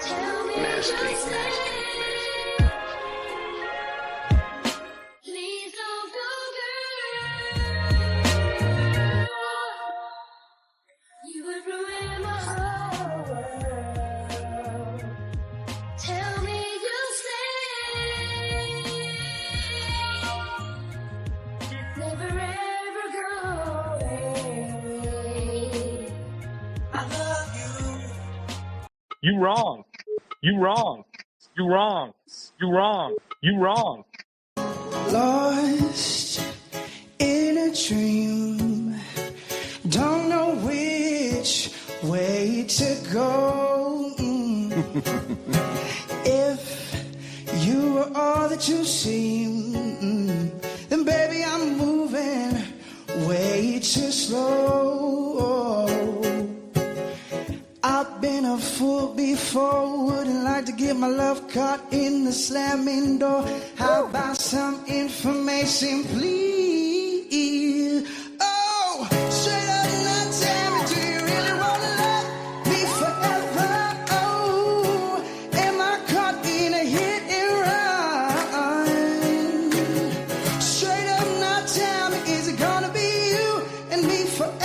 Nasty. You wrong. You wrong. You wrong. You wrong. You wrong. Lost in a dream, don't know which way to go. If you were all that you seem, then baby I'm moving way too slow. I've been a fool before, wouldn't like to get my love caught in the slamming door. How about some information, please? Oh, straight up now tell me, do you really wanna love me forever? Oh, am I caught in a hit and run? Straight up now tell me, is it gonna be you and me forever?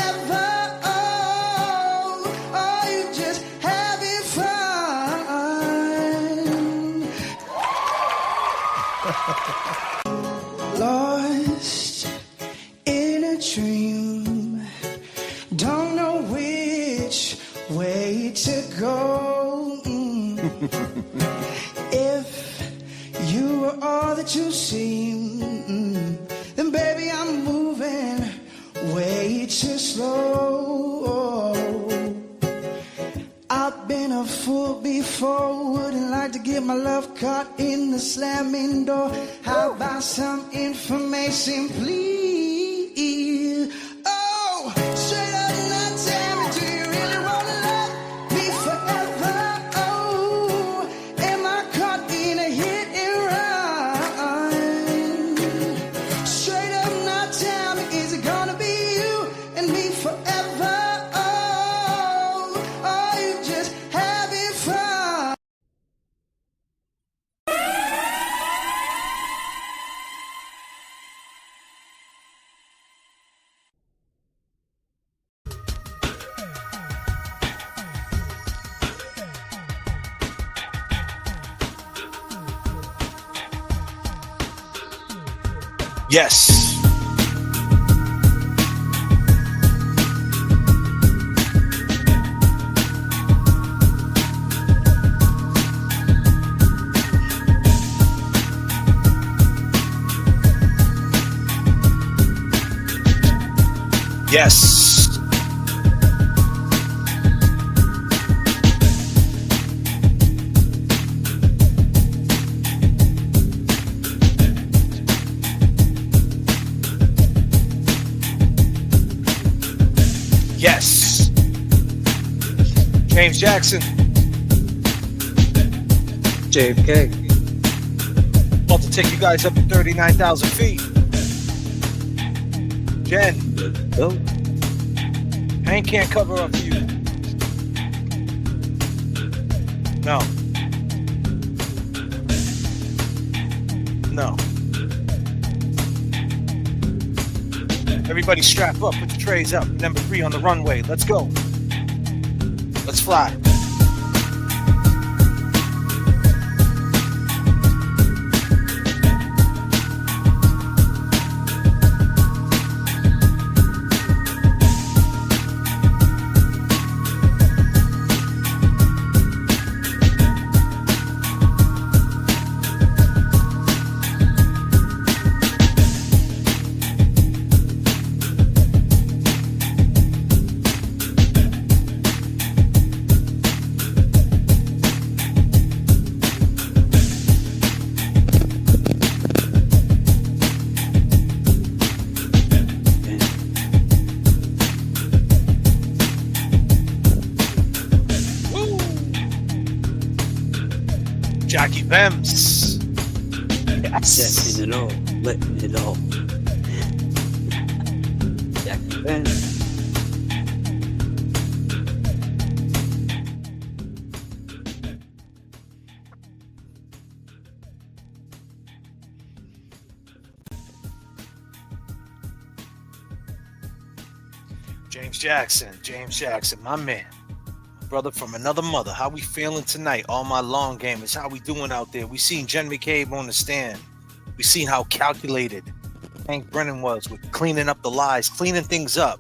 Lost in a dream, don't know which way to go. If you were all that you seem, then baby I'm moving way too slow. I've been a fool before, wouldn't like to get my love caught in the slamming door. How about some information, please? Oh, straight up now tell me, do you really wanna love me forever? Oh, am I caught in a hit and run? Straight up now tell me, is it gonna be you and me forever? Yes. Yes. Yes. James Jackson. J.F.K. About to take you guys up to 39,000 feet. Jen. Oh. Hank can't cover up for you. No. No. Everybody strap up, put the trays up. Number 3 on the runway. Let's go. Let's fly. Jackie Bems. Yes. Setting it all, letting it all. Jackie Bems. James Jackson, my man. Brother from another mother. How we feeling tonight? All my long gamers. How we doing out there? We seen Jen McCabe on the stand. We seen how calculated Hank Brennan was with cleaning up the lies, cleaning things up.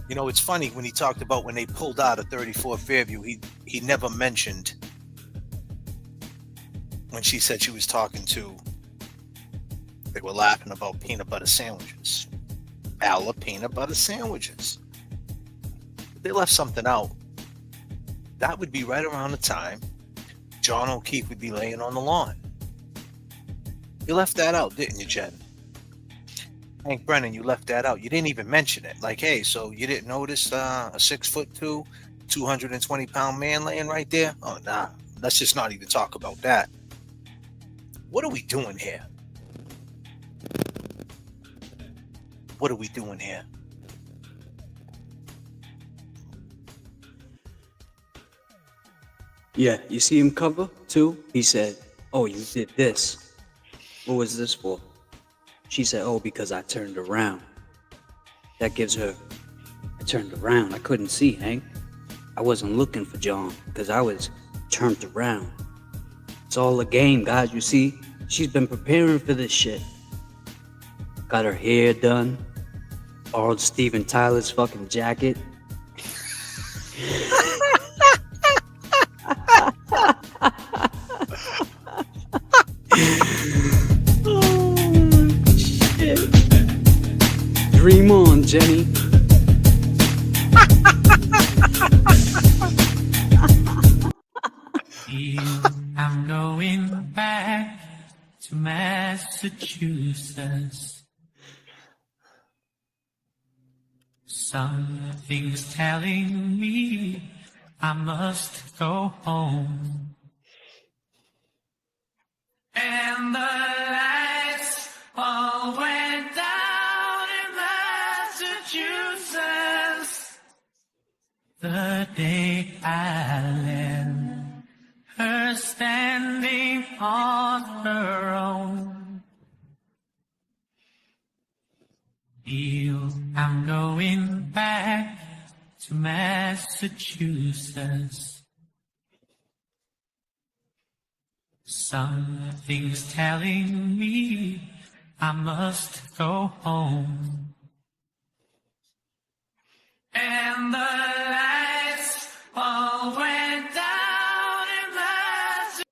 You know, it's funny when he talked about when they pulled out of 34 Fairview, he never mentioned when she said she was talking to, they were laughing about peanut butter sandwiches. Alla peanut butter sandwiches. They left something out. That would be right around the time John O'Keefe would be laying on the lawn. You left that out, didn't you, Jen? Hank Brennan, you left that out. You didn't even mention it. Like, hey, so you didn't notice a 6'2", 220-pound man laying right there? Oh, nah. Let's just not even talk about that. What are we doing here? What are we doing here? Yeah, you see him cover too? He said, "Oh, you did this. What was this for?" She said, "Oh, because I turned around." That gives her, I turned around. I couldn't see, Hank. I wasn't looking for John because I was turned around. It's all a game, guys. You see, she's been preparing for this shit. Got her hair done. Borrowed Steven Tyler's fucking jacket. Oh, shit. Dream on, Jenny. I'm going back to Massachusetts. Something's telling me I must go home. And the lights all went down in Massachusetts the day I left her standing on her own. I'm going back to Massachusetts. Something's telling me I must go home. And the lights all went down in Massachusetts.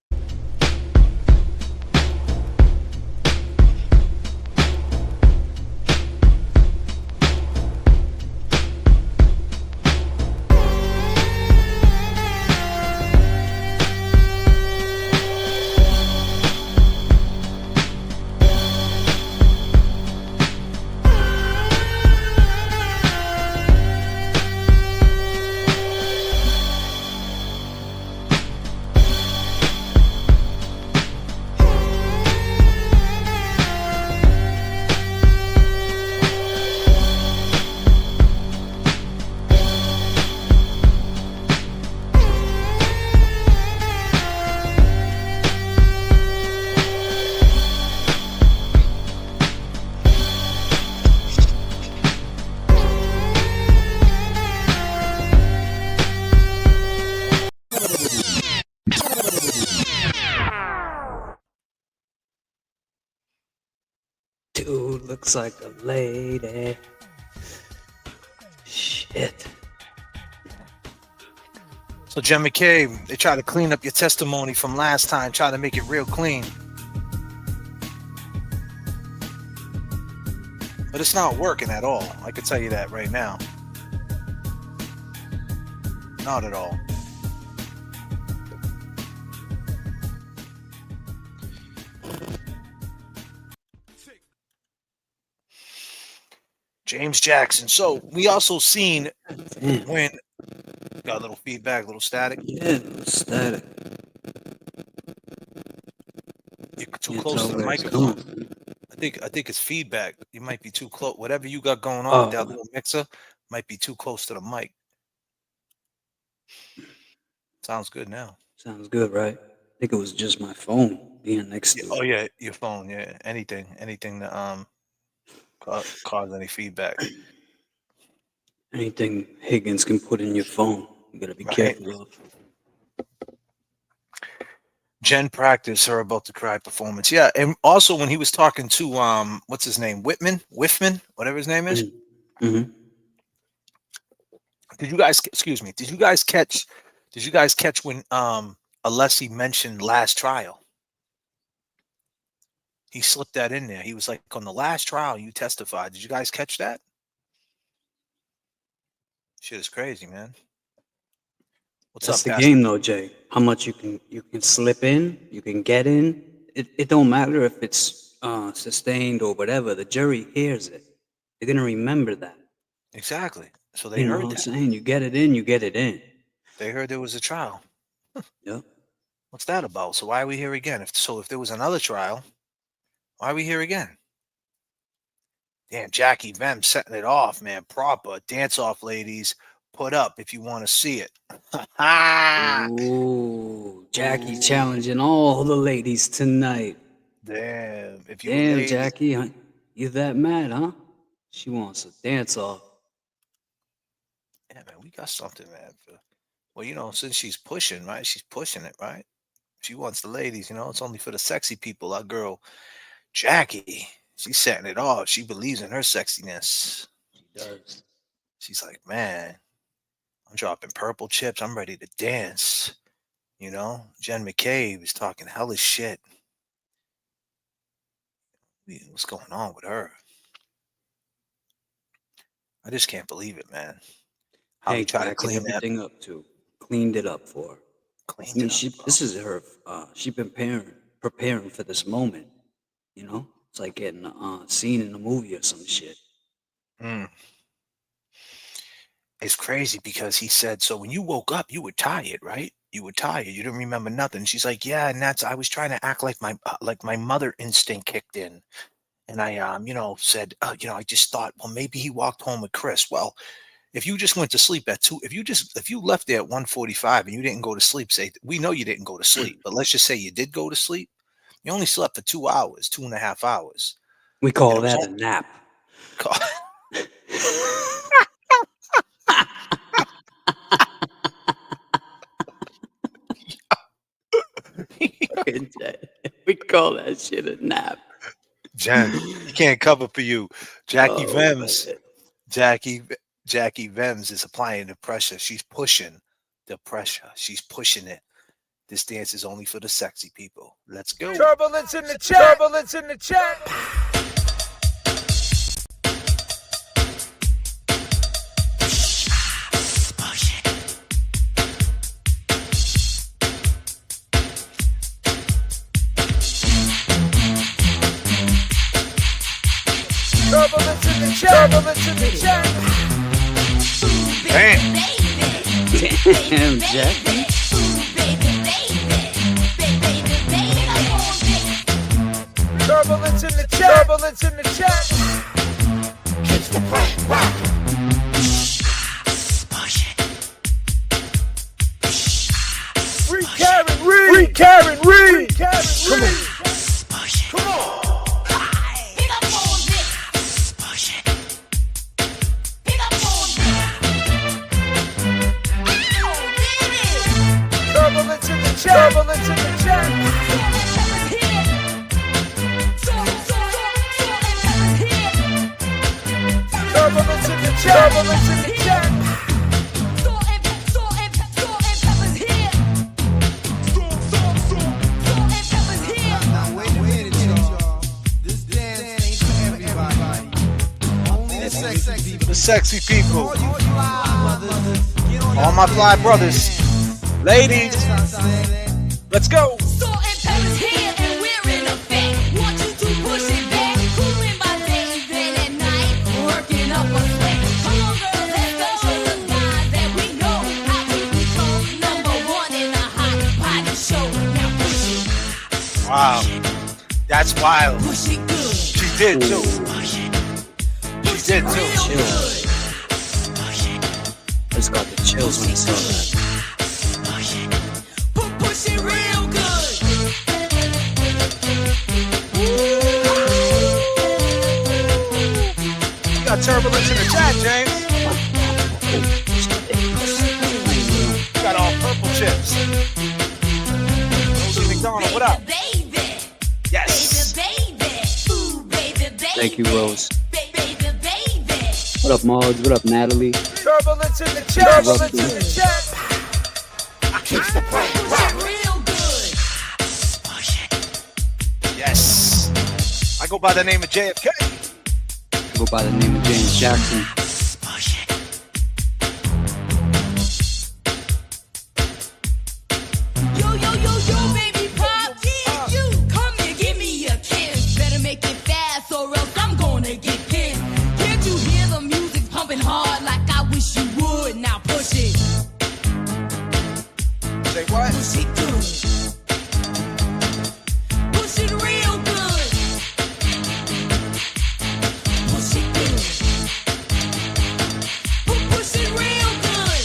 Dude looks like a lady. Shit. So Jen McCabe, they try to clean up your testimony from last time, try to make it real clean. But it's not working at all. I can tell you that right now. Not at all. James Jackson. So we also seen when got a little feedback, a little static. Yeah, static. You're too close to the microphone. I think it's feedback. You might be too close. Whatever you got going on with that little mixer might be too close to the mic. Sounds good now. Sounds good, right? I think it was just my phone being next to it. Oh yeah, your phone. Yeah, anything to cause any feedback. Anything Higgins can put in your phone, you gotta be Right. careful of. Jen practiced her about to cry performance. Yeah, and also when he was talking to what's his name? Whiffman, whatever his name is. Mm-hmm. Did you guys excuse me, did you guys catch when Alessi mentioned last trial? He slipped that in there. He was like, on the last trial you testified. Did you guys catch that? Shit is crazy, man. What's That's up, the Pastor? game, though, Jay. How much you can slip in, you can get in. It don't matter if it's sustained or whatever. The jury hears it. They're gonna remember that. Exactly. So they You know heard what I'm that. saying? You get it in, you get it in. They heard there was a trial. Yep. What's that about? So why are we here again? If there was another trial, why are we here again? Damn, Jackie Vem setting it off, man. Proper dance off, ladies. Put up if you want to see it. Ooh, Jackie challenging all the ladies tonight. Damn, if you a Damn, lady, Jackie, huh? You that mad, huh? She wants a dance off. yeah, man, we got something, man. Well, you know, since she's pushing, right? She's pushing it, right? She wants the ladies, you know. It's only for the sexy people. Our girl Jackie, she's setting it off. She believes in her sexiness. She does. She's like, man, I'm dropping purple chips. I'm ready to dance. You know, Jen McCabe is talking hellish shit. What's going on with her? I just can't believe it, man. How he Hank tried to backing clean that, everything up too. Cleaned it up for her. I cleaned mean, it up. this is her. She been preparing for this moment. You know, it's like getting a scene in a movie or some shit. Mm. It's crazy because he said, so when you woke up, you were tired, right? You were tired. You didn't remember nothing. She's like, yeah, and I was trying to act like my mother instinct kicked in. And I, said, I just thought, well, maybe he walked home with Chris. Well, if you just went to sleep at 2, if you left there at 1:45 and you didn't go to sleep, say, we know you didn't go to sleep, but let's just say you did go to sleep. You only slept for 2 hours, 2.5 hours. We call that a nap. We call that shit a nap. Jen, he can't cover for you. Jackie Vems. Jackie Vems is applying the pressure. She's pushing the pressure. She's pushing it. This dance is only for the sexy people. Let's go. Turbulence in the chat. Turbulence in the chat. Turbulence in the chat. Turbulence in the chat. Damn. Damn, Jackie. Turbulence in the chat. Turbulence in the chat. Free Karen Reed. Free Karen Reed. Come on. Come on. Turbulence in the chat. Turbulence in the chat. Turbulence in the chat. Turbulence in the chat. Now wait a minute, y'all. This dance ain't for everybody. Only the sexy people. The sexy people. All you fly brothers, get on All your my feet. fly brothers. Ladies, let's go. Wow. That's wild. She did too. She did too. Chills. I just got the chills when I saw that. You got turbulence in the chat, James. what up? Baby, Yes. baby, ooh, baby, baby. Thank you, Rose. Baby, baby. What up, Marge? What up, Natalie? Turbulence in the chat. Turbulence in the chat. Real good. Yes. I go by the name of J.F.K. I go by the name of James Jackson. Yo, baby pop. You come here, give me a kiss. Better make it fast or else I'm gonna get pissed. Can't you hear the music pumping hard like I wish you would? Now push it. Say what? Push it good. Push it real good. Push it good. Push it real good.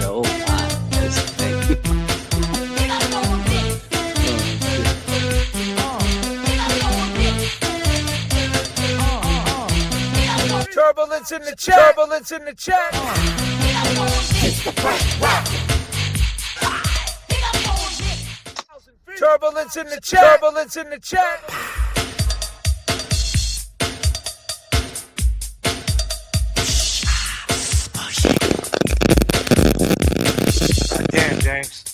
Oh, my. That's the thing. You gotta go with this. You gotta go with this. Turbulence in the chat. Turbulence in the chat. You gotta go with this. You gotta go with this. Turbulence in the chat. Turbulence in the chat. God damn, James.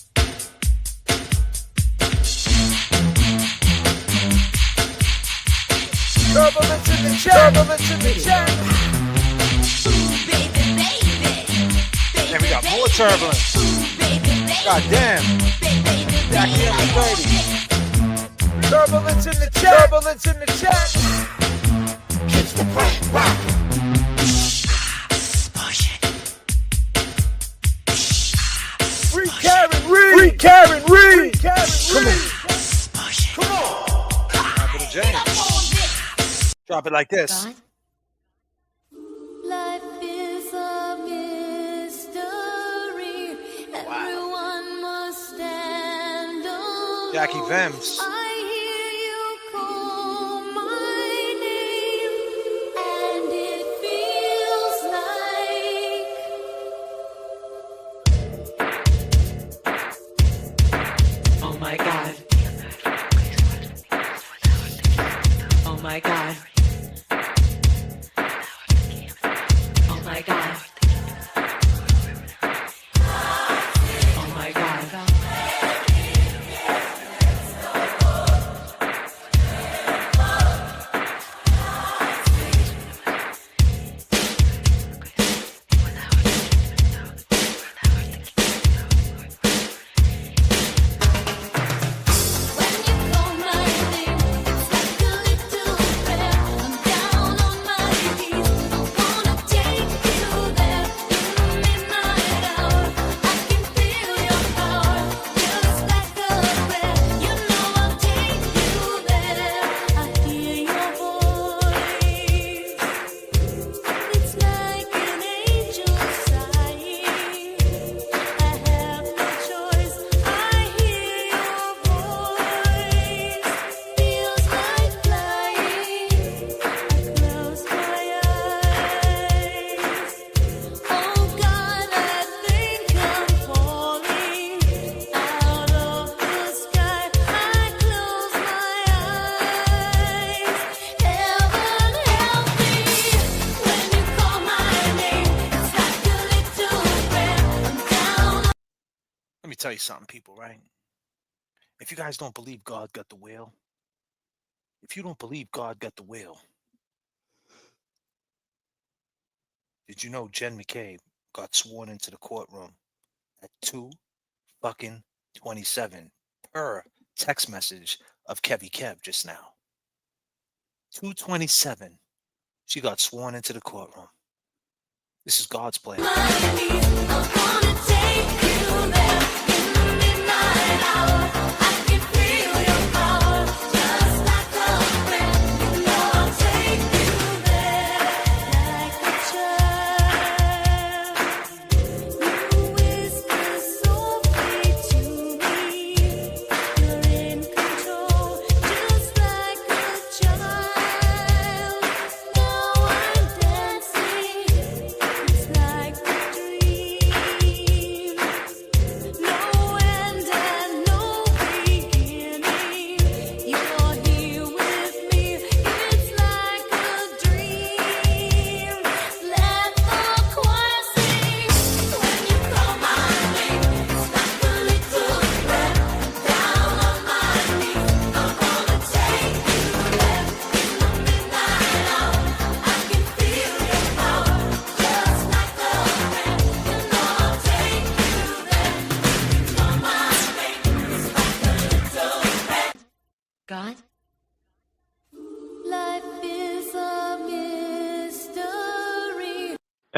Turbulence in the chat. Turbulence in the chat. Baby, baby. And we got more turbulence. God damn. Back here in the 30s. Turbulence in the chat. Turbulence in the chat. Free Karen Reed. Come on. Capital James. Drop it like this. Life is a mystery. Everyone must stand alone. Jackie Vims. I hear you call my name, and it feels like Oh my God. Oh my God. Oh my God. Oh my God. when you call my name. It's like a little prayer. I'm down on my knees. I wanna take you there in the midnight hour. I can feel your power, just like a prayer. You know I'll take you there. I hear your voice. It's like an angel sighing. I have no choice. I hear your voice. Feels like flying. I close my eyes. Oh God, I think I'm falling out of the sky. I close my eyes. Heaven help me when you call my name. It's like a little prayer. I'm down. Let me tell you something, people, right? If you guys don't believe God got the will, if you don't believe God got the will, did you know Jen McCabe got sworn into the courtroom at 2:27 per text message of KERRY Kev just now? 2:27. She got sworn into the courtroom. This is God's plan. My knees, I wanna take you there in the midnight hour. I can feel your power, just like a prayer. You know I'll take you there, like a child. You whisper softly to me. You're in control, just like a child. Now I'm dancing. It's like a dream.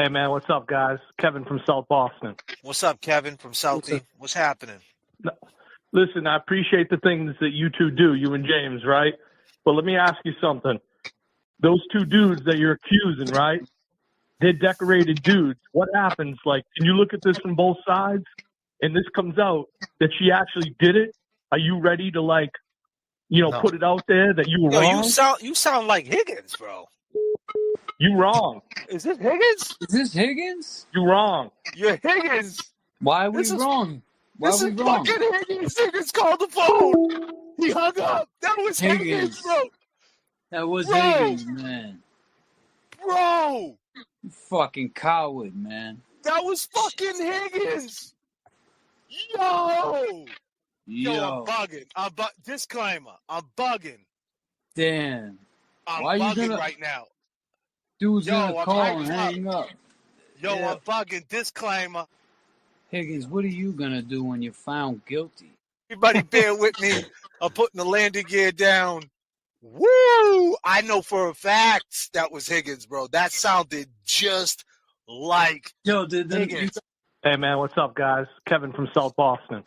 Hey, man, what's up, guys? Kevin from South Boston. What's up, Kevin from Southie? What's happening? Listen, I appreciate the things that you two do, you and James, right? But let me ask you something. Those two dudes that you're accusing, right? They're decorated dudes. What happens? Like, can you look at this from both sides? And this comes out that she actually did it. Are you ready to, like, No. put it out there that you were Yo, wrong? you sound like Higgins, bro. You wrong. Is this Higgins? Is this Higgins? You wrong. You're Higgins. Why are we This is- wrong? Why This are we is wrong? fucking Higgins. Higgins called the phone. He hung up. That was Higgins, bro. That was Bro. Higgins, man. Bro, You fucking coward, man. that was fucking Higgins. Yo, Yo, I'm bugging. Disclaimer, I'm bugging. damn. I'm Why you bugging gonna- right now. Dude's Yo, gonna I'm call hyped and up. hang up. Yo, Yeah. I'm bugging. Disclaimer. Higgins, what are you gonna do when you're found guilty? Everybody bear with me. I'm putting the landing gear down. Woo! I know for a fact that was Higgins, bro. That sounded just like Yo, Higgins. Hey, man, what's up, guys? Kevin from South Boston.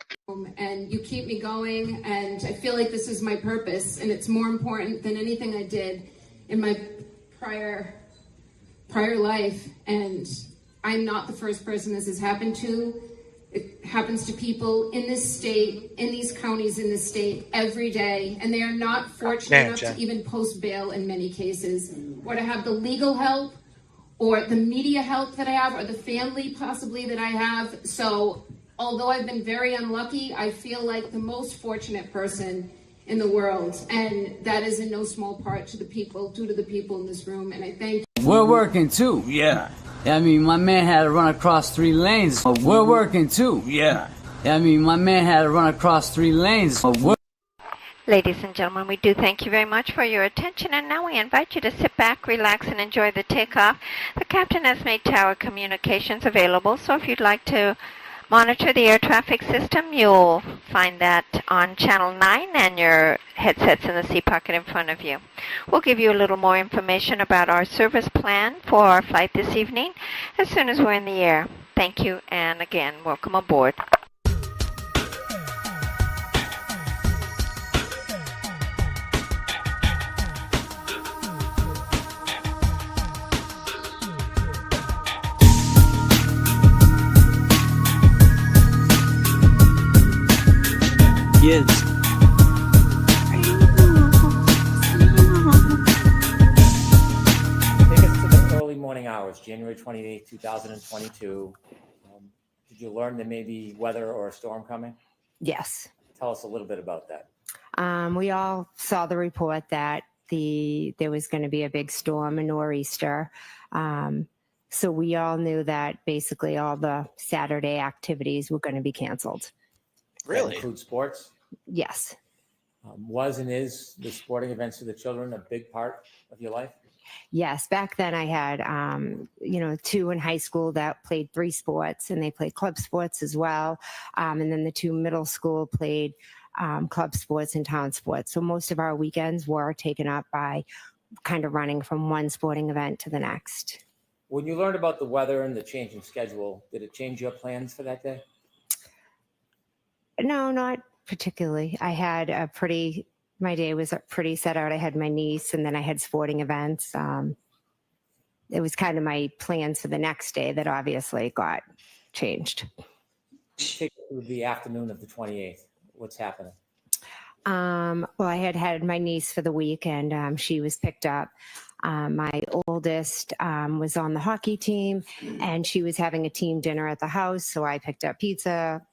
And you keep me going, and I feel like this is my purpose, and it's more important than anything I did in my prior life. And I'm not the first person this has happened to. It happens to people in this state, in these counties in this state every day, and they are not fortunate enough Jen. to even post bail in many cases, or to have the legal help, or the media help that I have, or the family possibly that I have. So although I've been very unlucky, I feel like the most fortunate person in the world. And that is in no small part to the people, due to the people in this room. And I thank We're working too. Yeah. I mean, my man had to run across 3 lanes. We're working too. Yeah. I mean, my man had to run across 3 lanes. Ladies and gentlemen, we do thank you very much for your attention, and now we invite you to sit back, relax, and enjoy the takeoff. The captain has made tower communications available, so if you'd like to monitor the air traffic system, you'll find that on Channel 9 and your headsets in the seat pocket in front of you. We'll give you a little more information about our service plan for our flight this evening as soon as we're in the air. Thank you, and again, welcome aboard. Yes. Take us to the early morning hours, January 28th, 2022. Did you learn there may be weather or a storm coming? Yes. Tell us a little bit about that. We all saw the report that there was going to be a big storm, a nor'easter. So we all knew that basically all the Saturday activities were going to be canceled. That includes sports? Yes. Was and is the sporting events for the children a big part of your life? Yes. Back then I had, 2 in high school that played 3 sports, and they played club sports as well. And then the 2 middle school played club sports and town sports. So most of our weekends were taken up by kind of running from one sporting event to the next. When you learned about the weather and the change in schedule, did it change your plans for that day? No, not particularly. I had my day was pretty set out. I had my niece, and then I had sporting events. It was kind of my plans for the next day that obviously got changed. Take it to the afternoon of the 28th. What's happening? Well, I had my niece for the week, and she was picked up. My oldest was on the hockey team, and she was having a team dinner at the house. So I picked up pizza,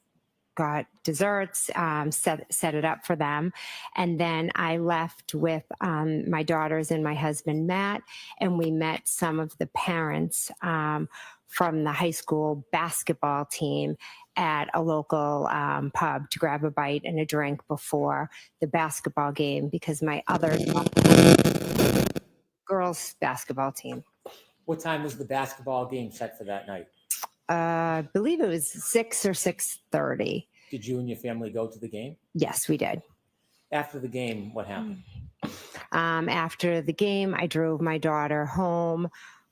got desserts, set it up for them. And then I left with my daughters and my husband, Matt, and we met some of the parents from the high school basketball team at a local pub to grab a bite and a drink before the basketball game, because my other girls basketball team. What time was the basketball game set for that night? I believe it was 6 or 6:30. Did you and your family go to the game? Yes, we did. After the game, what happened? After the game, I drove my daughter home.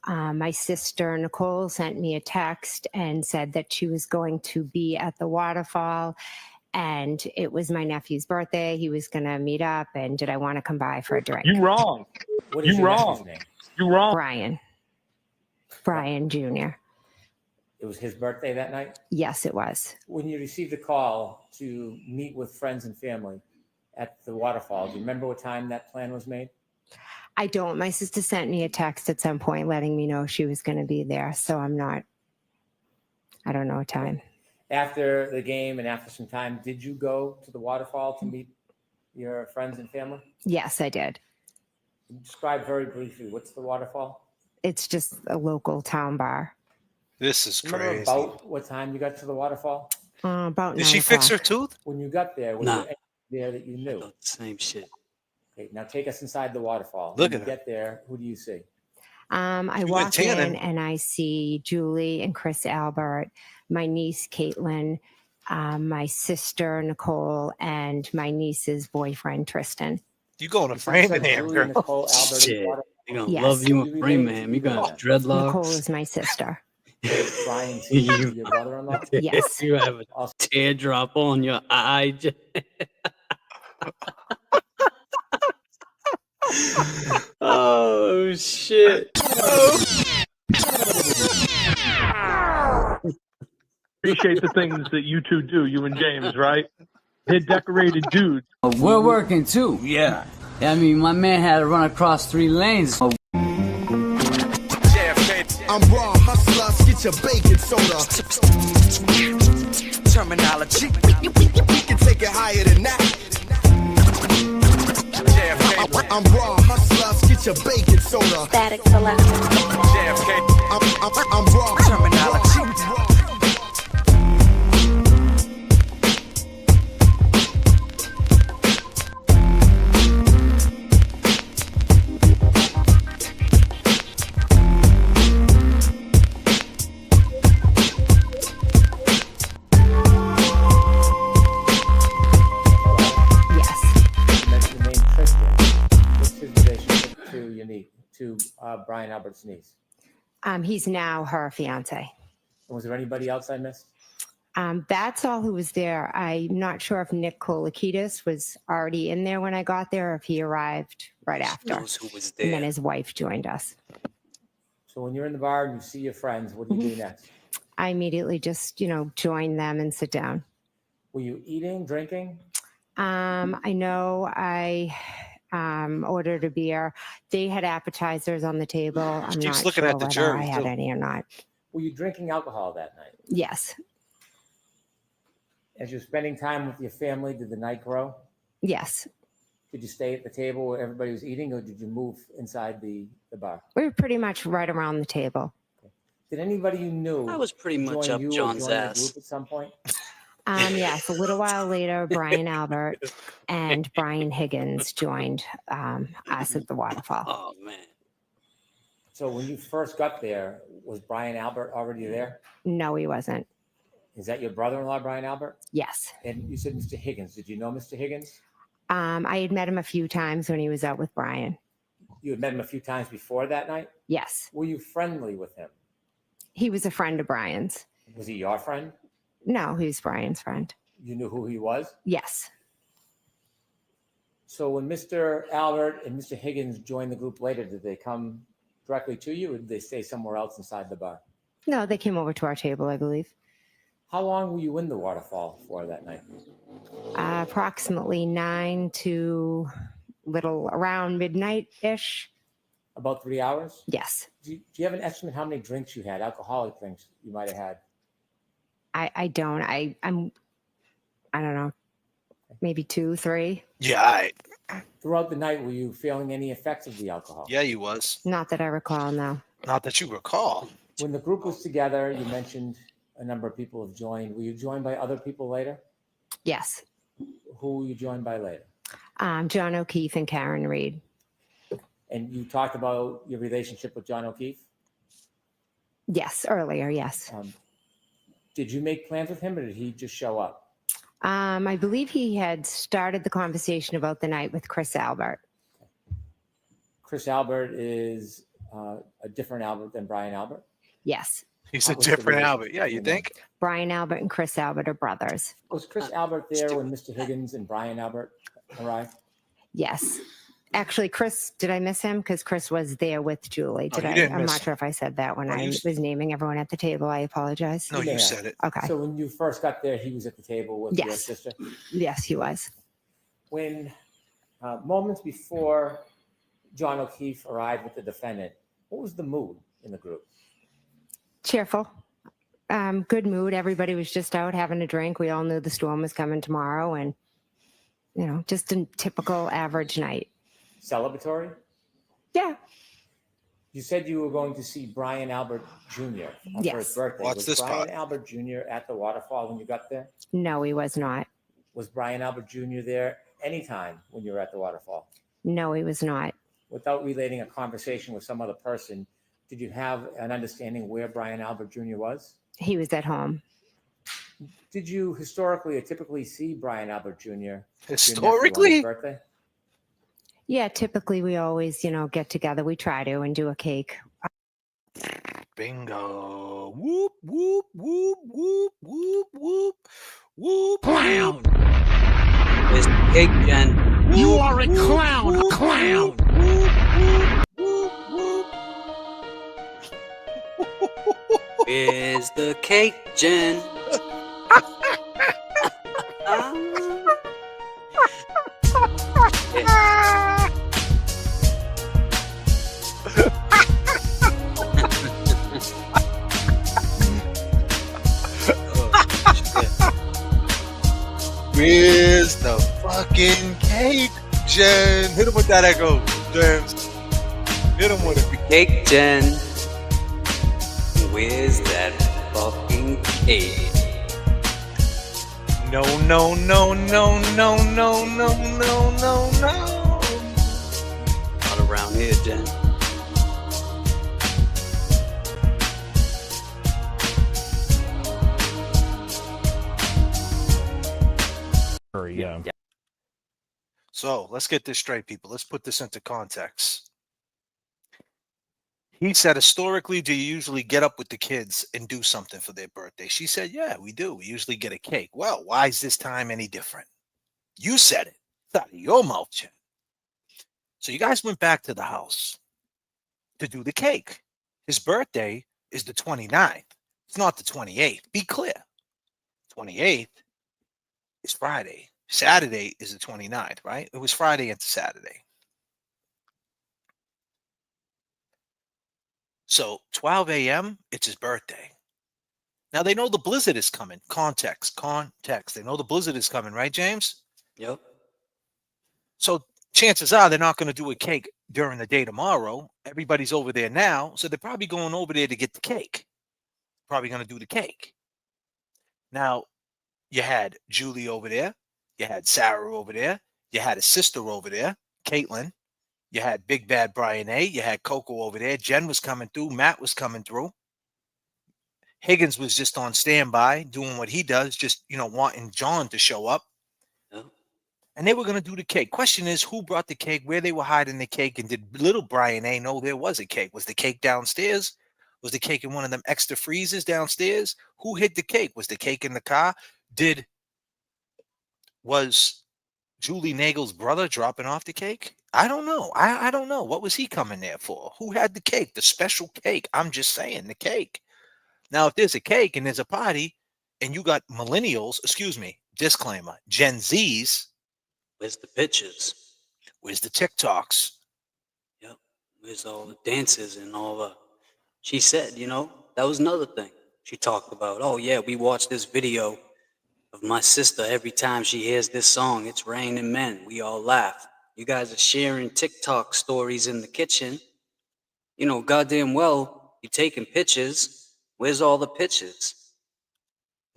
My sister Nicole sent me a text and said that she was going to be at the Waterfall, and it was my nephew's birthday. He was going to meet up, and did I want to come by for a drink? You wrong. What is You your wrong. nephew's name? You wrong. Brian Jr. It was his birthday that night? Yes, it was. When you received a call to meet with friends and family at the Waterfall, do you remember what time that plan was made? I don't. My sister sent me a text at some point letting me know she was going to be there. So I don't know a time. After the game and after some time, did you go to the Waterfall to meet your friends and family? Yes, I did. Describe very briefly, what's the Waterfall? It's just a local town bar. This is Remember crazy. about what time you got to the Waterfall? About Did 9 she fix her o'clock. tooth? When you got there, was Nah. there anyone there that you knew? Same shit. Okay, now take us inside the Waterfall. Look When at you her. get there, who do you see? I She went walk in tanning. and I see Julie and Chris Albert, my niece Caitlin, my sister Nicole, and my niece's boyfriend Tristan. You going to You said you saw Framingham, Julie, girl? Nicole, Albert, and Shit. Waterfall. They're gonna Yes. love you You in related Framingham. to You got that. dreadlocks. Nicole is my sister. Brian, You- your brother-in-law? Yes. You have a Also, teardrop on your eye. Oh shit. Appreciate the things that you two do, you and James, right? They're decorated dudes. We're working too. Yeah. I mean, my man had to run across 3 lanes. J.F.K. I'm raw hustler, get your bacon soda. Terminology, we can take it higher than that. J.F.K. I'm raw hustler, get your bacon soda. Static selection. J.F.K. I'm raw terminology. Yes. you mentioned the name Tristan. What's his relationship to Brian Albert's niece? He's now her fiance. And was there anybody else I missed? That's all who was there. I'm not sure if Nick Kolakidis was already in there when I got there or if he arrived right after. Knows who was And then there. his wife joined us. So when you're in the bar and you see your friends, what do you do next? I immediately just, join them and sit down. Were you eating, drinking? I know I ordered a beer. They had appetizers on the table. I'm keeps not looking sure at the whether jury, I had too. any or not. Were you drinking alcohol that night? Yes. As you're spending time with your family, did the night grow? Yes. Did you stay at the table where everybody was eating, or did you move inside the bar? We were pretty much right around the table. Did anybody you knew I was pretty much join up you or John's join the ass. group at some point? Yes, a little while later, Brian Albert and Brian Higgins joined us at the Waterfall. Oh man. So when you first got there, was Brian Albert already there? No, he wasn't. Is that your brother-in-law, Brian Albert? Yes. And you said Mr. Higgins. Did you know Mr. Higgins? I had met him a few times when he was out with Brian. You had met him a few times before that night? Yes. Were you friendly with him? He was a friend of Brian's. Was he your friend? No, he was Brian's friend. You knew who he was? Yes. So when Mr. Albert and Mr. Higgins joined the group later, did they come directly to you, or did they stay somewhere else inside the bar? No, they came over to our table, I believe. How long were you in the Waterfall for that night? Approximately 9 to little around midnight-ish. About 3 hours? Yes. Do you have an estimate how many drinks you had, alcoholic drinks you might have had? I don't. I don't know. Maybe 2, 3. Yeah, Throughout the night, were you feeling any effects of the alcohol? yeah, you was. Not that I recall, no. Not that you recall. When the group was together, you mentioned a number of people have joined. Were you joined by other people later? Yes. Who were you joined by later? John O'Keefe and Karen Reed. And you talked about your relationship with John O'Keefe. Yes, earlier, yes. Did you make plans with him, or did he just show up? I believe he had started the conversation about the night with Chris Albert. Chris Albert is a different Albert than Brian Albert? Yes. He's a What's the different relation Albert. Yeah, you between them? think? Brian Albert and Chris Albert are brothers. Was Chris Albert there when Mr. Higgins and Brian Albert arrived? Yes. Actually, Chris, did I miss him? Because Chris was there with Julie. Did you I? didn't I'm miss not him. sure if I said that when No, I you was naming everyone at the table. I apologize. No, you Yeah. said it. Okay. So when you first got there, he was at the table with your Yes. sister? Yes, he was. When moments before John O'Keefe arrived with the defendant, what was the mood in the group? Cheerful. Good mood. Everybody was just out having a drink. We all knew the storm was coming tomorrow, and just a typical average night. Celebratory? Yeah. You said you were going to see Brian Albert Jr. for his Yes. birthday. What's was this Brian part? Albert Jr. at the Waterfall when you got there? No, he was not. Was Brian Albert Jr. there anytime when you were at the Waterfall? No, he was not. Without relating a conversation with some other person, did you have an understanding where Brian Albert Jr. was? He was at home. Did you historically or typically see Brian Albert Jr. your nephew on his Historically? birthday? Yeah, typically we always, get together. We try to and do a cake. Bingo. Whoop, whoop, whoop, whoop, whoop, whoop, whoop. Clown. Where's the cake, Jen? You are a clown, clown. Where's the cake, Jen? Where's the fucking cake, Jen? Hit him with that echo, James. Hit him with it. Cake, Jen. Where's that fucking cake? No, no, no, no, no, no, no, no, no, no. Not around here, Jen. Yeah. So let's get this straight, people. Let's put this into context. He said, historically, do you usually get up with the kids and do something for their birthday? She said, yeah, we do. We usually get a cake. Well, why is this time any different? You said it. It's out of your mouth, Jen. So you guys went back to the house to do the cake. His birthday is the 29th. It's not the 28th. Be clear. 28th is Friday. Saturday is the 29th, right? It was Friday into Saturday. So 12 a.m., it's his birthday. Now they know the blizzard is coming. Context. They know the blizzard is coming, right, James? Yep. So chances are they're not going to do a cake during the day tomorrow. Everybody's over there now, so they're probably going over there to get the cake. Probably going to do the cake. Now, you had Julie over there. You had Sarah over there. You had a sister over there, Caitlin. You had Big Bad Brian A. You had Coco over there. Jen was coming through. Matt was coming through. Higgins was just on standby, doing what he does, just, wanting John to show up. Yeah. And they were going to do the cake. Question is, who brought the cake, where they were hiding the cake, and did little Brian A. know there was a cake? Was the cake downstairs? Was the cake in one of them extra freezers downstairs? Who hid the cake? Was the cake in the car? Was Julie Nagel's brother dropping off the cake? I don't know. I don't know. What was he coming there for? Who had the cake? The special cake. I'm just saying, the cake. Now, if there's a cake and there's a party and you got millennials, disclaimer, Gen Zs. Where's the pictures? Where's the TikToks? Yep. Where's all the dances and all the... She said, that was another thing. She talked about, oh, yeah, we watched this video of my sister every time she hears this song, It's Raining Men. We all laugh. You guys are sharing TikTok stories in the kitchen. Goddamn well, you're taking pictures. Where's all the pictures?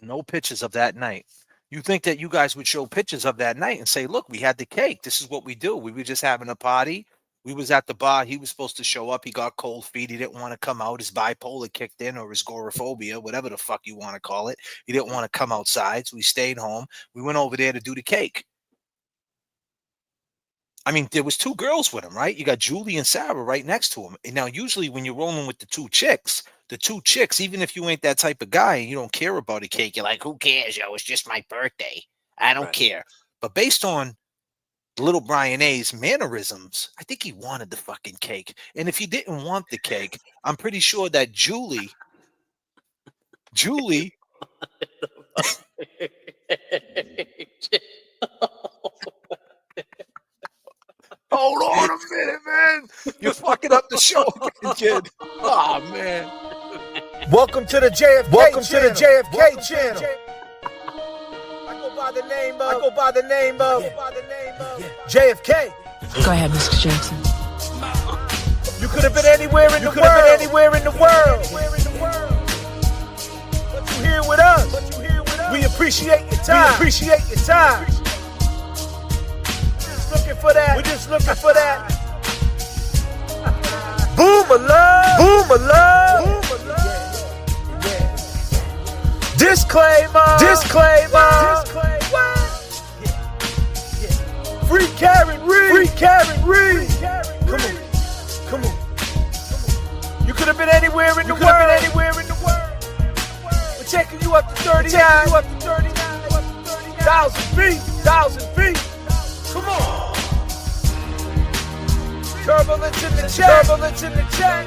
No pictures of that night. You think that you guys would show pictures of that night and say, look, we had the cake. This is what we do. We were just having a party. We was at the bar. He was supposed to show up. He got cold feet. He didn't want to come out. His bipolar kicked in, or his agoraphobia, whatever the fuck you want to call it. He didn't want to come outside, so he stayed home. We went over there to do the cake. I mean, there was two girls with him, right? You got Julie and Sarah right next to him. And now, usually when you're rolling with the two chicks, even if you ain't that type of guy and you don't care about a cake, you're like, who cares, yo? It's just my birthday. I don't care. But based on little Brian A's mannerisms, I think he wanted the fucking cake. And if he didn't want the cake, I'm pretty sure that Julie hold on a minute, man. You're fucking up the show again, kid. Oh, man. Welcome to the JFK channel. I go by the name of JFK. Go ahead, Mr. Jackson. You could have been anywhere in the world. But you here with us. We appreciate your time. We're just looking for that. Boom of love. Disclaimer. Free Karen Reed. Come on. You could have been anywhere in the world. We're taking you up to 39,000 feet. Come on. Turbulence in the chat.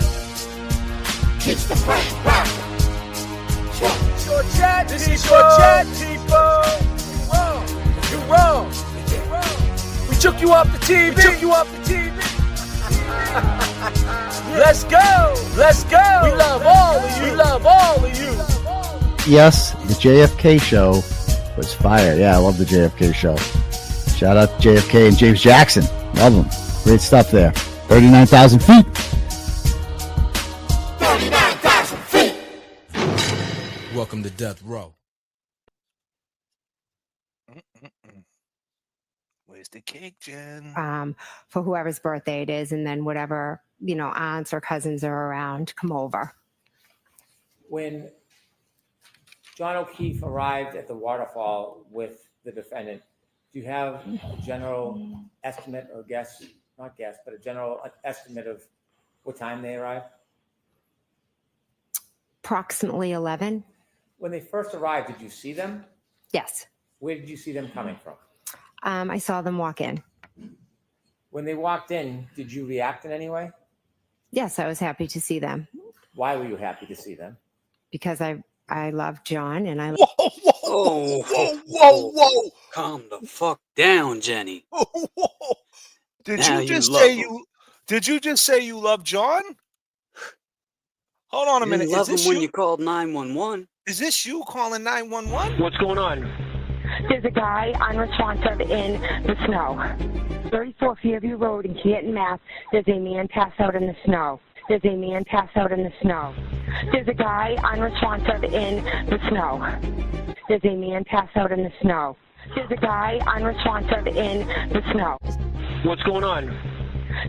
Keeps the flame rocking. This is your chat, people. You wrong. We took you off the TV. Let's go. We love all of you. Yes, the JFK show was fire. Yeah, I love the JFK show. Shout out to JFK and James Jackson. Love them. Great stuff there. 39,000 feet. 39,000 feet. Welcome to Death Row. Where's the cake, Jen? For whoever's birthday it is, and then whatever, aunts or cousins are around, come over. When John O'Keefe arrived at the Waterfall with the defendant, do you have a general estimate or guess, not guess, but a general estimate of what time they arrived? Approximately 11. When they first arrived, did you see them? Yes. Where did you see them coming from? I saw them walk in. When they walked in, did you react in any way? Yes, I was happy to see them. Why were you happy to see them? Because I love John and I Whoa. Calm the fuck down, Jenny. Did Now you just you say love Did you just say you love John? Hold on a minute. You love him when you called 911. Is this you calling 911? What's going on? There's a guy unresponsive in the snow. 34 Fairview Road in Canton, Mass. There's a man passed out in the snow. There's a guy unresponsive in the snow. There's a man passed out in the snow. There's a guy unresponsive in the snow. What's going on?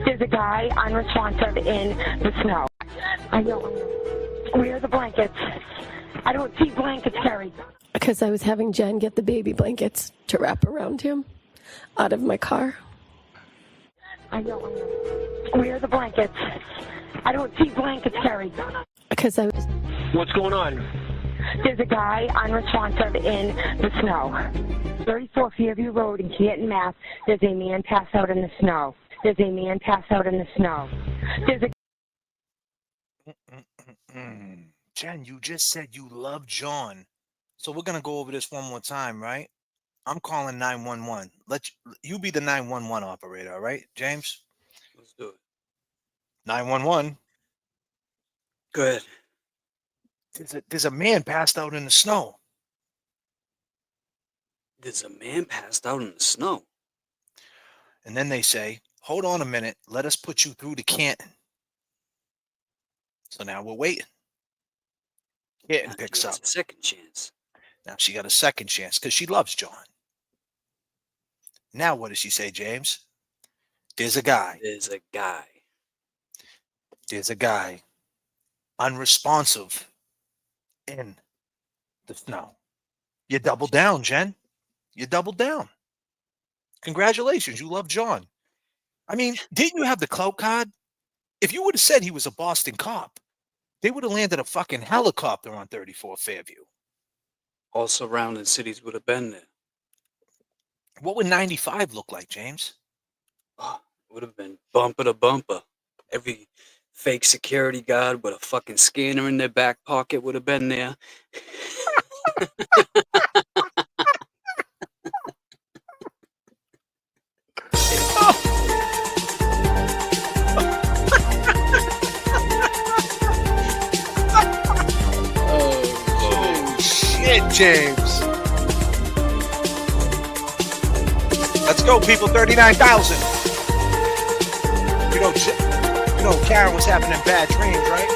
There's a guy unresponsive in the snow. I know. Where are the blankets? I don't see blankets, Kerry. Because I was having Jen get the baby blankets to wrap around him out of my car. I know. Where are the blankets? I don't see blankets, Kerry. Because I was... What's going on? There's a guy unresponsive in the snow. 34 Fairview Road in Canton, Mass. There's a man passed out in the snow. There's a Jen, you just said you love John. So we're going to go over this one more time, right? I'm calling 911. Let you be the 911 operator, all right, James? Let's do it. 911. Good. There's a man passed out in the snow. There's a man passed out in the snow. And then they say, hold on a minute. Let us put you through to Canton. So now we're waiting. Canton picks up. A second chance. Now she got a second chance because she loves John. Now what does she say, James? There's a guy. Unresponsive in the snow. You double down, Jen. You doubled down. Congratulations. You love John. I mean, didn't you have the clout card? If you would have said he was a Boston cop, they would have landed a fucking helicopter on 34 Fairview. All surrounding cities would have been there. What would 95 look like, James? Oh, it would have been bumper to bumper. Every fake security guard with a fucking scanner in their back pocket would have been there. Oh, shit, James. Let's go, people. 39,000. You know, Karen was having them bad dreams, right?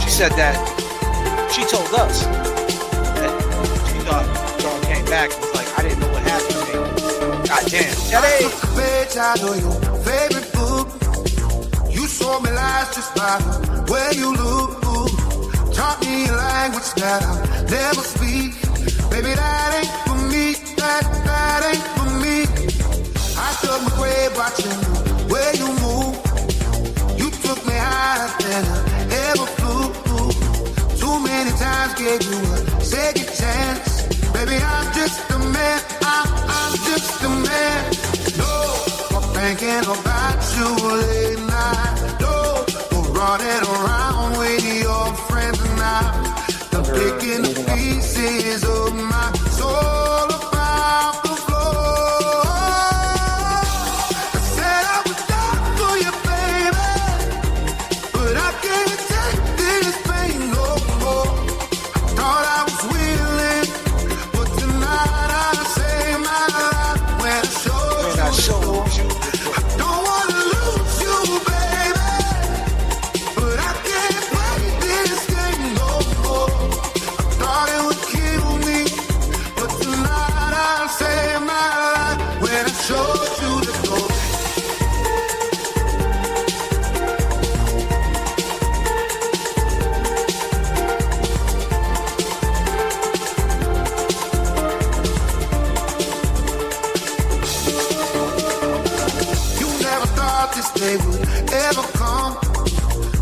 She said that. She told us that she thought John came back and was like, I didn't know what happened to me. God damn. Today. Page out of your favorite book. You saw me lies just by the way you look. Taught me a language that I'll never speak. Baby, that ain't for me. That ain't for me. I took my grave watching the way you move. You took me higher than I ever flew. Too many times gave you a second chance. Baby, I'm just a man. I'm just a man. No, I'm thinking about you late night. No, we're running around with your friends and I'm picking the pieces of my soul about the floor. I said I would die for you, baby, but I can't take this pain no more. I thought I was willing, but tonight I saved my life when I showed you. I don't want to lose you, baby, but I can't play this game no more. I thought it would kill me, but tonight I saved my life when I showed you the door. You never thought this day would ever come,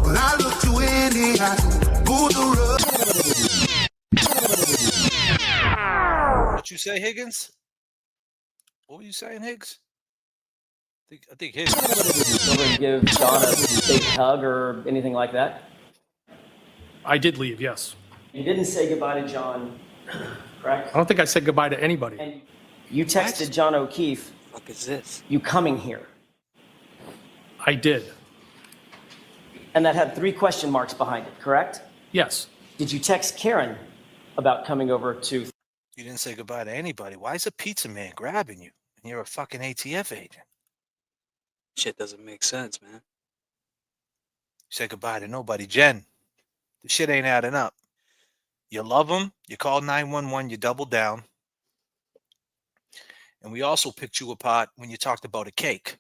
but I looked you in the eyes and pulled the rug. What you say, Higgins? What were you saying, Higgs? I think Higgs. Over and give John a big hug or anything like that? I did leave, yes. You didn't say goodbye to John, correct? I don't think I said goodbye to anybody. And you texted John O'Keefe. What the fuck is this? You coming here? I did, And that had 3 question marks behind it, correct? yes. Did you text Karen about coming over to? You didn't say goodbye to anybody. Why is a pizza man grabbing you? And you're a fucking ATF agent. Shit doesn't make sense, man. You said goodbye to nobody. Jen, the shit ain't adding up. You love them. You called 911. You doubled down. And we also picked you apart when you talked about a cake.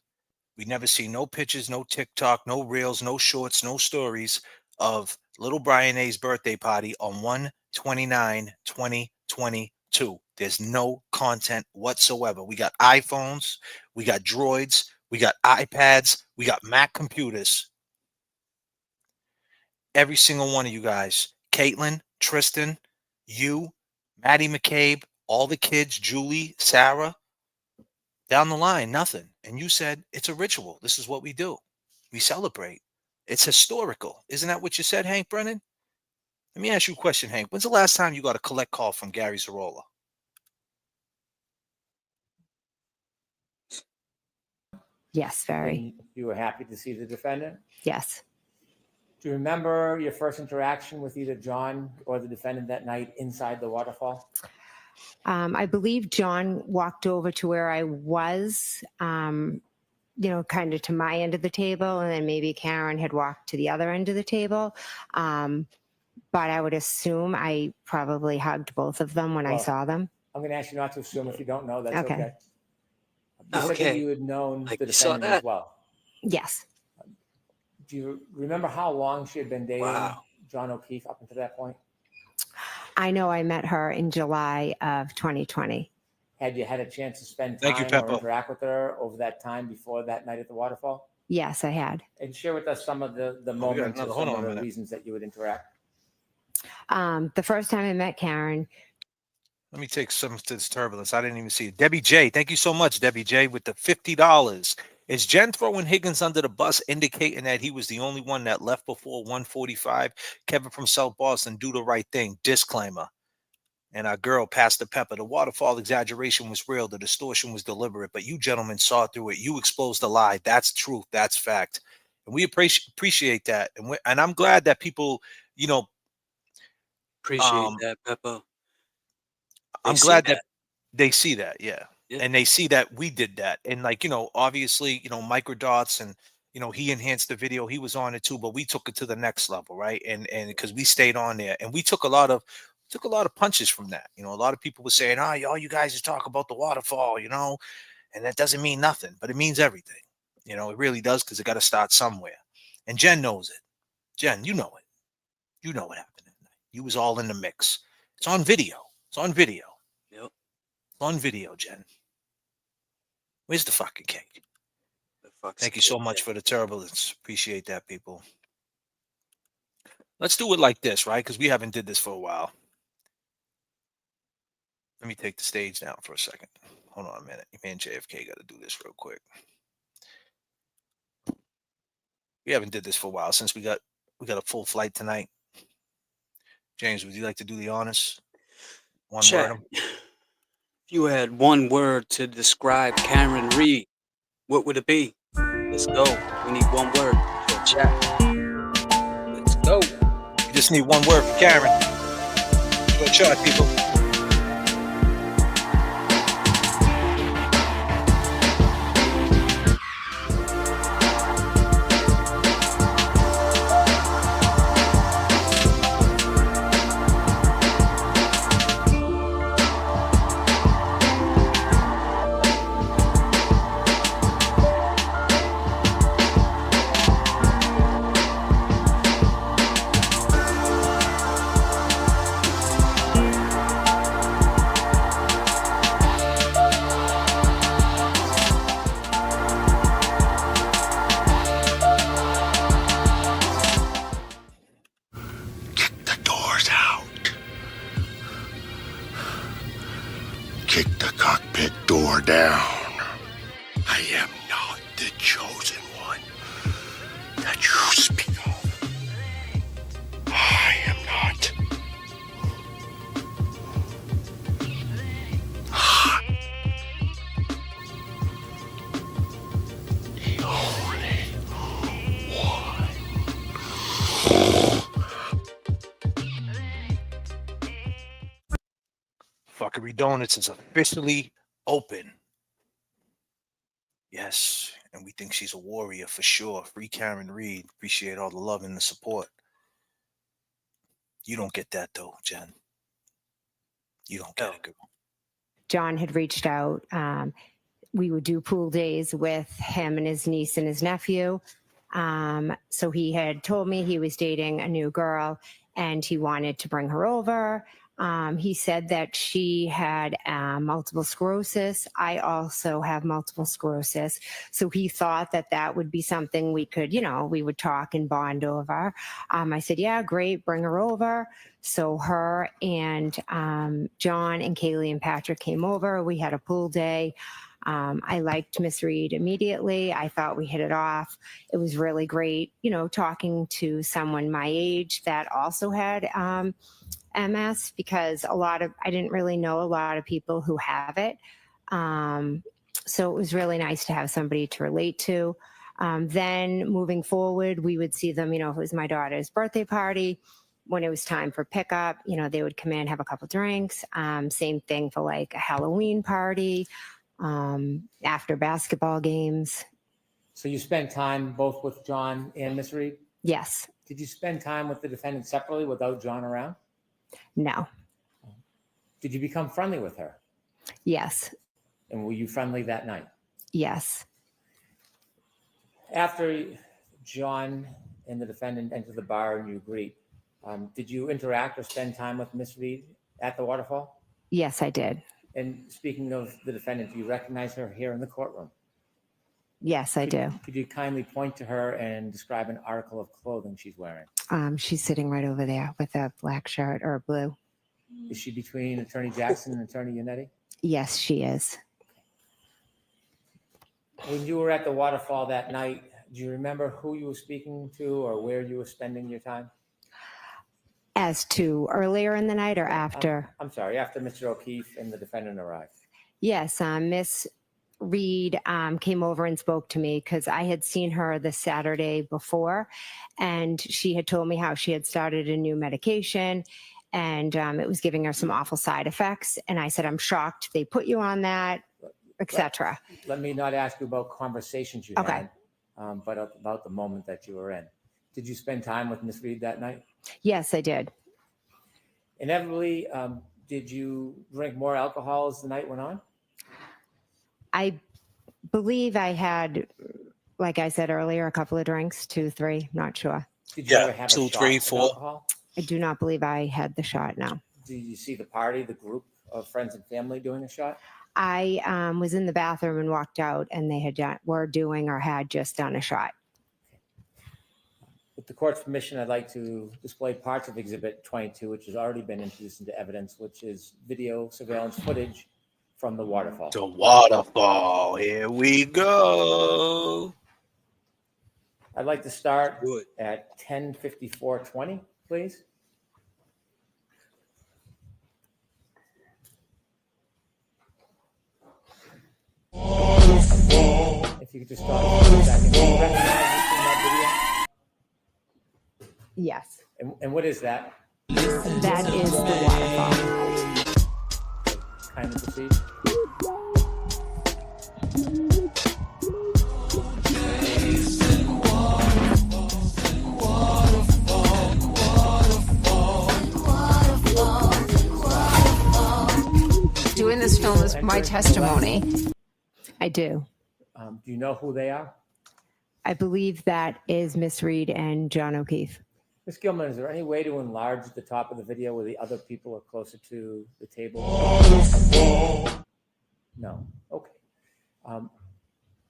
We never see no pictures, no TikTok, no reels, no shorts, no stories of little Brian A's birthday party on 1/29/2022. There's no content whatsoever. We got iPhones, we got droids, we got iPads, we got Mac computers. Every single one of you guys, Caitlin, Tristan, you, Maddie McCabe, all the kids, Julie, Sarah, down the line, nothing. And you said, it's a ritual. This is what we do. We celebrate. It's historical. Isn't that what you said, Hank Brennan? Let me ask you a question, Hank. When's the last time you got a collect call from Gary Zarola? Yes, very. And you were happy to see the defendant? Yes. Do you remember your first interaction with either John or the defendant that night inside the Waterfall? I believe John walked over to where I was, kind of to my end of the table, and then maybe Karen had walked to the other end of the table. But I would assume I probably hugged both of them when I saw them. I'm going to ask you not to assume if you don't know. That's Okay. okay. You said that you had known the you saw defendant that? as well. Yes. Do you remember how long she had been dating John O'Keefe up until that point? I know I met her in July of 2020. Had you had a chance to spend Thank you, time or Peppo. interact with her over that time before that night at the Waterfall? Yes, I had. And share with us some of the got moments or another- some hold of on a the minute. reasons that you would interact. The first time I met Karen, Let me take some to this turbulence. I didn't even see it. Debbie J, thank you so much, Debbie J, with the $50. Is Jen throwing Higgins under the bus, indicating that he was the only one that left before 1:45? Kevin from South Boston, do the right thing. Disclaimer. And our girl, Pastor Pepper, the Waterfall exaggeration was real. The distortion was deliberate, but you gentlemen saw through it. You exposed the lie. That's truth. That's fact. And we appreciate that. And I'm glad that people, you know, Appreciate that, Peppa. I'm see glad that. that they see that, yeah. Yeah. And they see that we did that. And like, obviously, microdots and he enhanced the video. He was on it too, but we took it to the next level, right? And because we stayed on there and we took a lot of punches from that. A lot of people were saying, all you guys just talk about the Waterfall, and that doesn't mean nothing, but it means everything. It really does, because it got to start somewhere. And Jen knows it. Jen, you know it. You know what happened that night. You was all in the mix. It's on video. It's on video. Yep. It's on video, Jen. Where's the fucking cake? Thank you so much for the turbulence. Appreciate that, people. Let's do it like this, right? Because we haven't did this for a while. Let me take the stage down for a second. Hold on a minute. Me and J.F.K. got to do this real quick. We haven't did this for a while since we got a full flight tonight. James, would you like to do the honors? One Chat. word. If you had one word to describe Karen Reed, what would it be? Let's go. We need one word for chat. Let's go. You just need one word for Karen. Go chat, people. The doors out. Kick the cockpit door down. I am not the chosen one that you speak of. I am not. The only one. Fuckery Donuts is officially open. Yes, and we think she's a warrior for sure. Free Karen Reed. Appreciate all the love and the support. You don't get that though, Jen. You don't get it, girl. John had reached out. We would do pool days with him and his niece and his nephew. So he had told me he was dating a new girl and he wanted to bring her over. He said that she had multiple sclerosis. I also have multiple sclerosis. So he thought that that would be something we could, we would talk and bond over. I said, yeah, great, bring her over. So her and John and Kaylee and Patrick came over. We had a pool day. I liked Miss Reed immediately. I thought we hit it off. It was really great, talking to someone my age that also had MS, because I didn't really know a lot of people who have it. So it was really nice to have somebody to relate to. Then moving forward, we would see them, if it was my daughter's birthday party, when it was time for pickup, they would come in, have a couple drinks. Same thing for like a Halloween party, after basketball games. So you spent time both with John and Miss Reed? Yes. Did you spend time with the defendant separately without John around? No. Did you become friendly with her? Yes. And were you friendly that night? Yes. After John and the defendant entered the bar and you agreed, did you interact or spend time with Miss Reed at the Waterfall? Yes, I did. And speaking of the defendant, do you recognize her here in the courtroom? Yes, I do. Could you kindly point to her and describe an article of clothing she's wearing? She's sitting right over there with a black shirt or blue. Is she between Attorney Jackson and Attorney Yannetti? Yes, she is. When you were at the Waterfall that night, do you remember who you were speaking to or where you were spending your time? As to earlier in the night or after? I'm sorry, after Mr. O'Keefe and the defendant arrived. Yes, Miss Reed came over and spoke to me because I had seen her the Saturday before, and she had told me how she had started a new medication, and it was giving her some awful side effects. And I said, I'm shocked they put you on that, etc. Let me not ask you about conversations you had, but about the moment that you were in. Did you spend time with Miss Reed that night? Yes, I did. Inevitably, did you drink more alcohol as the night went on? I believe I had, like I said earlier, a couple of drinks, 2, 3, not sure. Did you ever have a 2, shot 3, of 4. alcohol? I do not believe I had the shot, no. Did you see the party, the group of friends and family doing a shot? I was in the bathroom and walked out, and they were doing or had just done a shot. With the court's permission, I'd like to display parts of Exhibit 22, which has already been introduced into evidence, which is video surveillance footage from the Waterfall. The Waterfall. Here we go. I'd like to start at 10:54:20, please. If you could just start for a second. Do you recognize this in that video? Yes. And what is that? That is the Waterfall. Kind of proceed. Doing this film is my testimony. I do. Do you know who they are? I believe that is Miss Reed and John O'Keefe. Ms. Gilman, is there any way to enlarge the top of the video where the other people are closer to the table? No. Okay.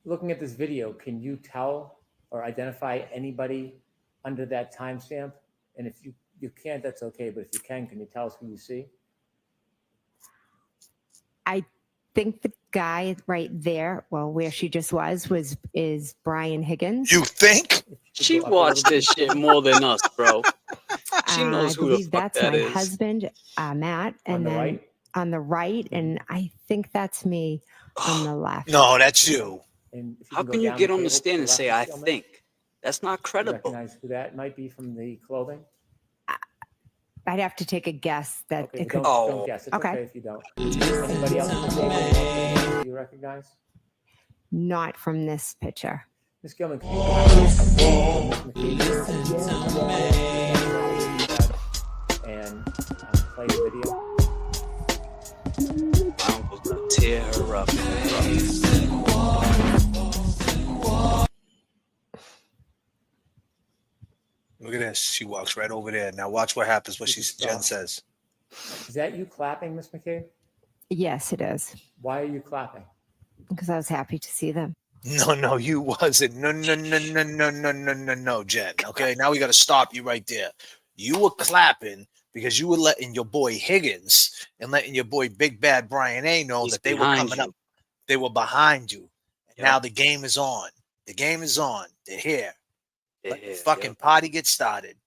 Looking at this video, can you tell or identify anybody under that timestamp? And if you can't, that's okay. But if you can you tell us who you see? I think the guy right there, well, where she just is Brian Higgins. You think? She watched this shit more than us, bro. She knows I who the believe fuck that's that my is. husband, Matt, and the then right? on the right, and I think that's me on the left. No, that's you. And if How go can you down get on table the to stand and left say, of I Gilman, think? That's not do you credible. recognize who that might be from the clothing? I'd have to take a guess that Okay, it but could. don't guess. It's okay if you don't. Anybody else at the table do you recognize? Not from this picture. Ms. Gilman, can you Ms. McCabe and play the video? My uncle's gonna tear her up. Look at this. She walks right over there. Now watch what happens. What Jen says. Is that you clapping, Ms. McCabe? Yes, it is. Why are you clapping? Because I was happy to see them. No, you wasn't. No, Jen. Okay, now we got to stop you right there. You were clapping because you were letting your boy Higgins and letting your boy Big Bad Brian A know that they were coming up. They were behind you. And now the game is on. The game is on. They're here. Let the fucking party get started.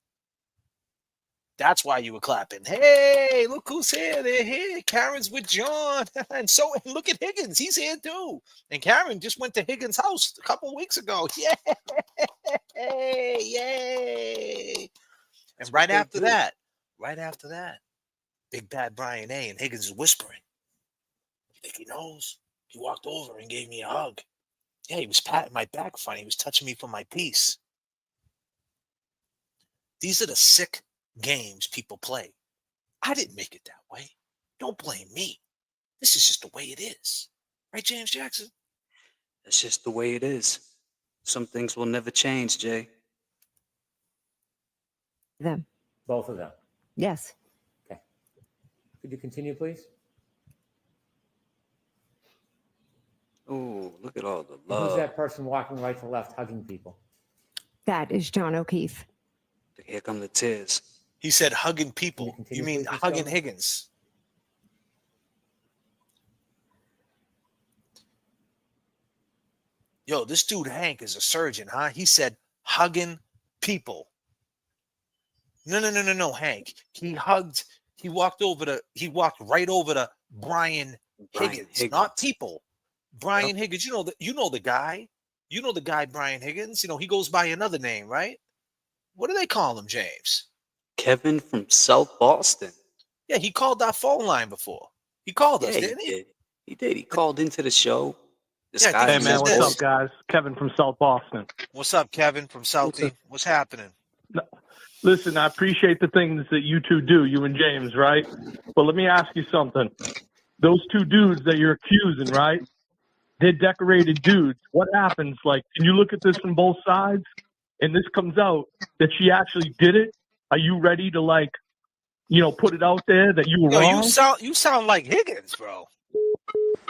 That's why you were clapping. Hey, look who's here. They're here. Karen's with John. And look at Higgins. He's here too. And Karen just went to Higgins' house a couple weeks ago. Yay. Yay. And right after that, Big Bad Brian A and Higgins is whispering. You think he knows? He walked over and gave me a hug. Yeah, he was patting my back funny. He was touching me for my piece. These are the sick games people play. I didn't make it that way. Don't blame me. This is just the way it is. Right, James Jackson? That's just the way it is. Some things will never change, Jay. Them. Both of them. Yes. Okay. Could you continue, please? Oh, look at all the Who's love. that person walking right to left, hugging people? That is John O'Keefe. Here come the tears. He said hugging people. continue, You mean please, Ms. hugging Goldman? Higgins? Yo, this dude Hank is a surgeon, huh? He said hugging people. No, Hank. He walked right over to Brian Higgins, not people. Brian Higgins, you know the guy. You know the guy Brian Higgins. You know, he goes by another name, right? What do they call him, James? Kevin from South Boston. Yeah, he called our phone line before. He called us, didn't he? He did. He called into the show. Yeah, Hey, man, what's up, guys? Kevin from South Boston. What's up, Kevin from Southie? What's happening? Listen, I appreciate the things that you two do, you and James, right? But let me ask you something. Those two dudes that you're accusing, right? They're decorated dudes. What happens? Like, can you look at this from both sides? And this comes out that she actually did it. Are you ready to, like, you know, put it out there that you were wrong? You sound like Higgins, bro.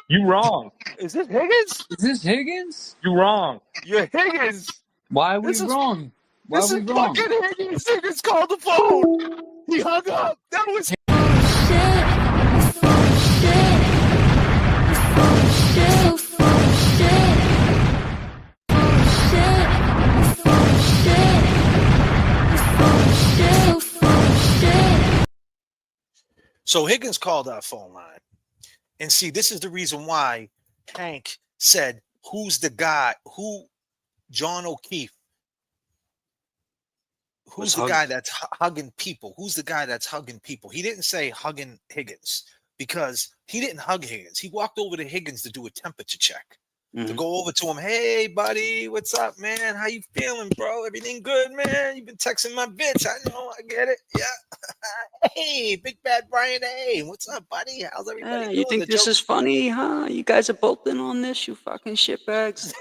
You wrong. Is this Higgins? Is this Higgins? You wrong. You're Higgins. Why are we wrong? Why This are we is wrong? fucking Higgins. Higgins called the phone. He hung up. That was So Higgins called our phone line. And see, this is the reason why Hank said, who's the guy? John O'Keefe. Who's the guy that's hugging people? Who's the guy that's hugging people? He didn't say hugging Higgins because he didn't hug Higgins. He walked over to Higgins to do a temperature check. To go over to him, hey, buddy, what's up, man? How you feeling, bro? Everything good, man? You've been texting my bitch. I know, I get it. Yeah. Hey, Big Bad Brian, hey, what's up, buddy? How's everybody doing? You think this is funny, huh? You guys are both in on this, you fucking shitbags.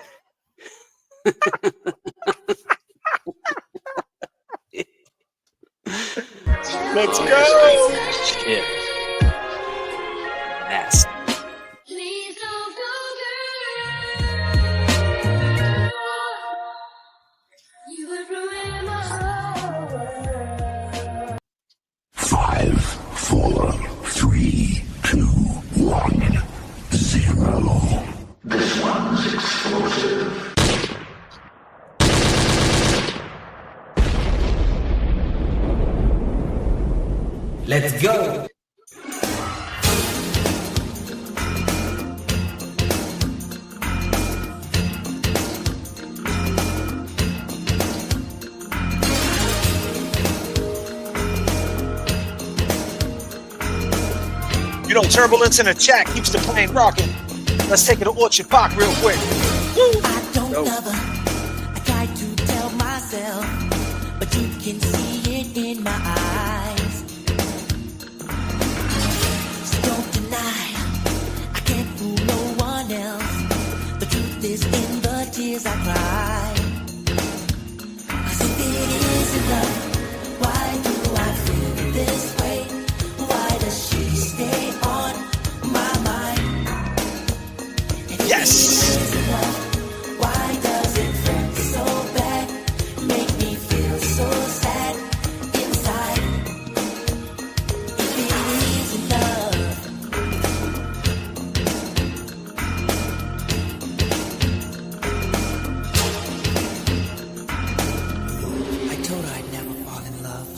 Let's go. Shit. Nasty. Five, 4, 3, 2, 1, 0. This one's explosive. Let's go. You know, turbulence in the chat keeps the plane rocking. Let's take it to Orchard Park real quick. I don't love her. I try to tell myself, but you can see it in my eyes. So don't deny, I can't fool no one else. The truth is in the tears I cry. I said it isn't love. Why do I feel this way? Why does she stay on my mind? Yes. Why does it hurt so bad? Make me feel so sad inside. If it isn't love, I told her I'd never fall in love,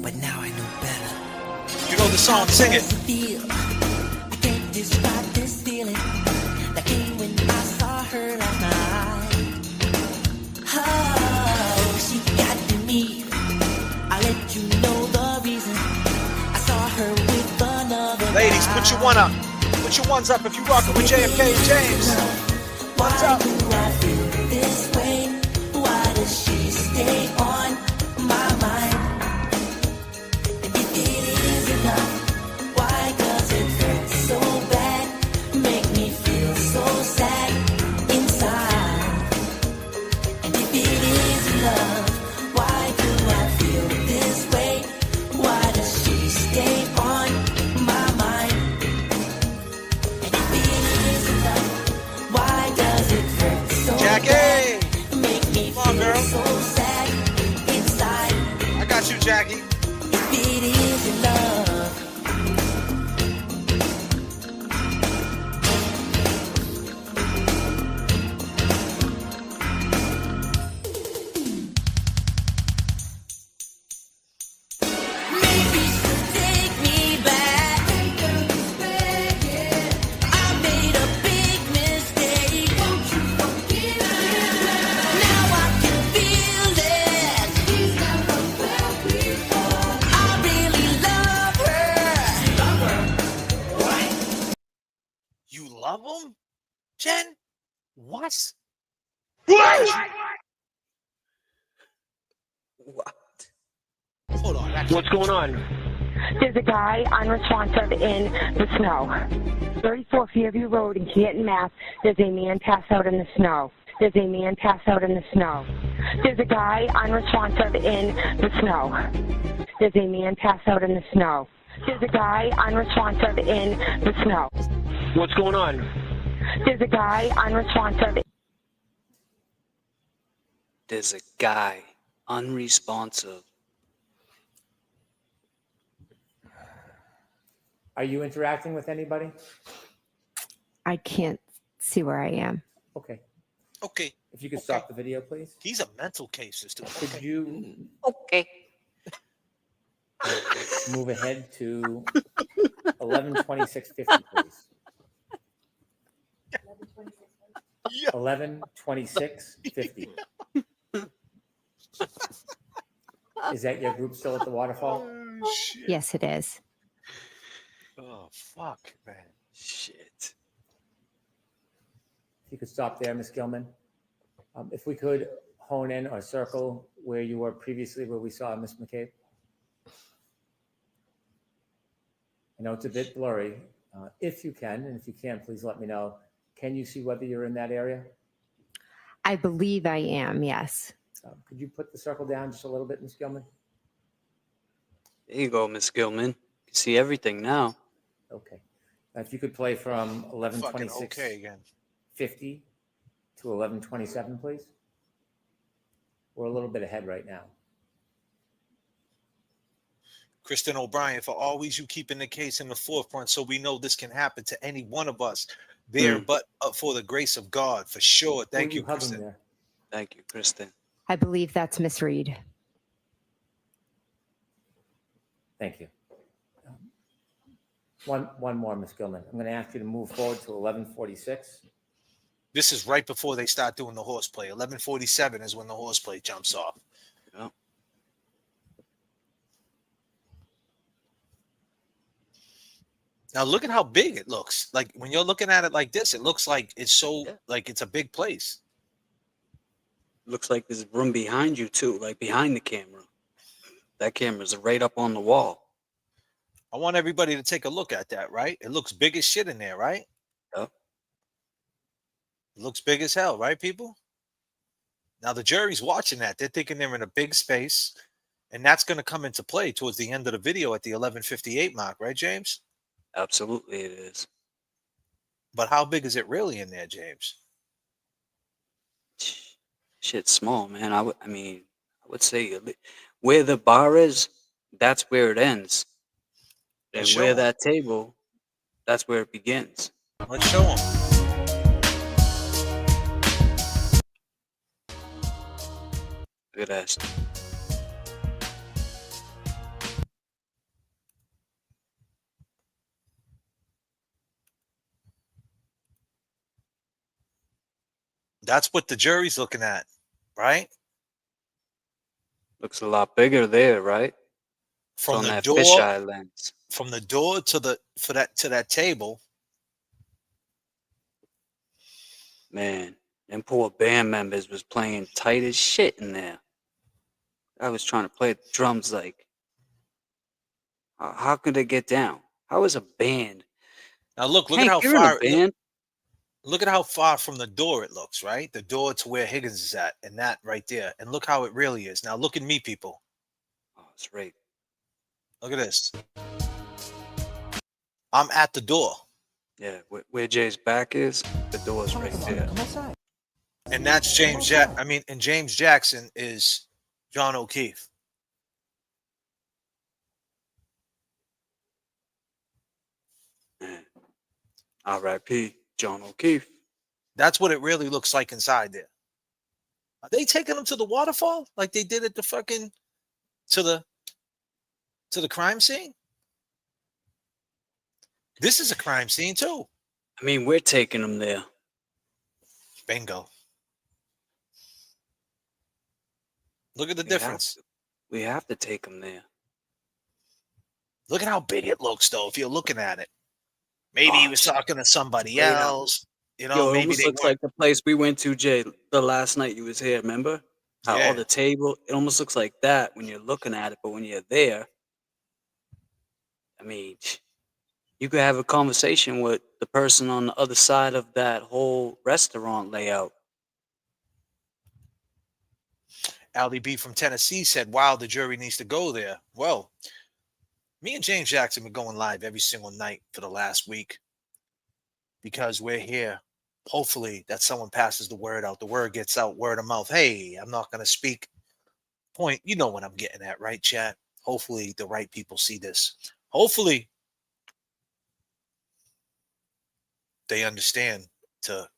but now I know better. You know the song, sing it. I can't describe this feeling that came when I saw her last night. Oh, she got to me. I'll let you know the reason. I saw her with another Ladies, guy. put your one up. Put your ones up if you're rocking with J.F.K. and James. What's up? Why do I feel this way? Why does she stay on my mind? And if it isn't love, why does it hurt so bad? Make me feel so sad inside. And if it isn't love, why do I feel this way? Why does she stay on my mind? And if it isn't love, why Jackie. It is love. Maybe she'll take me back. I made a big mistake. Won't you forgive me? Now I can feel it. She's never felt before. I really love her. What? You love him, Jen? What? Hold on. What's going on? There's a guy unresponsive in the snow. 34 Fairview Road in Canton, Mass. There's a man passed out in the snow. There's a man passed out in the snow. There's a guy unresponsive in the snow. There's a man passed out in the snow. There's a guy unresponsive in the snow. What's going on? There's a guy unresponsive. There's a guy unresponsive. Are you interacting with anybody? I can't see where I am. Okay. Okay. If you could stop the video, please. He's a mental case, this dude. Could you Okay. move ahead to 11:26:50, please? 11:26:50. Is that your group still at the Waterfall? Yes, it is. Oh, fuck, man. Shit. If you could stop there, Ms. Gilman. If we could hone in or circle where you were previously, where we saw Ms. McCabe. I know it's a bit blurry. If you can, and if you can't, please let me know. Can you see whether you're in that area? I believe I am, yes. Could you put the circle down just a little bit, Ms. Gilman? There you go, Miss Gilman. You can see everything now. Okay. If you could play from Fucking 11:26:50 okay again. to 11:27, please. We're a little bit ahead right now. Kristen O'Brien, for always you keeping the case in the forefront so we know this can happen to any one of us there, but for the grace of God, for sure. Thank you, Kristen. There? Thank you, Kristen. I believe that's Miss Reed. Thank you. One more, Ms. Gilman. I'm going to ask you to move forward to 11:46. This is right before they start doing the horseplay. 11:47 is when the horseplay jumps off. Yeah. Now look at how big it looks. Like when you're looking at it like this, it looks like it's so like it's a big place. Looks like there's room behind you too, like behind the camera. That camera's right up on the wall. I want everybody to take a look at that, right? It looks big as shit in there, right? Yep. It looks big as hell, right, people? Now the jury's watching that. They're thinking they're in a big space, and that's going to come into play towards the end of the video at the 11:58 mark, right, James? Absolutely it is. But how big is it really in there, James? Shit's small, man. I would say where the bar is, that's where it ends. And Let's show where 'em. that table, that's where it begins. Let's show them. Look at that. That's what the jury's looking at, right? Looks a lot bigger there, right? From on the that door, fisheye lens. from the door to that table. Man, them poor band members was playing tight as shit in there. I was trying to play the drums like, how could they get down? How is a band? Now look Hank, at how you're in a far. band. Look at how far from the door it looks, right? The door to where Higgins is at, and that right there. And look how it really is. Now look at me, people. Oh, it's right. Look at this. I'm at the door. Yeah, where Jay's back is, the door's right there. And that's and James Jackson is John O'Keefe. R.I.P. John O'Keefe. That's what it really looks like inside there. Are they taking them to the waterfall like they did at the fucking to the crime scene? This is a crime scene too. I mean, we're taking them there. Bingo. Look at the difference. We have to take them there. Look at how big it looks, though, if you're looking at it. Maybe he was talking to somebody Straight up. else. You know, Yo, it maybe almost they looks weren't. like the place we went to, Jay, the last night you was here, remember? How Yeah. all the table, it almost looks like that when you're looking at it, but when you're there, I mean, you could have a conversation with the person on the other side of that whole restaurant layout. Ali B from Tennessee said, wow, the jury needs to go there. Well, me and James Jackson been going live every single night for the last week because we're here. Hopefully that someone passes the word out. The word gets out, word of mouth. Hey, I'm not going to speak. Point, you know what I'm getting at, right, chat? Hopefully the right people see this. Hopefully they understand to,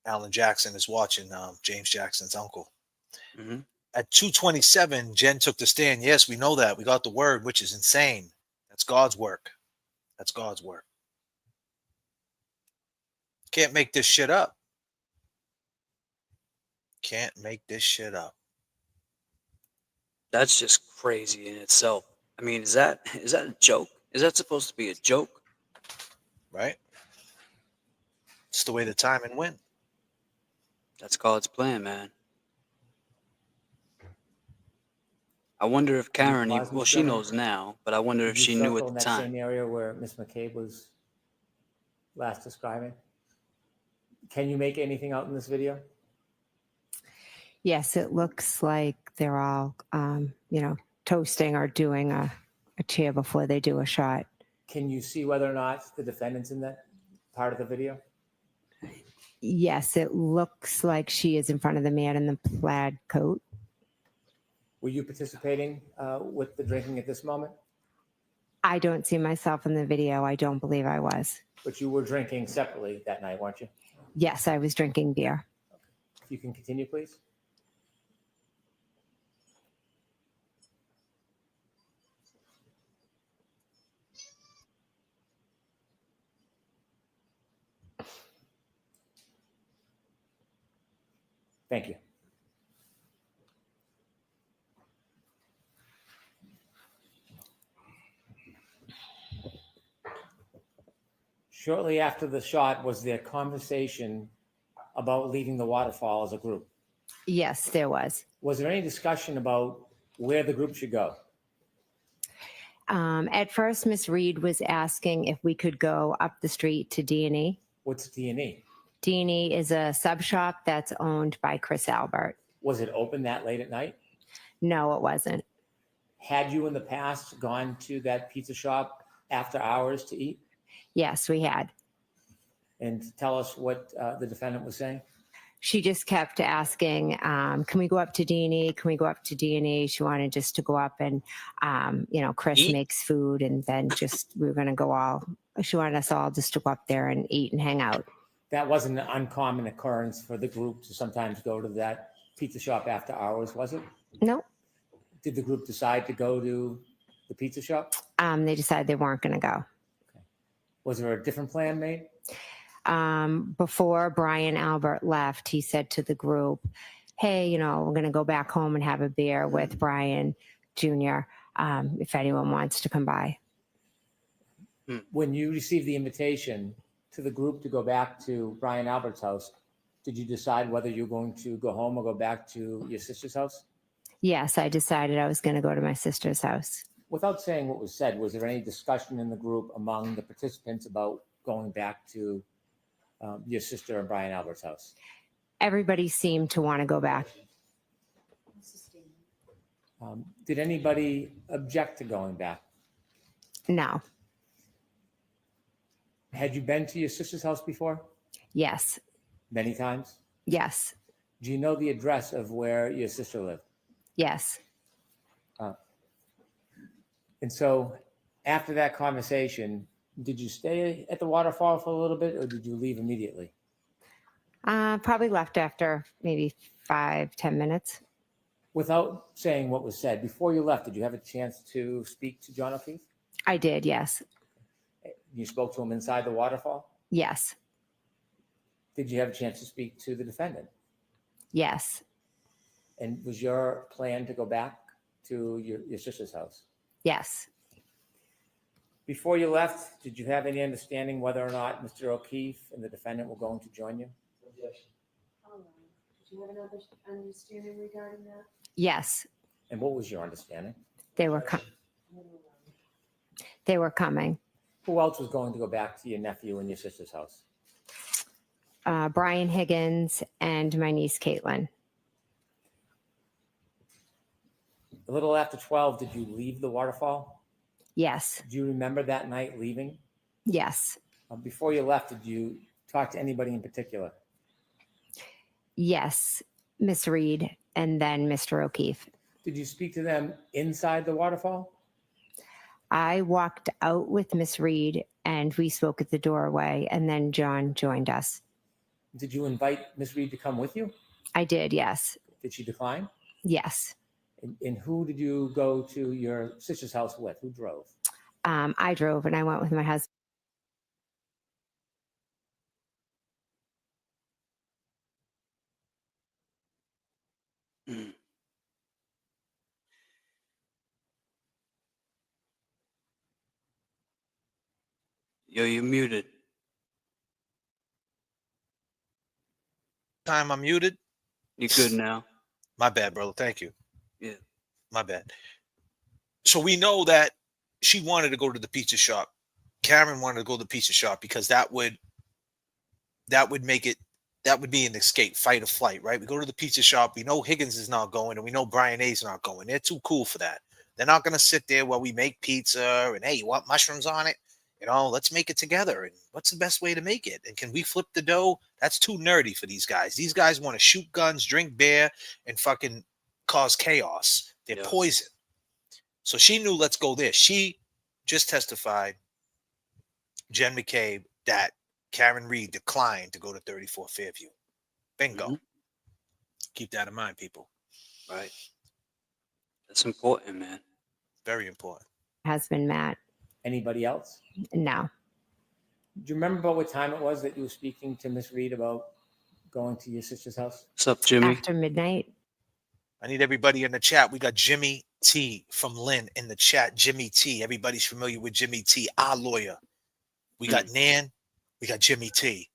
Alan Jackson is watching James Jackson's uncle. Mm-hmm. At 2:27, Jen took the stand. Yes, we know that. We got the word, which is insane. That's God's work. That's God's work. Can't make this shit up. Can't make this shit up. That's just crazy in itself. I mean, is that a joke? Is that supposed to be a joke? Right? It's the way the timing went. That's God's plan, man. I wonder if Karen, pause, well, Mr. she Chairman? knows now, but I wonder if Did you she knew circle at in the that time. same area where Miss McCabe was last describing? Can you make anything out in this video? Yes, it looks like they're all, toasting or doing a cheer before they do a shot. Can you see whether or not the defendant's in that part of the video? Yes, it looks like she is in front of the man in the plaid coat. Were you participating with the drinking at this moment? I don't see myself in the video. I don't believe I was. But you were drinking separately that night, weren't you? Yes, I was drinking beer. If you can continue, please. Thank you. Shortly after the shot, was there conversation about leaving the waterfall as a group? Yes, there was. Was there any discussion about where the group should go? At first, Miss Reed was asking if we could go up the street to D&E. What's D&E? D&E is a sub shop that's owned by Chris Albert. Was it open that late at night? No, it wasn't. Had you in the past gone to that pizza shop after hours to eat? Yes, we had. And tell us what the defendant was saying. She just kept asking, can we go up to D&E? Can we go up to D&E? She wanted just to go up and, Chris makes food and then we were going to go she wanted us all just to go up there and eat and hang out. That wasn't an uncommon occurrence for the group to sometimes go to that pizza shop after hours, was it? No. Did the group decide to go to the pizza shop? They decided they weren't going to go. Was there a different plan made? Before Brian Albert left, he said to the group, hey, we're going to go back home and have a beer with Brian Jr. If anyone wants to come by. When you received the invitation to the group to go back to Brian Albert's house, did you decide whether you're going to go home or go back to your sister's house? Yes, I decided I was going to go to my sister's house. Without saying what was said, was there any discussion in the group among the participants about going back to your sister and Brian Albert's house? Everybody seemed to want to go back. Did anybody object to going back? No. Had you been to your sister's house before? Yes. Many times? Yes. Do you know the address of where your sister lived? Yes. And so after that conversation, Did you stay at the waterfall for a little bit, or did you leave immediately? Probably left after maybe 5-10 minutes. Without saying what was said, before you left, did you have a chance to speak to John O'Keefe? I did, yes. You spoke to him inside the waterfall? Yes. Did you have a chance to speak to the defendant? Yes. And was your plan to go back to your sister's house? Yes. Before you left, did you have any understanding whether or not Mr. O'Keefe and the defendant were going to join you? Did you have another understanding regarding that? Yes. And what was your understanding? They were coming. Who else was going to go back to your nephew and your sister's house? Brian Higgins and my niece Caitlin. A little after 12, did you leave the waterfall? Yes. Do you remember that night leaving? Yes. Before you left, did you talk to anybody in particular? Yes. Miss Reed and then Mr. O'Keefe. Did you speak to them inside the waterfall? I walked out with Miss Reed and we spoke at the doorway, and then John joined us. Did you invite Miss Reed to come with you? I did, yes. Did she decline? Yes. And who did you go to your sister's house with? Who drove? I drove and I went with my husband. Yo, you're muted. Time I'm muted. You good now? My bad, brother. Thank you. Yeah. My bad. So we know that she wanted to go to the pizza shop. Karen wanted to go to the pizza shop because that would make it, that would be an escape, fight or flight, right? We go to the pizza shop. We know Higgins is not going, and we know Brian A's not going. They're too cool for that. They're not going to sit there while we make pizza and, hey, you want mushrooms on it? You know, let's make it together. And what's the best way to make it? And can we flip the dough? That's too nerdy for these guys. These guys want to shoot guns, drink beer, and fucking cause chaos. They're poison. So she knew, let's go there. She just testified, Jen McCabe, that Karen Reed declined to go to 34 Fairview. Bingo. Keep that in mind, people. Right. That's important, man. Very important. Husband Matt. Anybody else? No. Do you remember about what time it was that you were speaking to Miss Reed about going to your sister's house? What's up, Jimmy? After midnight. I need everybody in the chat. We got Jimmy T from Lynn in the chat. Jimmy T. Everybody's familiar with Jimmy T, our lawyer. We got Nan. We got Jimmy T.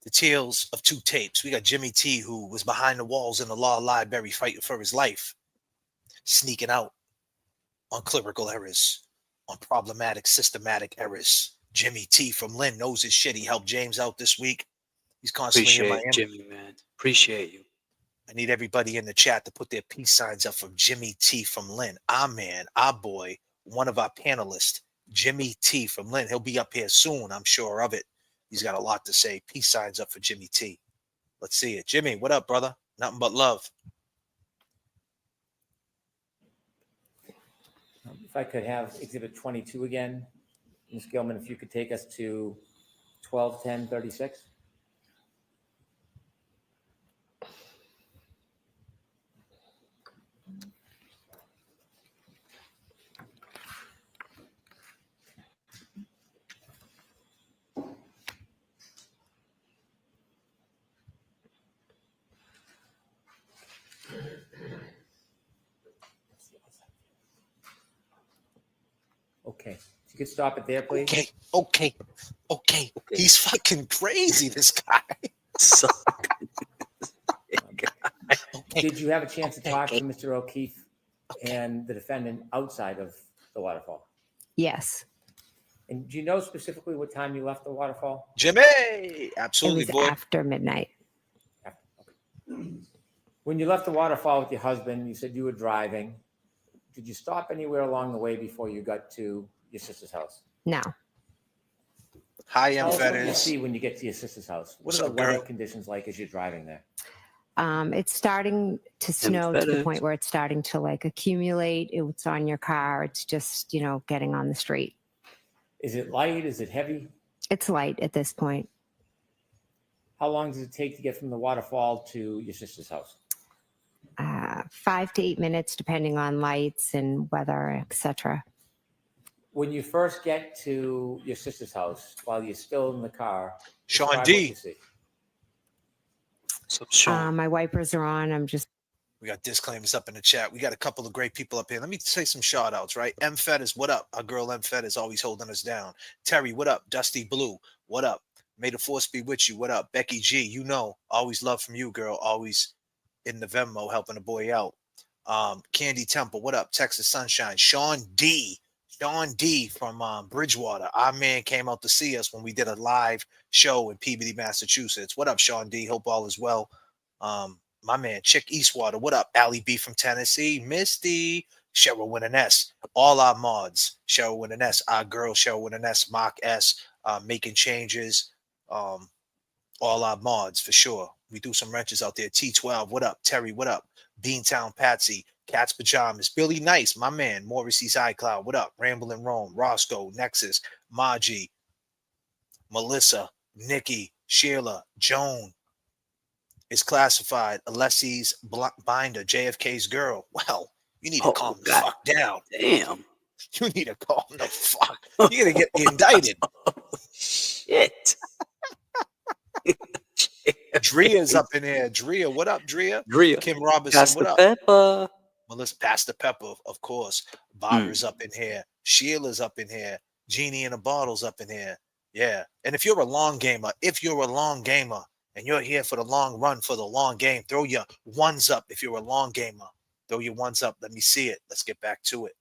The tales of two tapes. We got Jimmy T, who was behind the walls in the law library fighting for his life, sneaking out on clerical errors, on problematic, systematic errors. Jimmy T from Lynn knows his shit. He helped James out this week. He's constantly in Miami. Jimmy, man. Appreciate you. I need everybody in the chat to put their peace signs up for Jimmy T from Lynn. Our man, our boy, one of our panelists, Jimmy T from Lynn. He'll be up here soon, I'm sure of it. He's got a lot to say. Peace signs up for Jimmy T. Let's see it. Jimmy, what up, brother? Nothing but love. If I could have Exhibit 22 again. Ms. Gilman, if you could take us to 12-10-36. Okay. If you could stop it there, please. Okay. He's fucking crazy, this guy. Did you have a chance to talk to Mr. O'Keefe and the defendant outside of the waterfall? Yes. And do you know specifically what time you left the waterfall? Jimmy! Absolutely, It was boy. after midnight. When you left the waterfall with your husband, you said you were driving. Did you stop anywhere along the way before you got to your sister's house? No. Hi, Tell us what you Fetters. see when you get to your sister's house. What What's are the up, weather girl? conditions like as you're driving there? It's starting to snow to the FedEx. point where it's starting to like accumulate. It's on your car. It's just, getting on the street. Is it light? Is it heavy? It's light at this point. How long does it take to get from the waterfall to your sister's house? 5 to 8 minutes, depending on lights and weather, etc. When you first get to your sister's house, while you're still in the car, Sean describe D. what you see. So, Sean, My wipers are on. I'm just. we got disclaimers up in the chat. We got a couple of great people up here. Let me say some shout outs, right? M Fed what up? Our girl M Fed is always holding us down. Terry, what up? Dusty Blue, what up? May the force be with you. What up? Becky G, you know, always love from you, girl. Always in the Venmo helping a boy out. Candy Temple, what up? Texas Sunshine. Sean D from Bridgewater. Our man came out to see us when we did a live show in Peabody, Massachusetts. What up, Sean D? Hope all is well. My man, Chick Eastwater. What up? Allie B from Tennessee. Misty. Cheryl with an S. All our mods. Cheryl with an S. Our girl, Cheryl with an S. Mark S. Making changes. All our mods for sure. We do some wrenches out there. T12. What up? Terry, what up? Beantown Patsy. Cat's Pajamas. Billy Nice, my man. Morrissey's iCloud. What up? Ramblin' Rome. Roscoe. Nexus. Maji. Melissa. Nikki. Sheila. Joan. Is classified. Alessi's binder. JFK's girl. Well, you need to calm the fuck down. Damn. You need to calm the fuck. You're going to get indicted. Shit. Dria's up in here. Drea, what up, Drea? Drea. Kim Robinson, Pass what the up? pepper. Melissa, Pastor Pepper, of course. Barbara's up in here. Sheila's up in here. Jeannie in a bottle's up in here. Yeah. And if you're a long gamer, and you're here for the long run, for the long game, throw your ones up. If you're a long gamer, throw your ones up. Let me see it. Let's get back to it.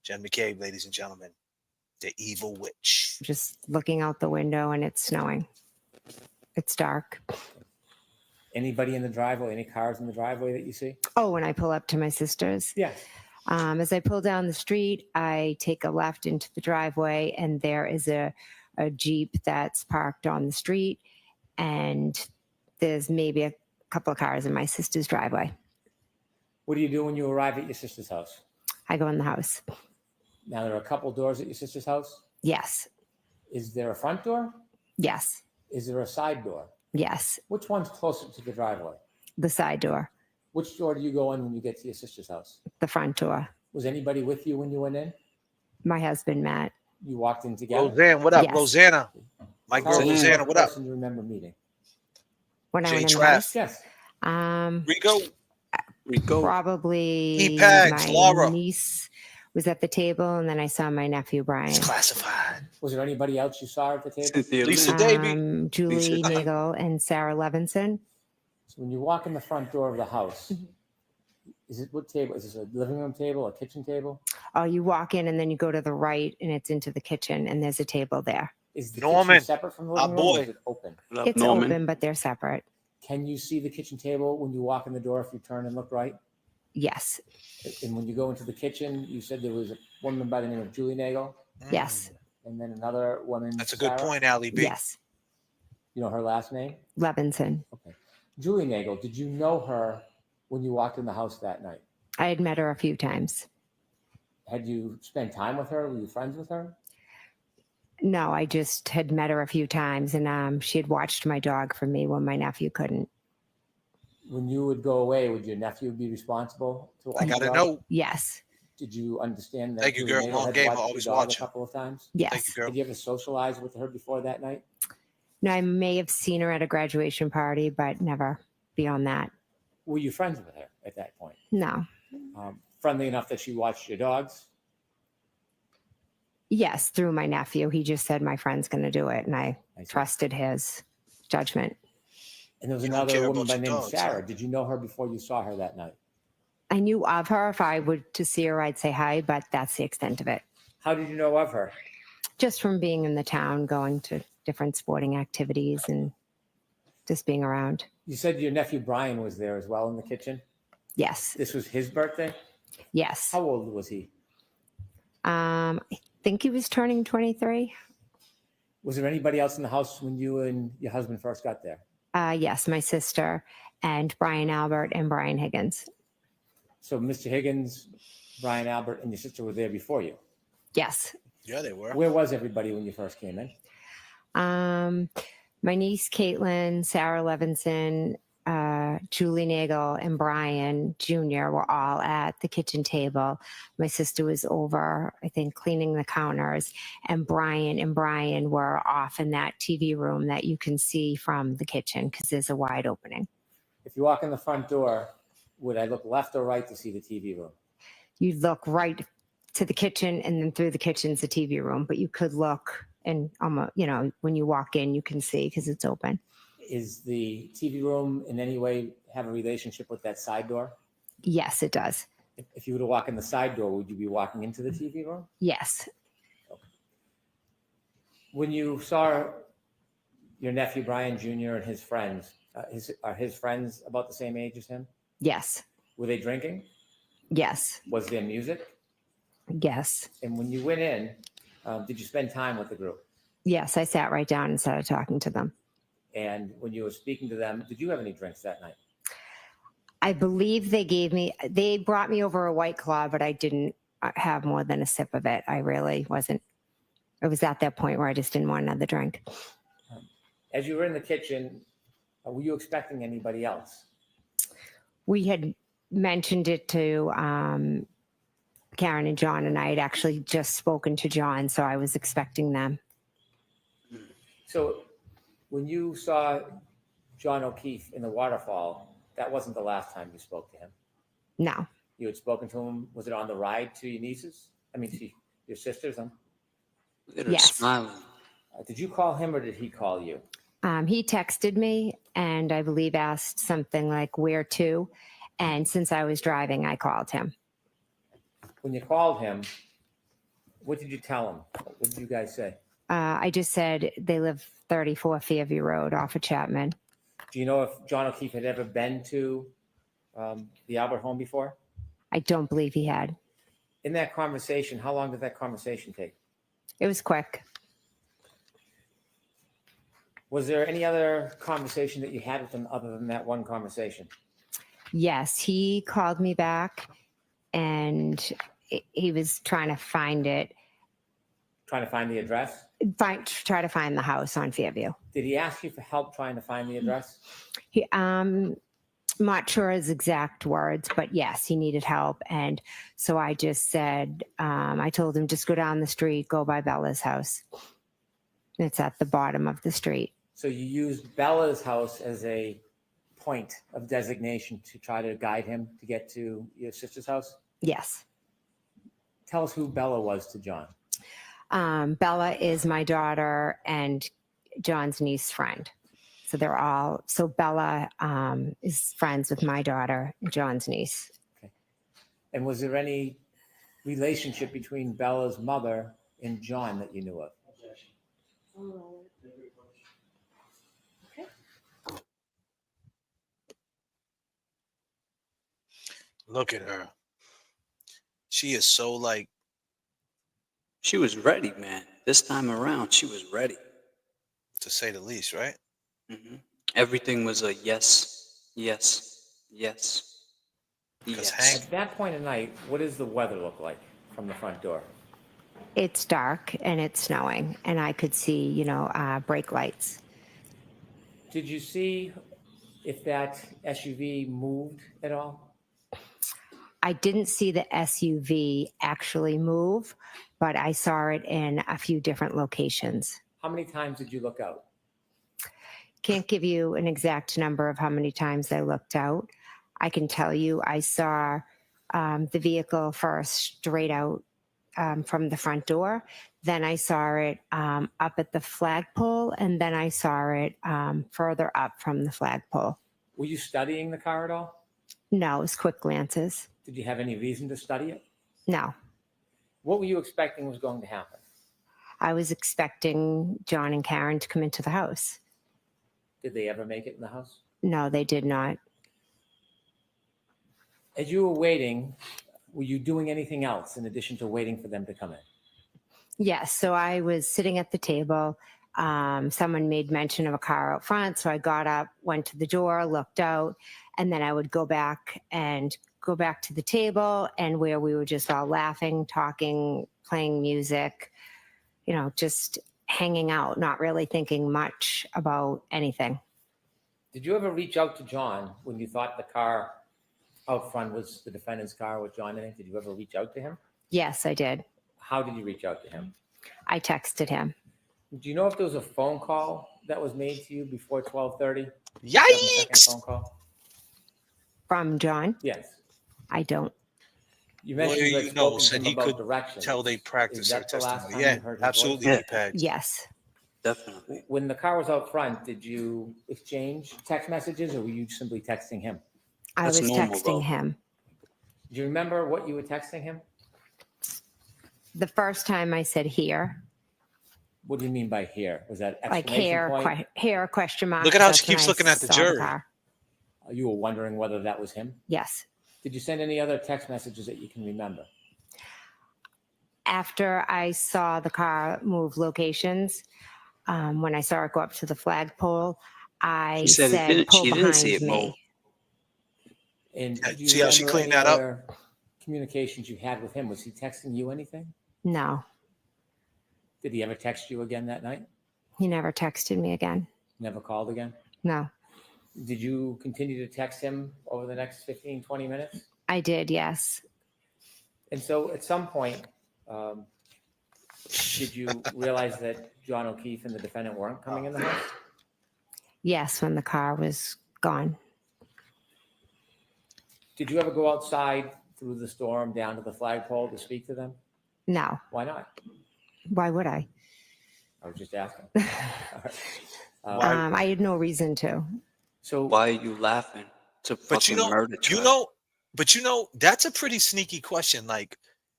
Jen McCabe, ladies and gentlemen, the evil witch. Just looking out the window and it's snowing. It's dark. Anybody in the driveway? Any cars in the driveway that you see? Oh, when I pull up to my sister's? Yeah. As I pull down the street, I take a left into the driveway, and there is a Jeep that's parked on the street, and there's maybe a couple of cars in my sister's driveway. What do you do when you arrive at your sister's house? I go in the house. Now, there are a couple doors at your sister's house. Yes. Is there a front door? Yes. Is there a side door? Yes. Which one's closer to the driveway? The side door. Which door do you go in when you get to your sister's house? The front door. Was anybody with you when you went in? My husband, Matt. You walked in together? Roseanne, what up? Yes. Rosanna. My girl, Tell me Rosanna, what up? person you remember meeting? When I Jay went in the Traff. house? Yes. Rico. Probably E-Pags, my Laura. niece was at the table, and then I saw my nephew, Brian. Classified. Was there anybody else you saw at the table? Lisa Davey. Julie Lisa. Nagel and Sarah Levinson. So when you walk in the front door of the house, is it what table? Is this a living room table, a kitchen table? Oh, you walk in and then you go to the right, and it's into the kitchen, and there's a table there. Is the Norman, kitchen separate from the living room? boy. Or is it open? It's open, but they're separate. Can you see the kitchen table when you walk in the door if you turn and look right? Yes. And when you go into the kitchen, you said there was a woman by the name of Julie Nagel? Yes. And then another woman. That's a good Sarah? point, Allie B. Yes. You know her last name? Levinson. Okay. Julie Nagel, did you know her when you walked in the house that night? I had met her a few times. Had you spent time with her? Were you friends with her? No, I just had met her a few times, and she had watched my dog for me when my nephew couldn't. When you would go away, would your nephew be responsible to watch I your gotta dog? know. Yes. Did you understand that? Thank you, Julie girl. Nagel Long had game, watched your always dog watching. a couple of times? Yes. Thank you, girl. Did you ever socialize with her before that night? No, I may have seen her at a graduation party, but never beyond that. Were you friends with her at that point? No. Friendly enough that she watched your dogs? Yes, through my nephew. He just said my friend's going to do it, and I trusted his judgment. And there was You don't another care woman about by your the name of dogs, Sarah. huh? Did you know her before you saw her that night? I knew of her. If I were to see her, I'd say hi, but that's the extent of it. How did you know of her? Just from being in the town, going to different sporting activities, and just being around. You said your nephew Brian was there as well in the kitchen. Yes. This was his birthday? Yes. How old was he? I think he was turning 23. Was there anybody else in the house when you and your husband first got there? Yes, my sister and Brian Albert and Brian Higgins. So Mr. Higgins, Brian Albert, and your sister were there before you. Yes. Yeah, they were. Where was everybody when you first came in? My niece Caitlin, Sarah Levinson, Julie Nagel, and Brian Jr. were all at the kitchen table. My sister was over, I think, cleaning the counters, and Brian were off in that TV room that you can see from the kitchen because there's a wide opening. If you walk in the front door, would I look left or right to see the TV room? You look right to the kitchen, and then through the kitchen's the TV room, but you could look and almost, when you walk in, you can see because it's open. Is the TV room in any way have a relationship with that side door? Yes, it does. If you were to walk in the side door, would you be walking into the TV room? Yes. When you saw your nephew Brian Jr. and his friends, are his friends about the same age as him? Yes. Were they drinking? Yes. Was there music? Yes. And when you went in, did you spend time with the group? Yes, I sat right down and started talking to them. And when you were speaking to them, did you have any drinks that night? I believe they brought me over a White Claw, but I didn't have more than a sip of it. I really wasn't. It was at that point where I just didn't want another drink. As you were in the kitchen, were you expecting anybody else? We had mentioned it to Karen and John, and I had actually just spoken to John, so I was expecting them. So when you saw John O'Keefe in the Waterfall, that wasn't the last time you spoke to him? No. You had spoken to him, was it on the ride to your nieces? To your sisters? Yes. Smiling. Did you call him or did he call you? He texted me and I believe asked something like, where to? And since I was driving, I called him. When you called him, what did you tell him? What did you guys say? I just said they live 34 Fairview Road off of Chapman. Do you know if John O'Keefe had ever been to the Albert home before? I don't believe he had. In that conversation, how long did that conversation take? It was quick. Was there any other conversation that you had with him other than that one conversation? Yes, he called me back and he was trying to find it. Trying to find the address? Try to find the house on Fairview. Did he ask you for help trying to find the address? He, not sure his exact words, but yes, he needed help. And so I just said, I told him, just go down the street, go by Bella's house. It's at the bottom of the street. So you used Bella's house as a point of designation to try to guide him to get to your sister's house? Yes. Tell us who Bella was to John. Bella is my daughter and John's niece friend. So Bella is friends with my daughter, John's niece. Okay. And was there any relationship between Bella's mother and John that you knew of? Look at her. She is so like. She was ready, man. This time around, she was ready. To say the least, right? Mm-hmm. Everything was a yes, yes, yes, yes. At that point of night, what does the weather look like from the front door? It's dark and it's snowing, and I could see, brake lights. Did you see if that SUV moved at all? I didn't see the SUV actually move, but I saw it in a few different locations. How many times did you look out? Can't give you an exact number of how many times I looked out. I can tell you I saw the vehicle first straight out from the front door. Then I saw it up at the flagpole, and then I saw it further up from the flagpole. Were you studying the car at all? No, it was quick glances. Did you have any reason to study it? No. What were you expecting was going to happen? I was expecting John and Karen to come into the house. Did they ever make it in the house? No, they did not. As you were waiting, were you doing anything else in addition to waiting for them to come in? Yes, so I was sitting at the table. Someone made mention of a car out front, so I got up, went to the door, looked out, and then I would go back to the table and where we were just all laughing, talking, playing music, just hanging out, not really thinking much about anything. Did you ever reach out to John when you thought the car out front was the defendant's car with John in it? Did you ever reach out to him? Yes, I did. How did you reach out to him? I texted him. Do you know if there was a phone call that was made to you before 12:30? Yikes! Phone call? From John? Yes. I don't. You Well, mentioned you had you know, spoken to said him he about could directions. tell they practiced Is their that the last testimony. time Yeah, you heard his absolutely, voice? Peg. Yes. Definitely. When the car was out front, did you exchange text messages or were you simply texting him? I was texting him. Do you remember what you were texting him? The first time I said here, What do you mean by here? Was that like exclamation point? hair question mark. Look at how That's she keeps when I looking at the saw jury. car. You were wondering whether that was him? Yes. Did you send any other text messages that you can remember? After I saw the car move locations, when I saw it go up to the flagpole, I She said it didn't- pull she didn't see behind it me. move. And do you See how she remember cleaned any that up? other communications you had with him? Was he texting you anything? No, Did he ever text you again that night? he never texted me again. Never called again? No, Did you continue to text him over the next 15, 20 minutes? I did. Yes. And so at some point, did you realize that John O'Keefe and the defendant weren't coming in the house? Yes, when the car was gone. Did you ever go outside through the storm down to the flagpole to speak to them? No. Why not? Why would I? I was just asking. All right. I had no reason to. So why are you laughing? It's a But fucking murder trial. That's a pretty sneaky question. Like,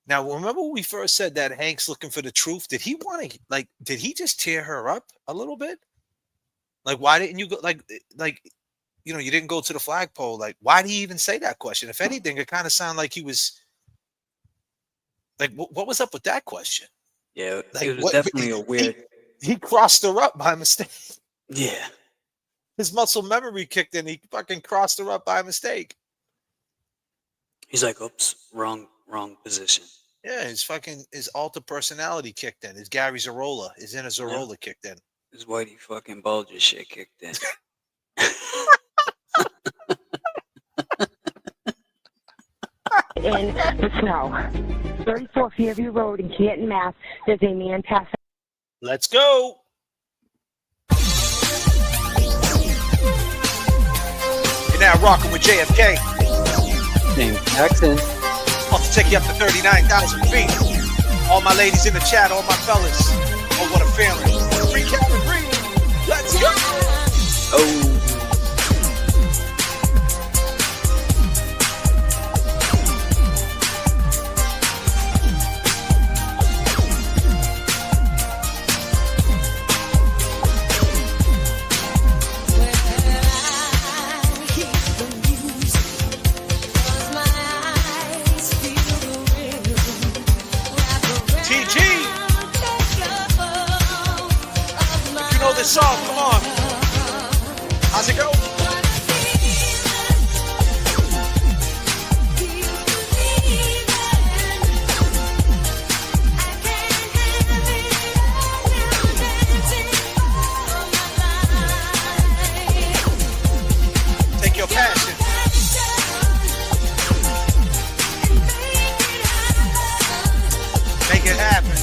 now remember when we first said that Hank's looking for the truth? Did he want to, like, did he just tear her up a little bit? Like, why didn't you go, you didn't go to the flagpole? Like, why did he even say that question? If anything, it kind of sounded like he was, like, what was up with that question? Yeah, Like, it was definitely a weird. He crossed her up by mistake. Yeah. His muscle memory kicked in. He fucking crossed her up by mistake. He's like, oops, wrong position. Yeah, his alter personality kicked in. His Gary Zarola, his inner Zarola kicked in. His whitey fucking bulges shit kicked in. In the snow. 34 Fairview Road in Canton, Mass. There's a man passed. Let's go. You're now rocking with J.F.K. James Jackson. About to take you up to 39,000 feet. All my ladies in the chat, all my fellas. Oh, what a family. Free Kevin Reed. Let's go. Oh. TG. If you know this song, come on. How's it go? Take your passion. Make it happen.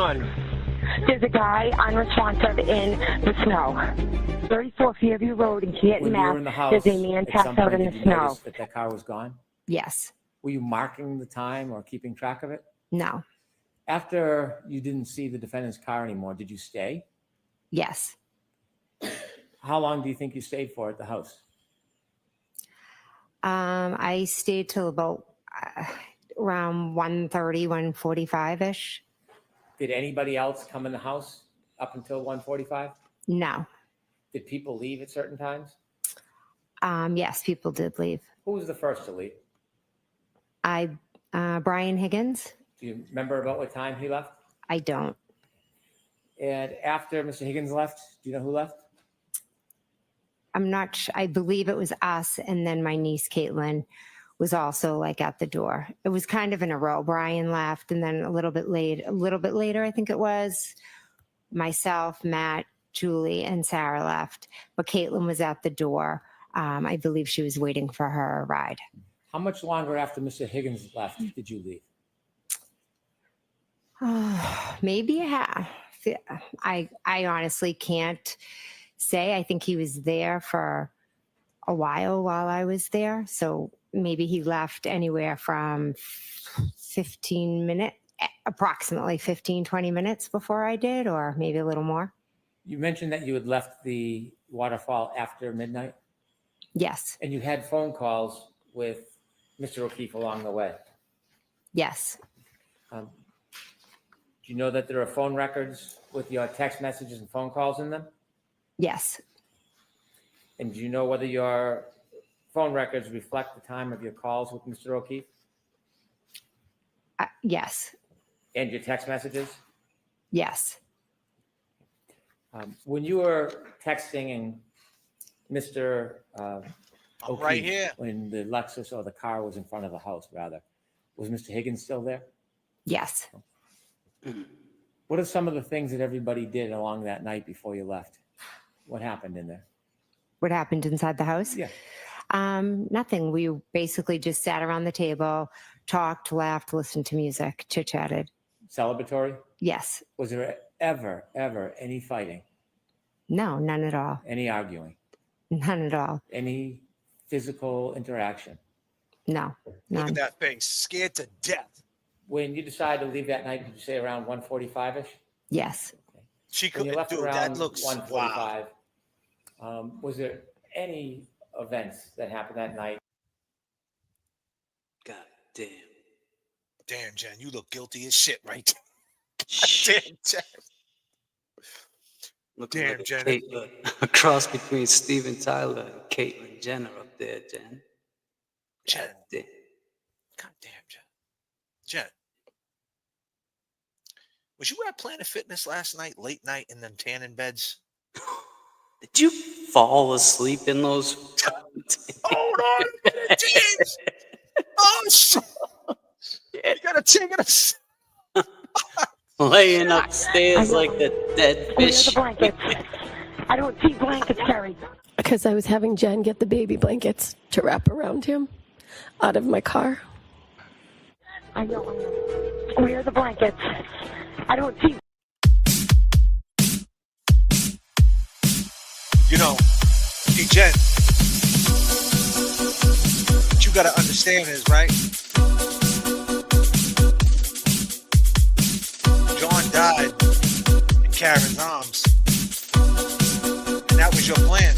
gone? There's a guy unresponsive in the snow. 34 Fairview Road in Canton, When you were in the Mass. house, There's a man at passed some out point, in the did you snow. notice that that car was gone? Yes. Were you marking the time or keeping track of it? No. After you didn't see the defendant's car anymore, did you stay? Yes. How long do you think you stayed for at the house? I stayed till about around 1:30, 1:45-ish. Did anybody else come in the house up until 1:45? No. Did people leave at certain times? Yes, people did leave. Who was the first to leave? Brian Higgins. Do you remember about what time he left? I don't. And after Mr. Higgins left, do you know who left? I'm not sure. I believe it was us, and then my niece Caitlin was also like at the door. It was kind of in a row. Brian left, and then a little bit later, I think it was myself, Matt, Julie, and Sarah left. But Caitlin was at the door. I believe she was waiting for her ride. How much longer after Mr. Higgins left did you leave? Maybe a half. I honestly can't say. I think he was there for a while I was there. So maybe he left anywhere from approximately 15, 20 minutes before I did, or maybe a little more. You mentioned that you had left the Waterfall after midnight, Yes. and you had phone calls with Mr. O'Keefe along the way. Yes. Do you know that there are phone records with your text messages and phone calls in them? Yes. And do you know whether your phone records reflect the time of your calls with Mr. O'Keefe Yes. and your text messages? Yes. When you were texting Mr. O'Keefe, right here. when the Lexus or the car was in front of the house, rather, was Mr. Higgins still there? Yes. What are some of the things that everybody did along that night before you left? What happened in there? What happened inside the house? Yeah. Nothing. We basically just sat around the table, talked, laughed, listened to music, chit-chatted. Celebratory? Yes. Was there ever any fighting? No, none at all. Any arguing? None at all. Any physical interaction? No. Look None. at that face, scared to death. When you decided to leave that night, did you say around 1:45-ish? Yes. She When could, you left dude, around that looks 1:45, wow. Was there any events that happened that night? God damn. Damn, Jen, you look guilty as shit right there. Damn, Jen. Looking Damn, like a Jen. a cross between Steven Tyler and Caitlyn Jenner up there, Jen. Jen. Damn. God damn, Jen. Jen. Was you at Planet Fitness last night, late night, in them tanning beds? Did you fall asleep in those? Hold on a minute, James. Oh, shit. You gotta take it. Laying upstairs like a dead Where are fish. the blankets? I don't see blankets, Kerry. Because I was having Jen get the baby blankets to wrap around him out of my car. I know. Where are the blankets? I don't see. You know, see, Jen, what you gotta understand is, right? John died in Karen's arms. And that was your plan.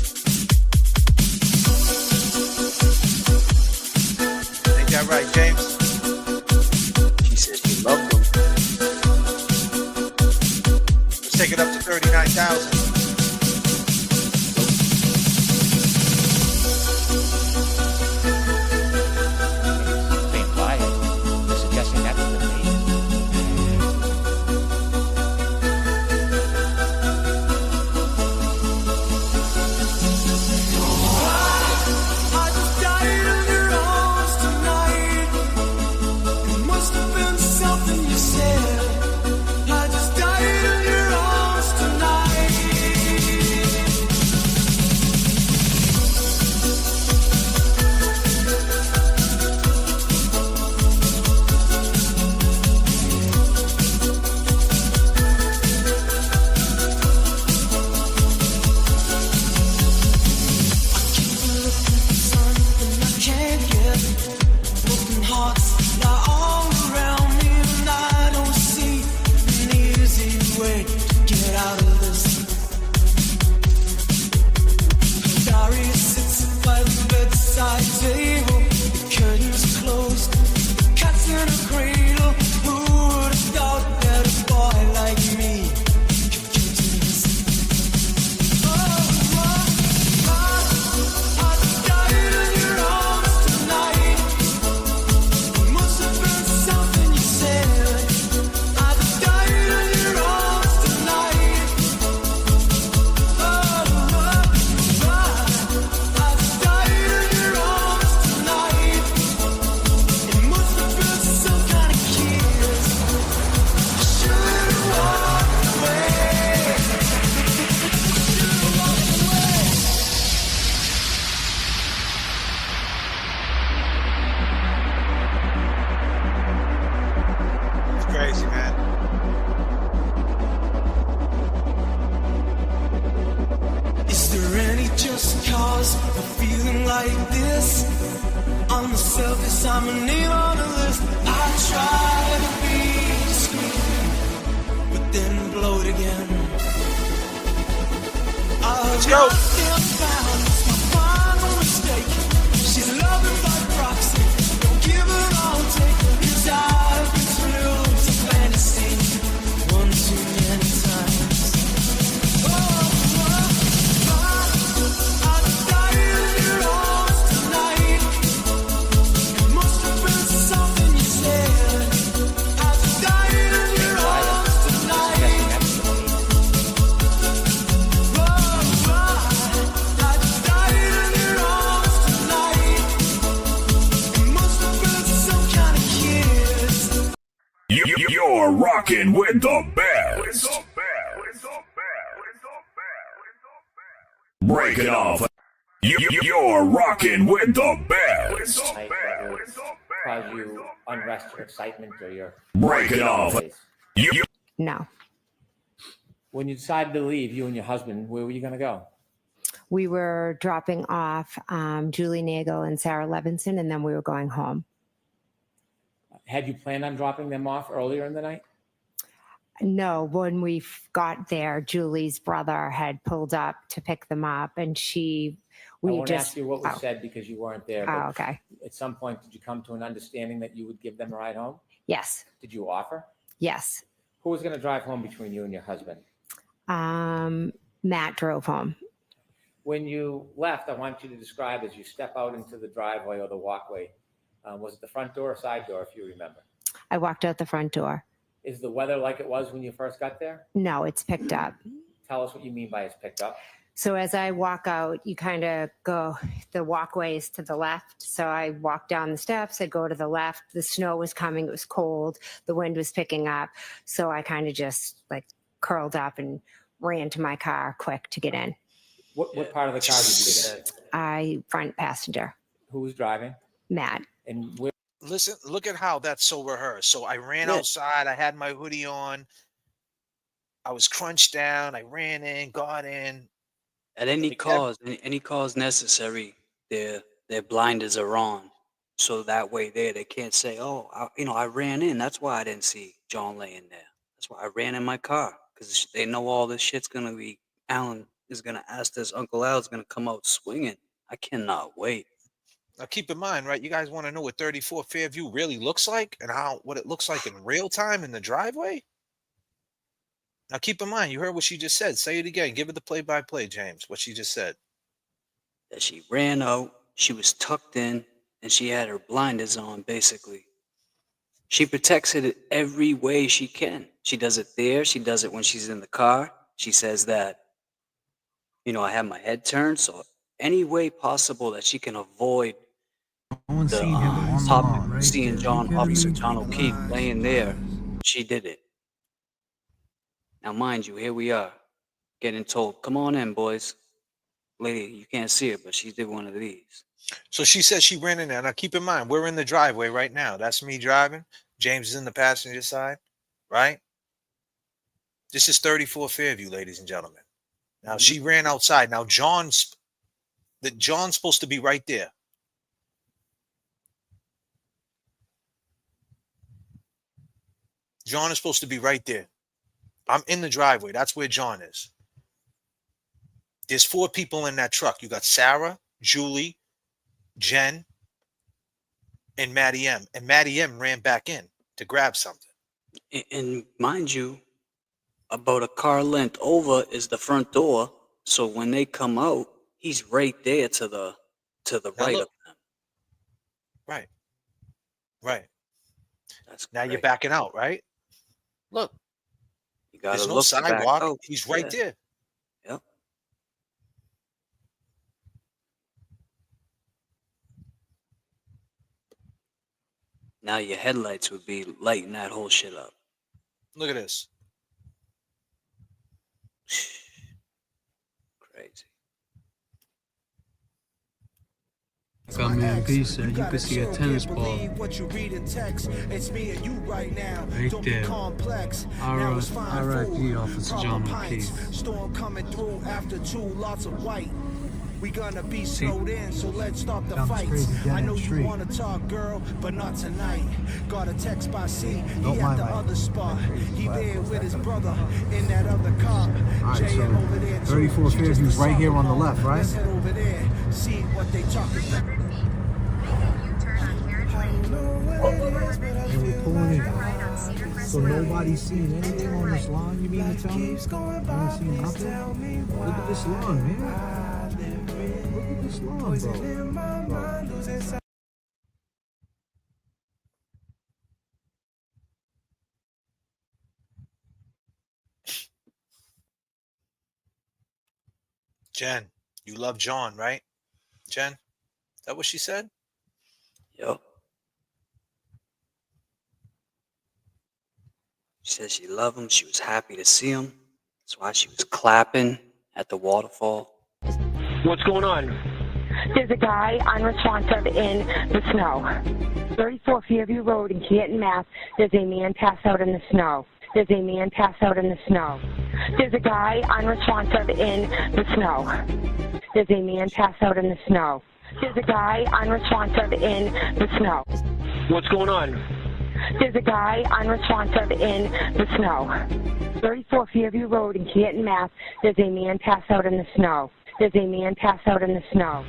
Ain't that right, James? She said she loved him. Let's take it up to 39,000. Staying quiet. You're suggesting that's the date. I just died in your arms tonight. It must have been something you said. I just died in your arms tonight. white table, the curtains are closed, cats in a cradle. Who would have thought that a boy like me could get to this? I died in your arms tonight. It must have been something you said. I died in your arms tonight. I died in your arms tonight. It must have been some kind of kiss. I should have walked away. It's crazy, man. Is there any just cause for feeling like this? On the surface, I'm a name on the list. I try to be discreet, but then blow it again. Let's go. It's my final mistake. She's loving by proxy. Don't give her all take. 'Cause I've been through to fantasy one too many times. You're rocking with the best. Break it off. You're rocking with the best. Like, cause you unrest or excitement or your Break it off. No. When you decided to leave, you and your husband, where were you going to go? We were dropping off Julie Nagel and Sarah Levinson, and then we were going home. Had you planned on dropping them off earlier in the night? No, when we got there, Julie's brother had pulled up to pick them up, and I we won't just ask you what was said because you weren't there. Oh, but okay. At some point, did you come to an understanding that you would give them a ride home? Yes. Did you offer? Yes. Who was going to drive home between you and your husband? Matt drove home. When you left, I want you to describe as you step out into the driveway or the walkway. Was it the front door or side door, if you remember? I walked out the front door. Is the weather like it was when you first got there? No, it's picked up. Tell us what you mean by it's picked up. So as I walk out, you kind of go, the walkway is to the left. So I walk down the steps, I go to the left. The snow was coming, it was cold, the wind was picking up. So I kind of just like curled up and ran to my car quick to get in. What part of the car did you get in? Front passenger. Who was driving? Matt. And where? Listen, look at how that's so rehearsed. So I ran outside. I had my hoodie on. I was crunched down. I ran in, got in. At any cause necessary, their blinders are on. So that way they can't say, oh, I ran in. That's why I didn't see John laying there. That's why I ran in my car. Because they know all this shit's going to be, Alan is going to ask this, Uncle Al's going to come out swinging. I cannot wait. Now keep in mind, right? You guys want to know what 34 Fairview really looks like and what it looks like in real time in the driveway? Now keep in mind, you heard what she just said. Say it again. Give it the play-by-play, James, what she just said. That she ran out, she was tucked in, and she had her blinders on, basically. She protects it every way she can. She does it there. She does it when she's in the car. She says that, I have my head turned, so any way possible that she can avoid seeing Officer John O'Keefe laying there, she did it. Now, mind you, here we are, getting told, come on in, boys. Lady, you can't see it, but she did one of these. So she says she ran in there. Now, keep in mind, we're in the driveway right now. That's me driving. James is in the passenger side, right? This is 34 Fairview, ladies and gentlemen. Now, she ran outside. Now, John's supposed to be right there. John is supposed to be right there. I'm in the driveway. That's where John is. There's 4 people in that truck. You got Sarah, Julie, Jen and Maddie M. And Maddie M ran back in to grab something. And mind you, about a car length over is the front door. So when they come out, he's right there to the right look. of them. Right. Right. That's now you're great. backing out, right? Look. You gotta There's no look to back sidewalk. out. He's right Yeah. there. Yep. Now your headlights would be lighting that whole shit up. Look at this. Crazy. Got me and B said you could see a tennis ball What you read in text, it's me and you right now. right Don't be there. complex. Now it's fine R.I.P. food. Officer Proper John pints. McCabe. Storm coming through after 2 lots of white. We gonna be See, snowed in, so let's stop the down this fights. crazy dead I know end you street. wanna talk, girl, but not tonight. Got a text by C, Don't he at mind the my- other spot. He there with his brother in that other car. Alright, JM so over there too. 34 She just Fairview's a right here on the sophomore. left, right? Let's head over there, see what they talking about. And we're pulling in. So nobody's seeing anything on this lawn, you mean to tell me? I ain't seen nothing? Look at this lawn, man. Look at this lawn, bro. Jen, you love John, right? Jen? Is that what she said? Yep. She said she loved him. She was happy to see him. That's why she was clapping at the waterfall. What's going on? There's a guy unresponsive in the snow. 34 Fairview Road in Canton, Mass. There's a man passed out in the snow. There's a man passed out in the snow. There's a guy unresponsive in the snow. There's a man passed out in the snow. There's a guy unresponsive in the snow. What's going on? There's a guy unresponsive in the snow. 34 Fairview Road in Canton, Mass. There's a man passed out in the snow. There's a man passed out in the snow.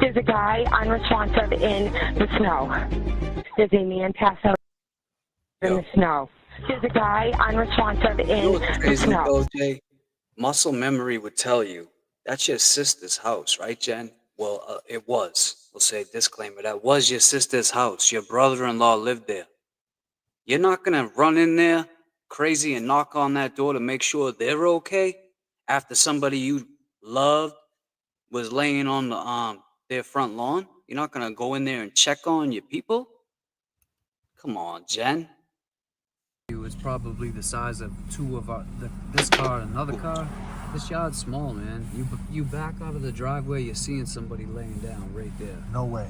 There's a guy unresponsive in the snow. There's a man passed out in the snow. There's a guy unresponsive You know in what's the crazy snow. though, Jay? Muscle memory would tell you that's your sister's house, right, Jen? Well, it was. We'll say disclaimer. That was your sister's house. Your brother-in-law lived there. You're not gonna run in there crazy and knock on that door to make sure they're okay after somebody you loved was laying on the their front lawn. You're not gonna go in there and check on your people. Come on, Jen. It's probably the size of two of this car and another car. This yard's small, man. You back out of the driveway, you're seeing somebody laying down right there. No way.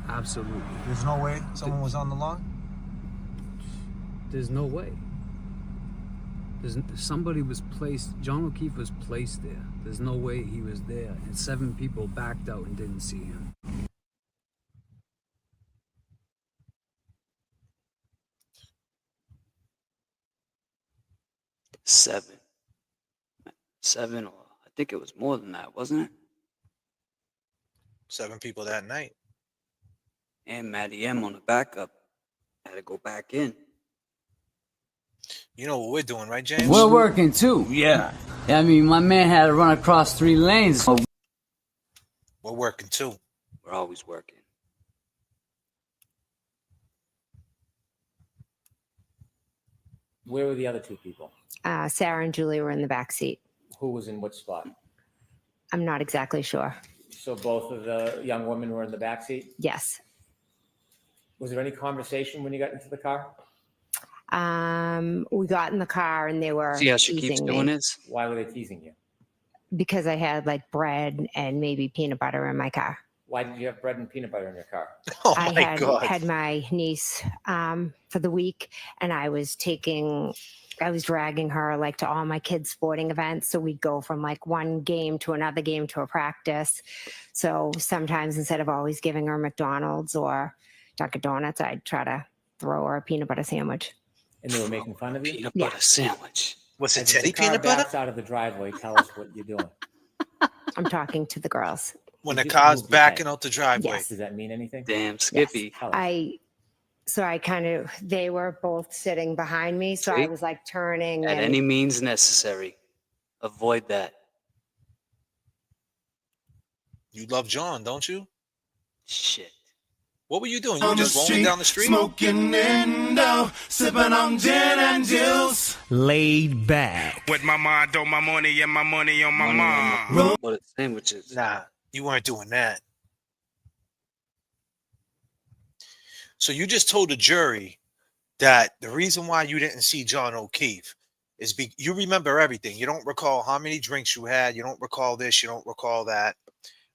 Absolutely. There's no way someone was on the lawn? There's no way. Somebody was placed. John O'Keefe was placed there. There's no way he was there, and 7 people backed out and didn't see him. Seven, or I think it was more than that, wasn't it? 7 people that night. And Maddie M on the backup had to go back in. You know what we're doing, right, James? We're working too. Yeah. I mean, my man had to run across 3 lanes. We're working too. We're always working. Where were the other 2 people? Sarah and Julie were in the back seat. Who was in which spot? I'm not exactly sure. So both of the young women were in the back seat? Yes. Was there any conversation when you got into the car? We got in the car and they were See how she keeps teasing doing me this? Why were they teasing you? because I had like bread and maybe peanut butter in my car. Why did you have bread and peanut butter in your car? Oh I my had God. had my niece for the week, and I was dragging her like to all my kids' sporting events. So we'd go from like one game to another game to a practice. So sometimes instead of always giving her McDonald's or Dunkin' Donuts, I'd try to throw her a peanut butter sandwich. And they were making fun of you? Peanut butter sandwich. Was it As the Teddy car peanut backs butter? out of the driveway, tell us what you're doing. I'm talking to the girls. When You the just car's moved your head. backing out the driveway. Yes. Does that mean anything? Damn, Yes. Skippy. I kind of, they were both sitting behind me. So I See? was like turning At and any means necessary. Avoid that. You love John, don't you? Shit. What were you doing? You were On the just rolling street, down the street? smoking Indo, sipping on gin and juice. Laid back. With my mind on my money and my money on my mind. What sandwiches? Nah, you weren't doing that. So you just told the jury that the reason why you didn't see John O'Keefe is you remember everything. You don't recall how many drinks you had. You don't recall this. You don't recall that,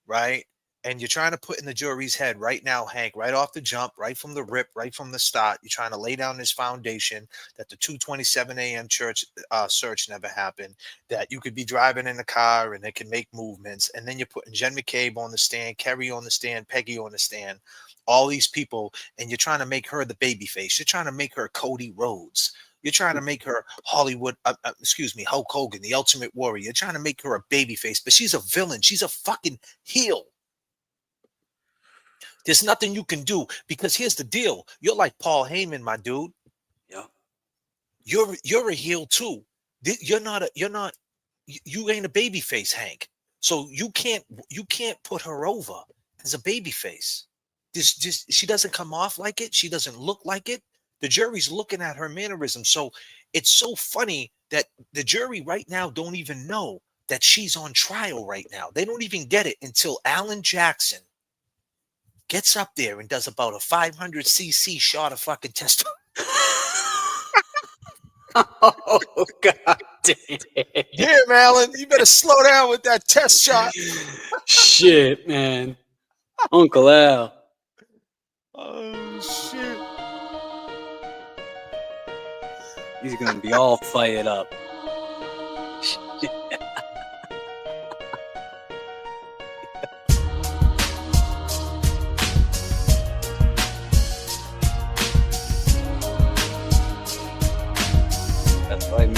right? And you're trying to put in the jury's head right now, Hank, right off the jump, right from the rip, right from the start. You're trying to lay down this foundation that the 2:27 a.m. search never happened, that you could be driving in the car and it can make movements. And then you're putting Jen McCabe on the stand, Kerry on the stand, Peggy on the stand, all these people, and you're trying to make her the baby face. You're trying to make her Cody Rhodes. You're trying to make her Hulk Hogan, the Ultimate Warrior. You're trying to make her a baby face, but she's a villain. She's a fucking heel. There's nothing you can do because here's the deal. You're like Paul Heyman, my dude. Yeah. You're a heel too. You ain't a baby face, Hank. So you can't put her over as a baby face. She doesn't come off like it. She doesn't look like it. The jury's looking at her mannerisms. So it's so funny that the jury right now don't even know that she's on trial right now. They don't even get it until Alan Jackson gets up there and does about a 500cc shot of fucking testosterone. Oh, God damn. Damn, Alan, you better slow down with that test shot. Shit, man. Uncle Al. Oh, shit. He's going to be all fired up. Shit. That's right, man.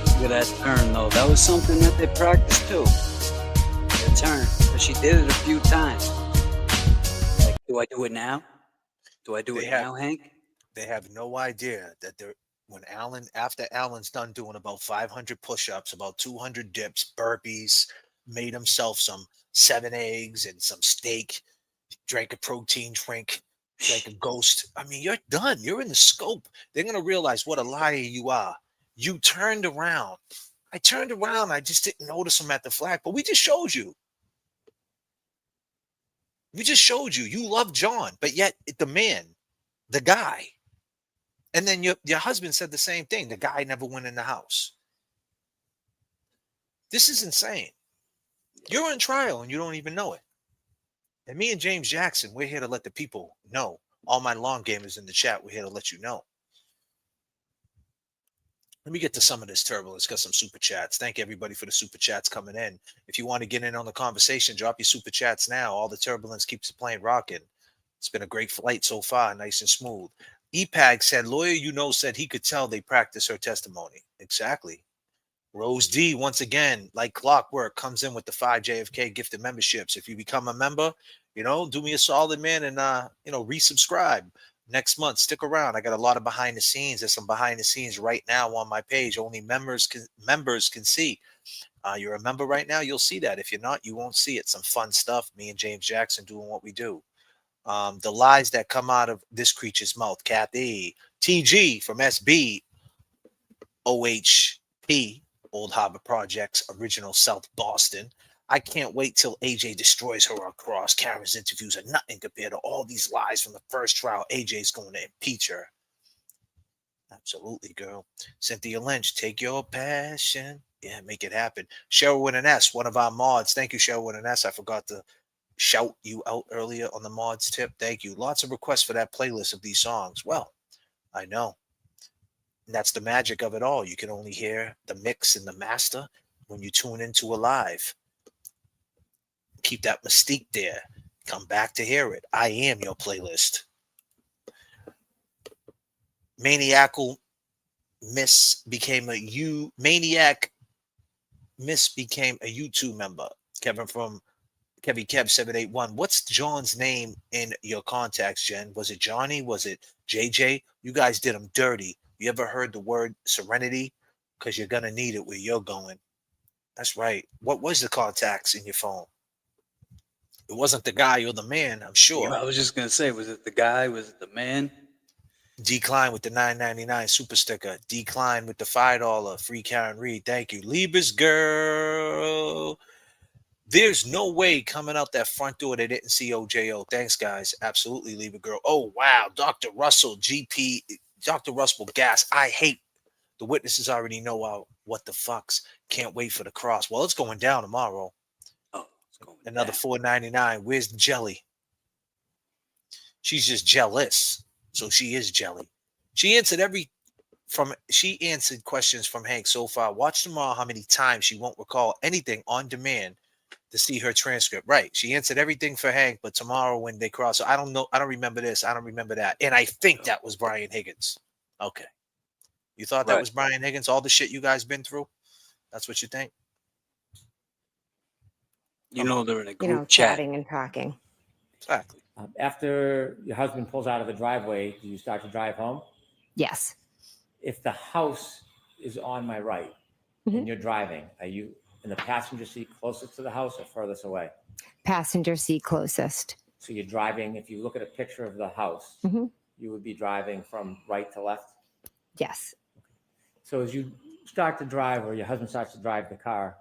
Look at that turn, though. That was something that they practiced, too. The turn. But she did it a few times. Like, do I do it now? Do I do it now, Hank? They have no idea that after Alan's done doing about 500 push-ups, about 200 dips, burpees, made himself some 7 eggs and some steak, drank a protein drink, drank a Ghost. I mean, you're done. You're in the scope. They're going to realize what a liar you are. You turned around. I turned around. I just didn't notice him at the flag, but we just showed you. We just showed you. You love John, but yet the man, the guy. And then your husband said the same thing. The guy never went in the house. This is insane. You're on trial and you don't even know it. And me and James Jackson, we're here to let the people know. All my long gamers in the chat, we're here to let you know. Let me get to some of this turbulence. Got some super chats. Thank everybody for the super chats coming in. If you want to get in on the conversation, drop your super chats now. All the turbulence keeps the plane rocking. It's been a great flight so far, nice and smooth. EPAG said, lawyer said he could tell they practiced her testimony. Exactly. Rose D, once again, like clockwork, comes in with the 5 JFK gifted memberships. If you become a member, do me a solid, man, and resubscribe. Next month, stick around. I got a lot of behind the scenes. There's some behind the scenes right now on my page. Only members can see. You're a member right now, you'll see that. If you're not, you won't see it. Some fun stuff. Me and James Jackson doing what we do. The lies that come out of this creature's mouth. Kathy TG from SB OHP, Old Harbor Projects, original South Boston. I can't wait till AJ destroys her on cross. Karen's interviews are nothing compared to all these lies from the first trial. AJ's going to impeach her. Absolutely, girl. Cynthia Lynch, take your passion. Yeah, make it happen. Cheryl with an S, one of our mods. Thank you, Cheryl with an S. I forgot to shout you out earlier on the mods tip. Thank you. Lots of requests for that playlist of these songs. Well, I know. And that's the magic of it all. You can only hear the mix and the master when you tune into a live. Keep that mystique there. Come back to hear it. I am your playlist. Maniacal Miss became Maniac Miss became a YouTube member. Kevin from Kevy Kev 781. What's John's name in your contacts, Jen? Was it Johnny? Was it JJ? You guys did him dirty. You ever heard the word serenity? Because you're gonna need it where you're going. That's right. What was the contacts in your phone? It wasn't the guy or the man, I'm sure. I was just gonna say, was it the guy? Was it the man? Decline with the $9.99 super sticker. Decline with the $5 free Karen Reed. Thank you. Lieber's girl. There's no way coming out that front door they didn't see OJO. Thanks, guys. Absolutely, Lieber girl. Oh, wow. Dr. Russell, GP. Dr. Russell Gas. I hate the witnesses already know what the fucks. Can't wait for the cross. Well, it's going down tomorrow. Oh, it's going Another $4.99. Where's the jelly? She's just jealous. So she is jelly. She answered questions from Hank so far. Watch tomorrow how many times she won't recall anything on demand to see her transcript. Right. She answered everything for Hank, but tomorrow when they cross, I don't know. I don't remember this. I don't remember that. And I think that was Brian Higgins. Okay. You thought that was Brian Higgins? All the shit you guys been through? That's what you think? You know they're in a group chat. Chatting and talking. Exactly. After your husband pulls out of the driveway, do you start to drive home? Yes. If the house is on my right and you're driving, are you in the passenger seat closest to the house or furthest away? Passenger seat closest. So you're driving, if you look at a picture of the house, you would be driving from right to left? Yes. So as you start to drive or your husband starts to drive the car,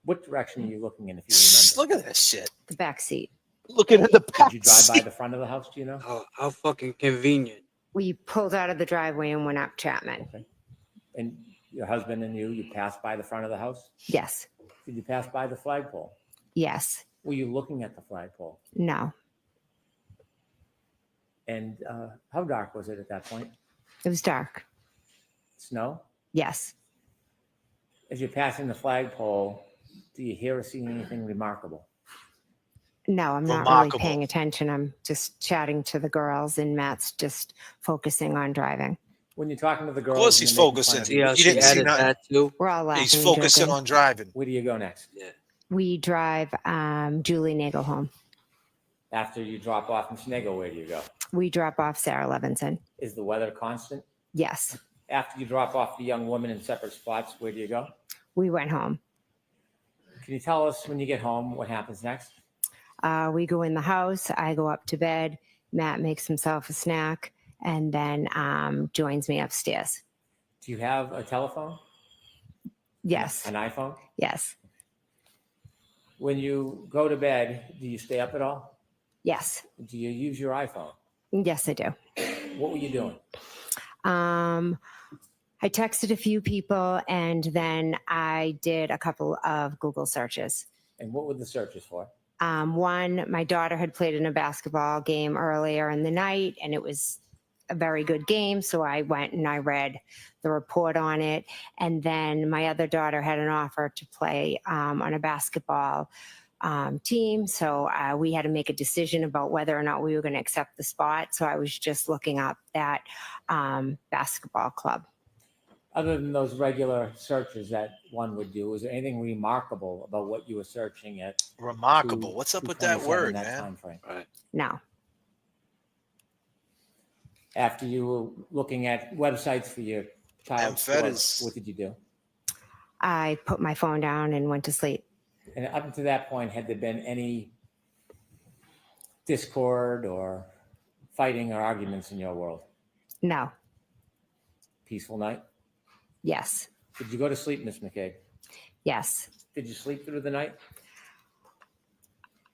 what direction are you looking in if you remember? Look at this shit. The back seat. Looking at the back. Did you drive by the front of the house, do you know? How fucking convenient. We pulled out of the driveway and went up Chapman. Okay. And your husband and you passed by the front of the house? Yes. Did you pass by the flagpole? Yes. Were you looking at the flagpole? No. And how dark was it at that point? It was dark. Snow? Yes. As you're passing the flagpole, do you hear or see anything remarkable? No, I'm not really paying attention. I'm just chatting to the girls, and Matt's just focusing on driving. When you're talking to the girls, Of course he's focusing. See how He she didn't see added nothing. that too? We're all laughing. He's and focusing joking. on driving. Where do you go next? Yeah. We drive Julie Nagel home. After you drop off in Snaggle, where do you go? We drop off Sarah Levinson. Is the weather constant? Yes. After you drop off the young woman in separate spots, where do you go? We went home. Can you tell us when you get home what happens next? We go in the house. I go up to bed. Matt makes himself a snack and then joins me upstairs. Do you have a telephone? Yes. An iPhone? Yes. When you go to bed, do you stay up at all? Yes. Do you use your iPhone? Yes, I do. What were you doing? I texted a few people and then I did a couple of Google searches. And what were the searches for? One, my daughter had played in a basketball game earlier in the night and it was a very good game. So I went and I read the report on it. And then my other daughter had an offer to play on a basketball team. So we had to make a decision about whether or not we were going to accept the spot. So I was just looking up that basketball club. Other than those regular searches that one would do, is there anything remarkable about what you were searching at? Remarkable. What's up with that word, man? Time frame? Right. No. After you were looking at websites for your child's sports, what did you do? I put my phone down and went to sleep. And up to that point, had there been any discord or fighting or arguments in your world? No. Peaceful night? Yes. Did you go to sleep, Miss McCabe? Yes. Did you sleep through the night?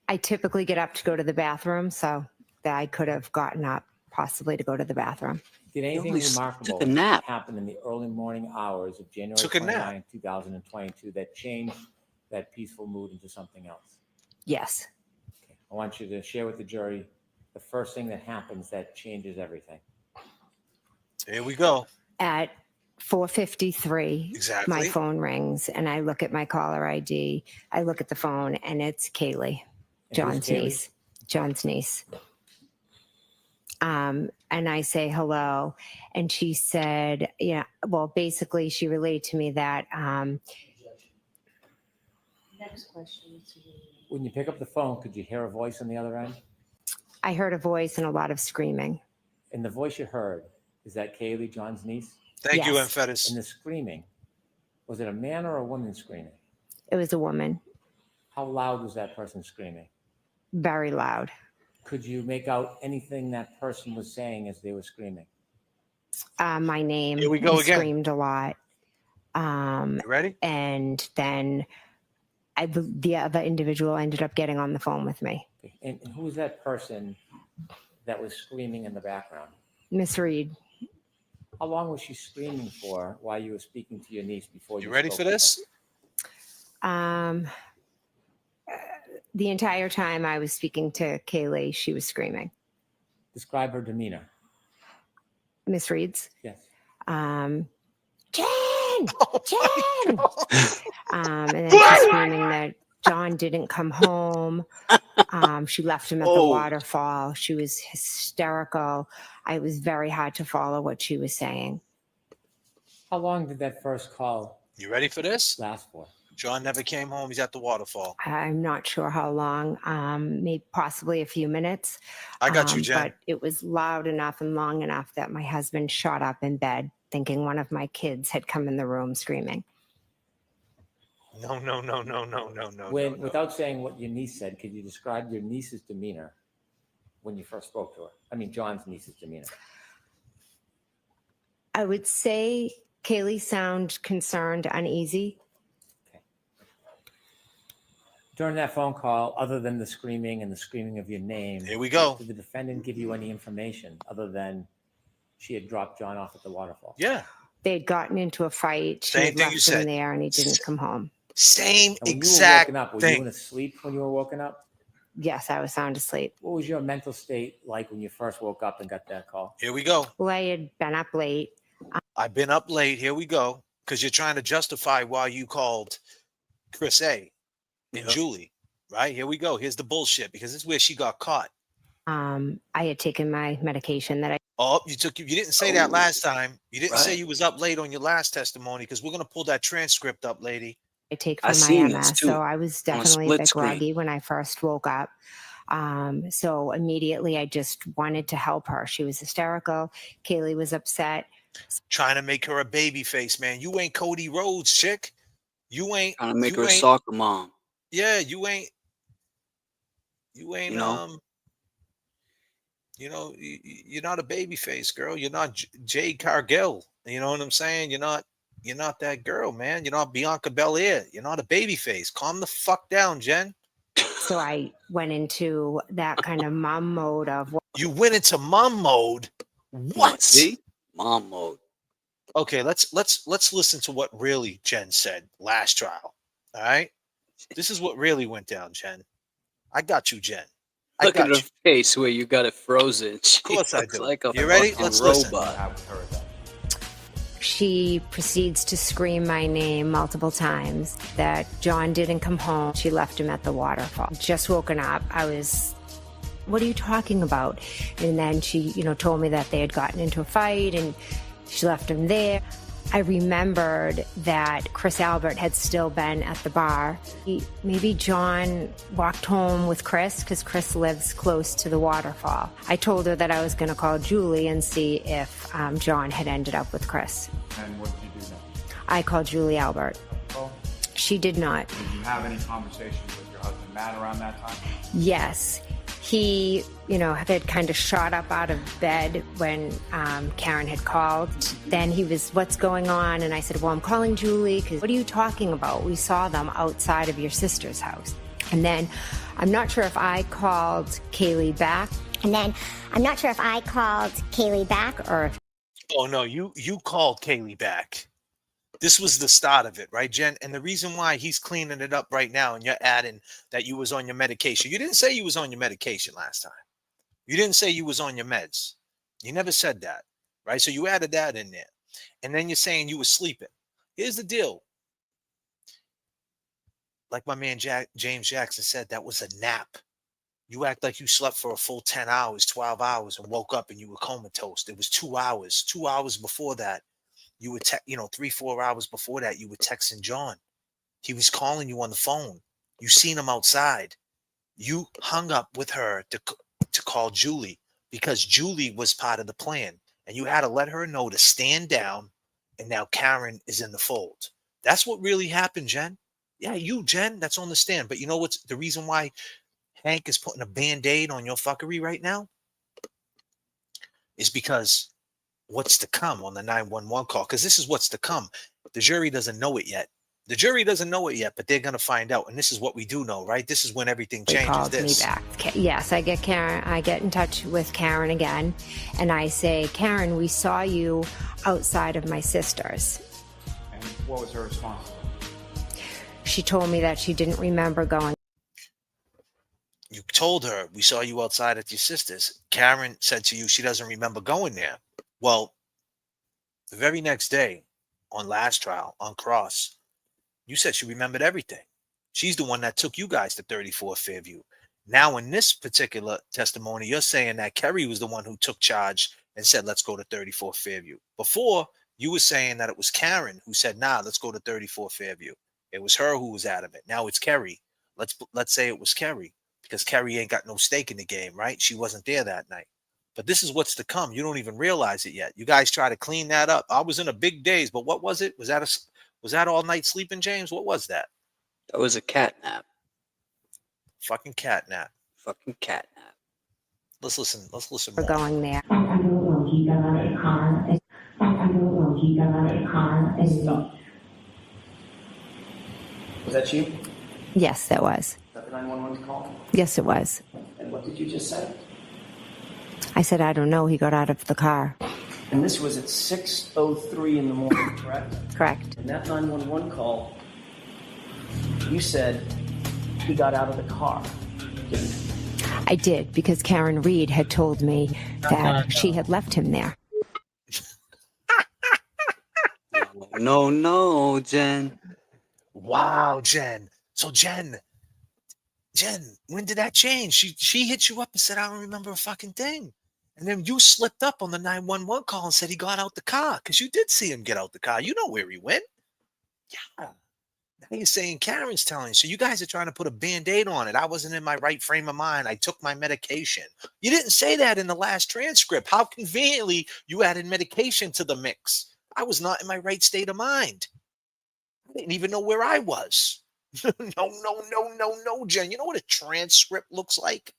I typically get up to go to the bathroom, so that I could have gotten up possibly to go to the bathroom. Did anything only remarkable took a nap. happen in the early morning hours of January Took a nap. 29, 2022 that changed that peaceful mood into something else? Yes. Okay. I want you to share with the jury the first thing that happens that changes everything. Here we go. At 4:53, Exactly. my phone rings and I look at my caller ID. I look at the phone and it's Kaylee, And John's who's Kaylee? niece. John's niece. and I say hello. And she said, yeah, well, basically, she relayed to me that Next question. When you pick up the phone, could you hear a voice on the other end? I heard a voice and a lot of screaming. And the voice you heard, is that Kaylee, John's niece? Thank you, Yes. Amphetis. And the screaming, was it a man or a woman screaming? It was a woman, How loud was that person screaming? very loud. Could you make out anything that person was saying as they were screaming? My name. Here we go He again. Screamed a lot. You ready? And then the other individual ended up getting on the phone with me. And who was that person that was screaming in the background? Miss Reed. How long was she screaming for while you were speaking to your niece before you You ready spoke for to her? this? The entire time I was speaking to Kaylee, she was screaming. Describe her demeanor. Miss Reed's. Yes. Jen! Jen! And then she's screaming that John didn't come home. She left him at the Oh. waterfall. She was hysterical. It was very hard to follow what she was saying. How long did that first call You ready for this? last for? John never came home. He's at the waterfall. I'm not sure how long, maybe possibly a few minutes. I got you, Jen. But it was loud enough and long enough that my husband shot up in bed thinking one of my kids had come in the room screaming. No. When, without saying what your niece said, could you describe your niece's demeanor when you first spoke to her? I mean, John's niece's demeanor. I would say Kaylee sounded concerned, uneasy. During that phone call, other than the screaming and the screaming of your name, Here we go. did the defendant give you any information other than she had dropped John off at the waterfall? Yeah. They had gotten into a fight. She Same had thing you left him said. there and he didn't come home. Same And when exact you were woken up, were thing. you in a sleep when you were woken up? Yes, I was sound asleep. What was your mental state like when you first woke up and got that call? Here we go. Well, I had been up late. I've been up late. Here we go. Because you're trying to justify why you called Chris A. and Julie. Right? Here we go. Here's the bullshit. Because this is where she got caught. I had taken my medication that I Oh, you didn't say that last time. You didn't say Right. you was up late on your last testimony because we're gonna pull that transcript up, lady. take I for my seen this MS. too, So I was on definitely a split bit screen. groggy when I first woke up. So immediately I just wanted to help her. She was hysterical. Kaylee was upset. Trying to make her a baby face, man. You ain't Cody Rhodes, chick. You ain't Trying to make you her a ain't- soccer mom. Yeah, you ain't You know? you're not a baby face, girl. You're not Jade Cargill. You know what I'm saying? You're not that girl, man. You're not Bianca Belair. You're not a baby face. Calm the fuck down, Jen. So I went into that kind of mom mode of You went into mom mode. What? See? Mom mode. Okay, let's listen to what really Jen said last trial. All right, this is what really went down, Jen. I got you, Jen. I Look got at her you. face where you got it frozen. Of course I looks do. like a You ready? fucking Let's listen. robot. she proceeds to scream my name multiple times, that John didn't come home. She left him at the waterfall. Just woken up. I was, what are you talking about? And then she, told me that they had gotten into a fight and she left him there. I remembered that Chris Albert had still been at the bar. Maybe John walked home with Chris because Chris lives close to the waterfall. I told her that I was going to call Julie and see if John had ended up with Chris. And what did you do then? I called Julie Albert. Oh, She did not. did you have any conversations with your husband Matt around that time? Yes. He, had kind of shot up out of bed when Karen had called. Then he was, what's going on? And I said, well, I'm calling Julie because what are you talking about? We saw them outside of your sister's house. And then I'm not sure if I called Kaylee back. Or if Oh no, you called Kaylee back. This was the start of it, right, Jen? And the reason why he's cleaning it up right now and you're adding that you was on your medication. You didn't say you was on your medication last time. You didn't say you was on your meds. You never said that, right? So you added that in there. And then you're saying you were sleeping. Here's the deal. Like my man James Jackson said, that was a nap. You act like you slept for a full 10 hours, 12 hours, and woke up and you were comatose. It was 2 hours. 2 hours before that, you were, 3, 4 hours before that, you were texting John. He was calling you on the phone. You seen him outside. You hung up with her to call Julie because Julie was part of the plan. And you had to let her know to stand down. And now Karen is in the fold. That's what really happened, Jen. Yeah, you, Jen, that's on the stand. But you know what's the reason why Hank is putting a Band-Aid on your fuckery right now? Is because what's to come on the 911 call. Because this is what's to come. The jury doesn't know it yet. The jury doesn't know it yet, but they're going to find out. And this is what we do know, right? This is when everything They changes. called me back. Yes, I get Karen. I get in touch with Karen again, and I say, Karen, we saw you outside of my sister's. And what was her response? She told me that she didn't remember going. You told her, we saw you outside at your sister's. Karen said to you, she doesn't remember going there. Well, the very next day on last trial, on cross, you said she remembered everything. She's the one that took you guys to 34 Fairview. Now, in this particular testimony, you're saying that Kerry was the one who took charge and said, let's go to 34 Fairview. Before, you were saying that it was Karen who said, nah, let's go to 34 Fairview. It was her who was adamant. Now it's Kerry. Let's say it was Kerry because Kerry ain't got no stake in the game, right? She wasn't there that night. But this is what's to come. You don't even realize it yet. You guys try to clean that up. I was in a big daze, but what was it? Was that all night sleeping, James? What was that? That was a cat nap. Fucking cat nap. Fucking cat nap. Let's listen. Let's listen We're more. going there. Was that you? Yes, that was. Is that the 911 call? Yes, it was. And what did you just say? I said, I don't know. He got out of the car. And this was at 6:03 in the morning, correct? Correct. And that 911 call, you said he got out of the car. Didn't you? I did because Karen Reed had told me that she had left him there. No, Jen. Wow, Jen. So Jen, when did that change? She hit you up and said, I don't remember a fucking thing. And then you slipped up on the 911 call and said he got out the car because you did see him get out the car. You know where he went. Yeah. Now you're saying Karen's telling you. So you guys are trying to put a Band-Aid on it. I wasn't in my right frame of mind. I took my medication. You didn't say that in the last transcript. How conveniently you added medication to the mix. I was not in my right state of mind. I didn't even know where I was. No, Jen. You know what a transcript looks like?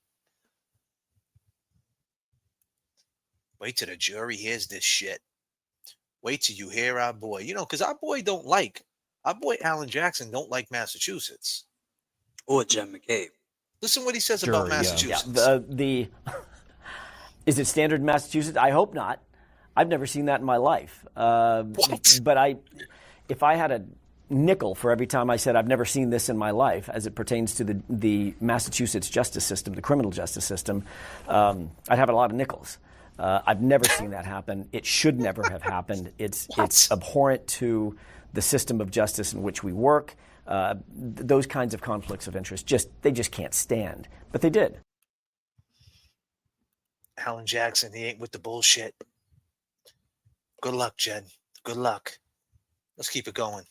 Wait till the jury hears this shit. Wait till you hear our boy. You know, because our boy Alan Jackson don't like Massachusetts. Or Jen McCabe. Listen what he says about Massachusetts. Yeah, is it standard in Massachusetts? I hope not. I've never seen that in my life. What? But if I had a nickel for every time I said I've never seen this in my life as it pertains to the Massachusetts justice system, the criminal justice system, I'd have a lot of nickels. I've never seen that happen. It should never have happened. It's abhorrent to the system of justice in which we work. Those kinds of conflicts of interest they just can't stand. But they did. Alan Jackson, he ain't with the bullshit. Good luck, Jen. Good luck. Let's keep it going.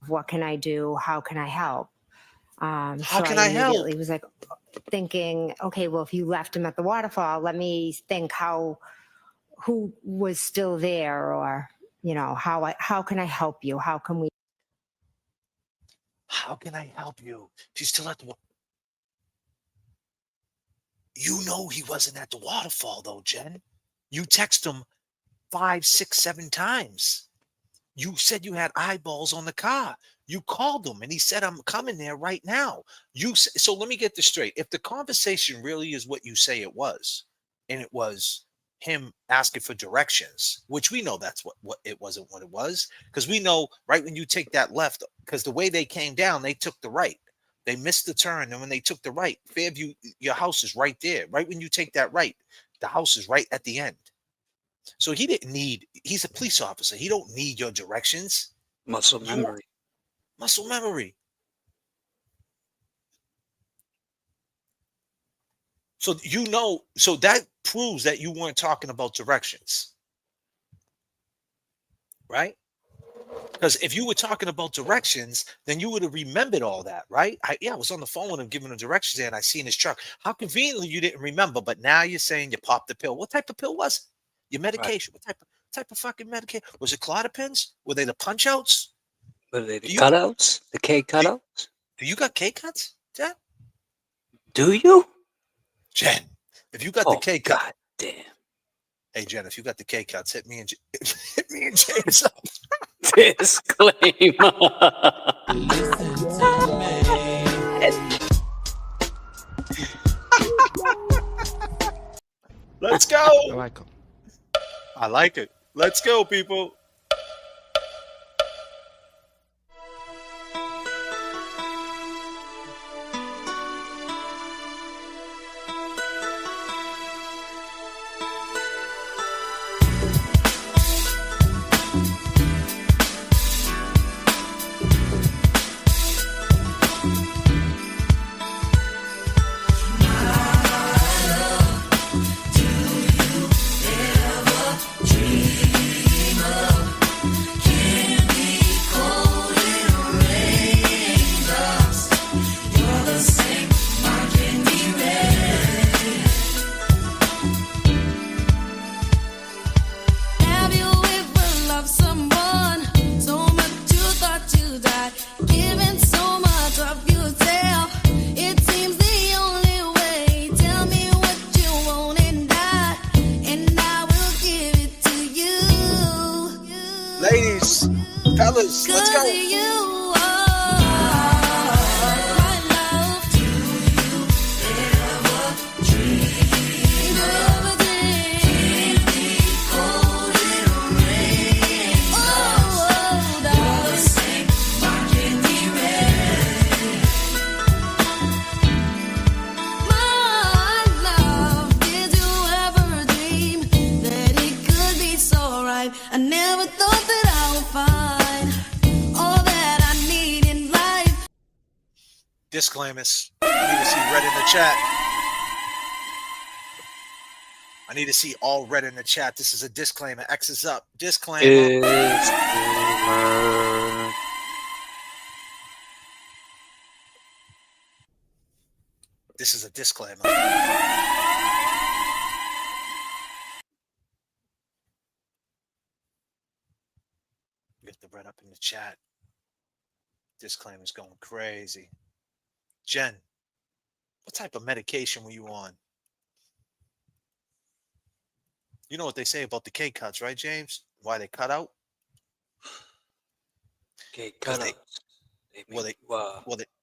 What can I do? How can I help? How can I help? Immediately was like thinking, okay, well, if you left him at the waterfall, let me think who was still there, or how can I help you? How can we? How can I help you? She's still at the. You know he wasn't at the waterfall though, Jen. You text him 5, 6, 7 times. You said you had eyeballs on the car. You called him and he said, I'm coming there right now. So let me get this straight. If the conversation really is what you say it was, and it was him asking for directions, which we know that's what it wasn't what it was, because we know right when you take that left, because the way they came down, they took the right. They missed the turn. And when they took the right, Fairview, your house is right there. Right when you take that right, the house is right at the end. So he's a police officer. He don't need your directions. Muscle memory. Muscle memory. So so that proves that you weren't talking about directions, right? Because if you were talking about directions, then you would have remembered all that, right? I was on the phone with him giving him directions and I seen his truck. How conveniently you didn't remember, but now you're saying you popped the pill. What type of pill was it? Your medication. What type of fucking medication? Was it Clozapins? Were they the punch outs? Were they the cutouts? The K cutouts? Do you got K cuts, Jen? Do you? Jen, if you got the K cut. God damn. Hey Jen, if you got the K cuts, hit me and James up. Disclaimer. Let's go. I like him. I like it. Let's go, people. Have you ever loved someone so much you thought you died? Giving so much of yourself, it seems the only way. Tell me what you want and I will give it to you. Ladies, fellas, let's go. 'Cause you are my love. Do you ever dream of I never thought that I would find all that I need in life. Disclaimers. I need to see red in the chat. I need to see all red in the chat. This is a disclaimer. X is up. Disclaimer. This is a disclaimer. Get the red up in the chat. Disclaimer's going crazy. Jen, what type of medication were you on? You know what they say about the K cuts, right, James? Why they cut out? K cutouts.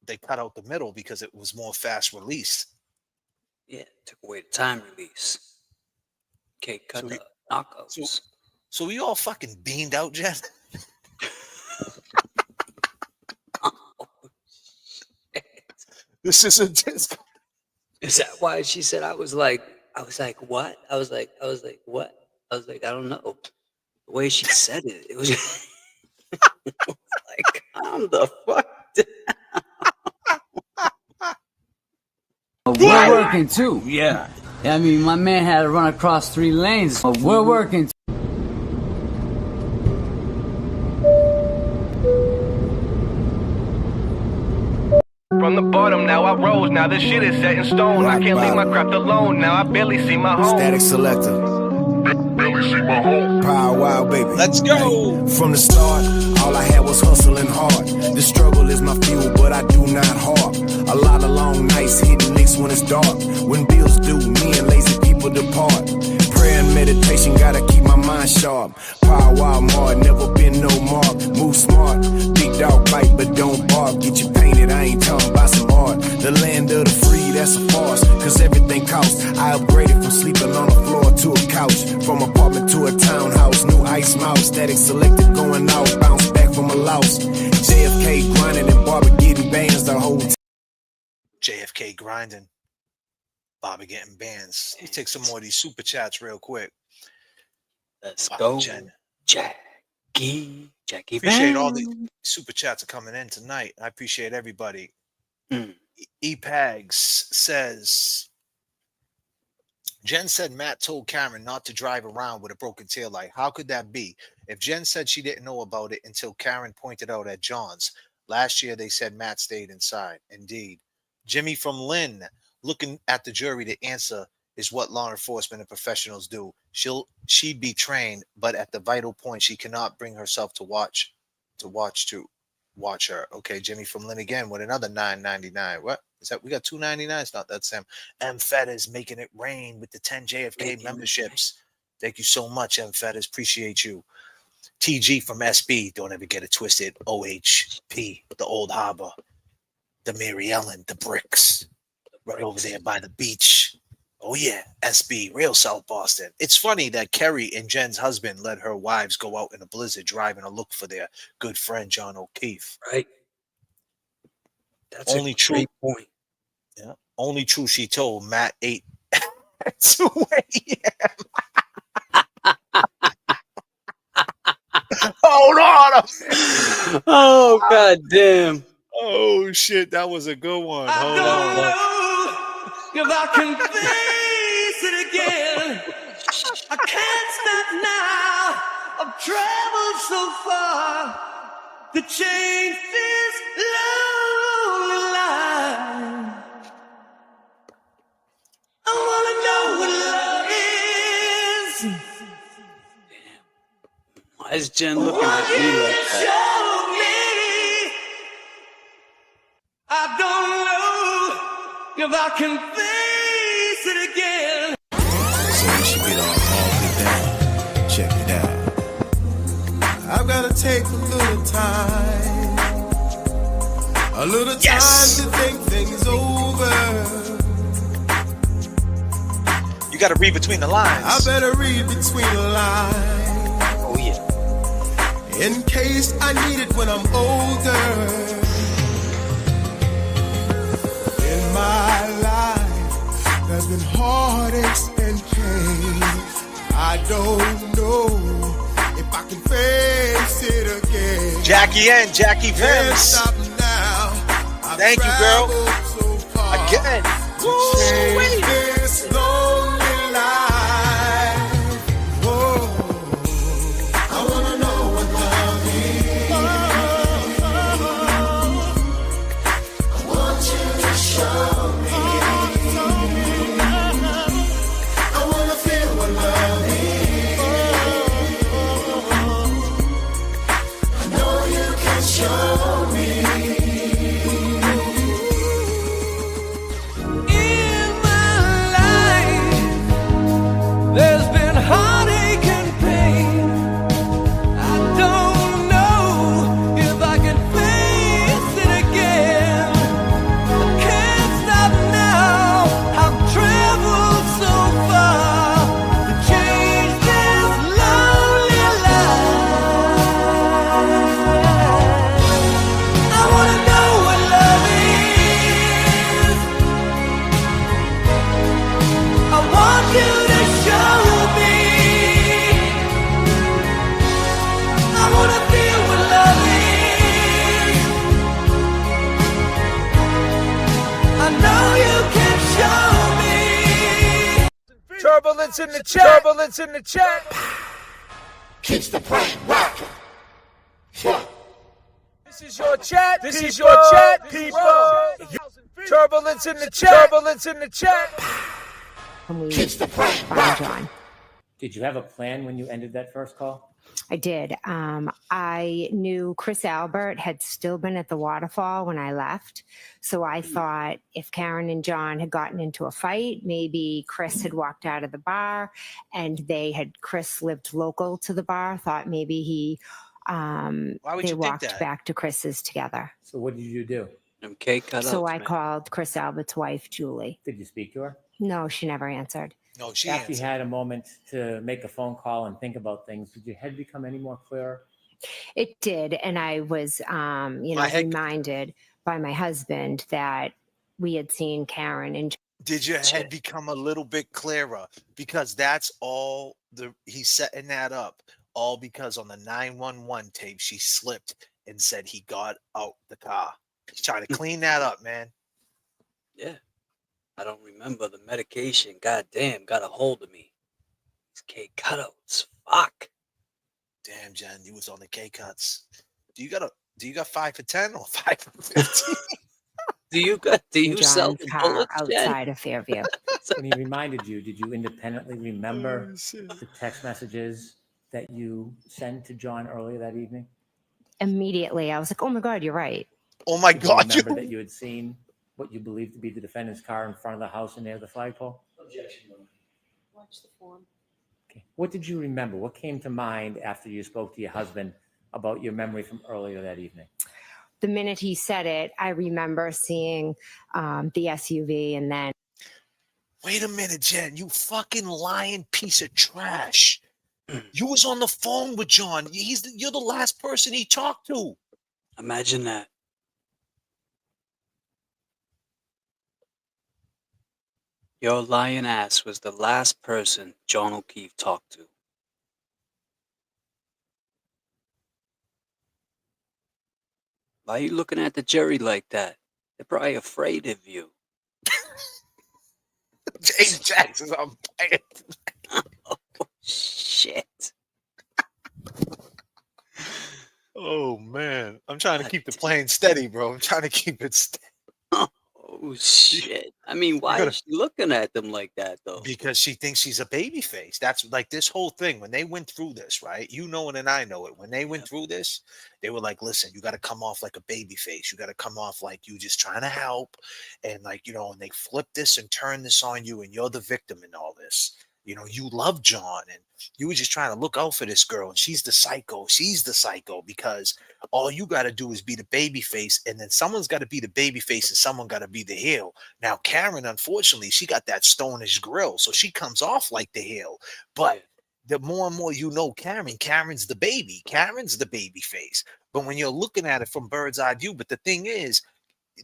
They cut out the middle because it was more fast release. Yeah, took away the time release. K cutout knockouts. So we all fucking beamed out, Jen. This is a disc. Is that why she said I was like, what? I was like, what? I was like, I don't know. The way she said it, it was just like, calm the fuck down. We're working too. Yeah. I mean, my man had to run across 3 lanes. We're working. From the bottom, now I rose. Now this shit is set in stone. I can't leave my craft alone. Now I barely see my home. Static selector. Barely see my home. Power wild baby. Let's go. From the start, all I had was hustling hard. The struggle is my fuel, but I do not harp. A lot of long nights hitting licks when it's dark. When bills due, me and lazy people depart. Prayer and meditation, gotta keep my mind sharp. Power wild hard, never been no mark. Move smart, big dog bite, but don't bark. Get you painted, I ain't talking about some art. The land of the free, that's a farce, cause everything costs. I upgraded from sleeping on the floor to a couch. From apartment to a townhouse, new ice mouse. Static selected going out, bounce back from a loss. J.F.K grinding and Barbara getting bands the whole time. JFK grinding. Bobby getting bands. Let me take some more of these super chats real quick. Let's go. Jen. Jackie Appreciate Van. all the super chats are coming in tonight. I appreciate everybody. Epags says, Jen said Matt told Karen not to drive around with a broken taillight. How could that be? If Jen said she didn't know about it until Karen pointed out at John's. Last year, they said Matt stayed inside. Indeed. Jimmy from Lynn, looking at the jury to answer is what law enforcement and professionals do. She'd be trained, but at the vital point, she cannot bring herself to watch her. Okay, Jimmy from Lynn again with another $9.99. What is that? We got $2.99. Not that Sam. M Fetters making it rain with the 10 J.F.K. memberships. Thank you so much, M Fetters. Appreciate you. TG from SB. Don't ever get it twisted. OHP, the Old Harbor, the Mary Ellen, the Bricks, right over there by the beach. Oh yeah, SB, real South Boston. It's funny that Kerry and Jen's husband let her wives go out in a blizzard driving to look for their good friend John O'Keefe. Right. That's Only a true great point. Yeah. Only truth she told Matt 8 at 2 a.m. Hold on. Oh, god damn. Oh shit, that was a good one. Hold on. If I can face it again, I can't stop now. I've traveled so far to change this lonely life. I wanna know what love is. Why is Jen looking at me like that? Show me. I don't know if I can face it again. So we should get all get down. Check it out. I've gotta take a little time. A little time to think things over. You gotta read between the lines. I better read between the lines. Oh yeah. In case I need it when I'm older. In my life, there's been heartaches and pain. I don't know if I can face it again. Jackie N, Jackie Can't Vince. stop now. Thank you, girl. So far Again. to change this lonely life. Whoa. I wanna know what love is. I want you to show me. I wanna feel what love is. I know you can show me. In my life, there's been heartache and pain. I don't know if I can face it again. I can't stop now. I've traveled so far to change this lonely life. I wanna know what love is. I want you to show me. I wanna feel what love is. I know you can show me. Turbulence in the chat. Turbulence in the chat. Keeps the brain rocking. This is your chat. This is your chat, people. Turbulence in the chat. Turbulence in the chat. And we Keeps the brain find rocking. John. Did you have a plan when you ended that first call? I did. I knew Chris Albert had still been at the Waterfall when I left. So I thought if Karen and John had gotten into a fight, maybe Chris had walked out of the bar and Chris lived local to the bar, thought maybe Why would they you think walked that? back to Chris's together. So what did you do? MK cut So up, I man. called Chris Albert's wife, Julie. Did you speak to her? No, she never answered. No, she After you answered. had a moment to make a phone call and think about things, did your head become any more clearer? It did. And I was, My head- reminded by my husband that we had seen Karen and Did your head become a little bit clearer? Because that's all he's setting that up. All because on the 911 tape, she slipped and said he got out the car. He's trying to clean that up, man. Yeah. I don't remember the medication. God damn, got a hold of me. These K cutouts. Fuck. Damn, Jen, you was on the K cuts. Do you got 5 for 10 or 5 for 15? Do you sell John's the car bullets, Jen? outside of Fairview. When he reminded you, did you independently remember Oh, the text messages that you sent to John earlier that evening? Immediately, I was like, "Oh my God, you're right." Oh my Did you God! remember that you had seen what you believed to be the defendant's car in front of the house and near the flagpole? Objection. Watch the form. Okay. What did you remember? What came to mind after you spoke to your husband about your memory from earlier that evening? The minute he said it, I remember seeing the SUV, and then Wait a minute, Jen. You fucking lying piece of trash. You was on the phone with John. You're the last person he talked to. Imagine that. Your lying ass was the last person John O'Keefe talked to. Why are you looking at the jury like that? They're probably afraid of you. James Jackson's on fire. Oh, shit. Oh man, I'm trying to keep the plane steady, bro. I'm trying to keep it steady. Oh, shit. I mean, why is she looking at them like that, though? Because she thinks she's a baby face. That's like this whole thing. When they went through this, right? You know it and I know it. When they went through this, they were like, listen, you got to come off like a baby face. You got to come off like you just trying to help. And like, and they flip this and turn this on you and you're the victim in all this. You love John and you were just trying to look out for this girl and she's the psycho. She's the psycho because all you got to do is be the baby face and then someone's got to be the baby face and someone got to be the heel. Now, Karen, unfortunately, she got that stonish grill, so she comes off like the heel. But the more and more Karen's the baby. Karen's the baby face. But when you're looking at it from bird's eye view, but the thing is,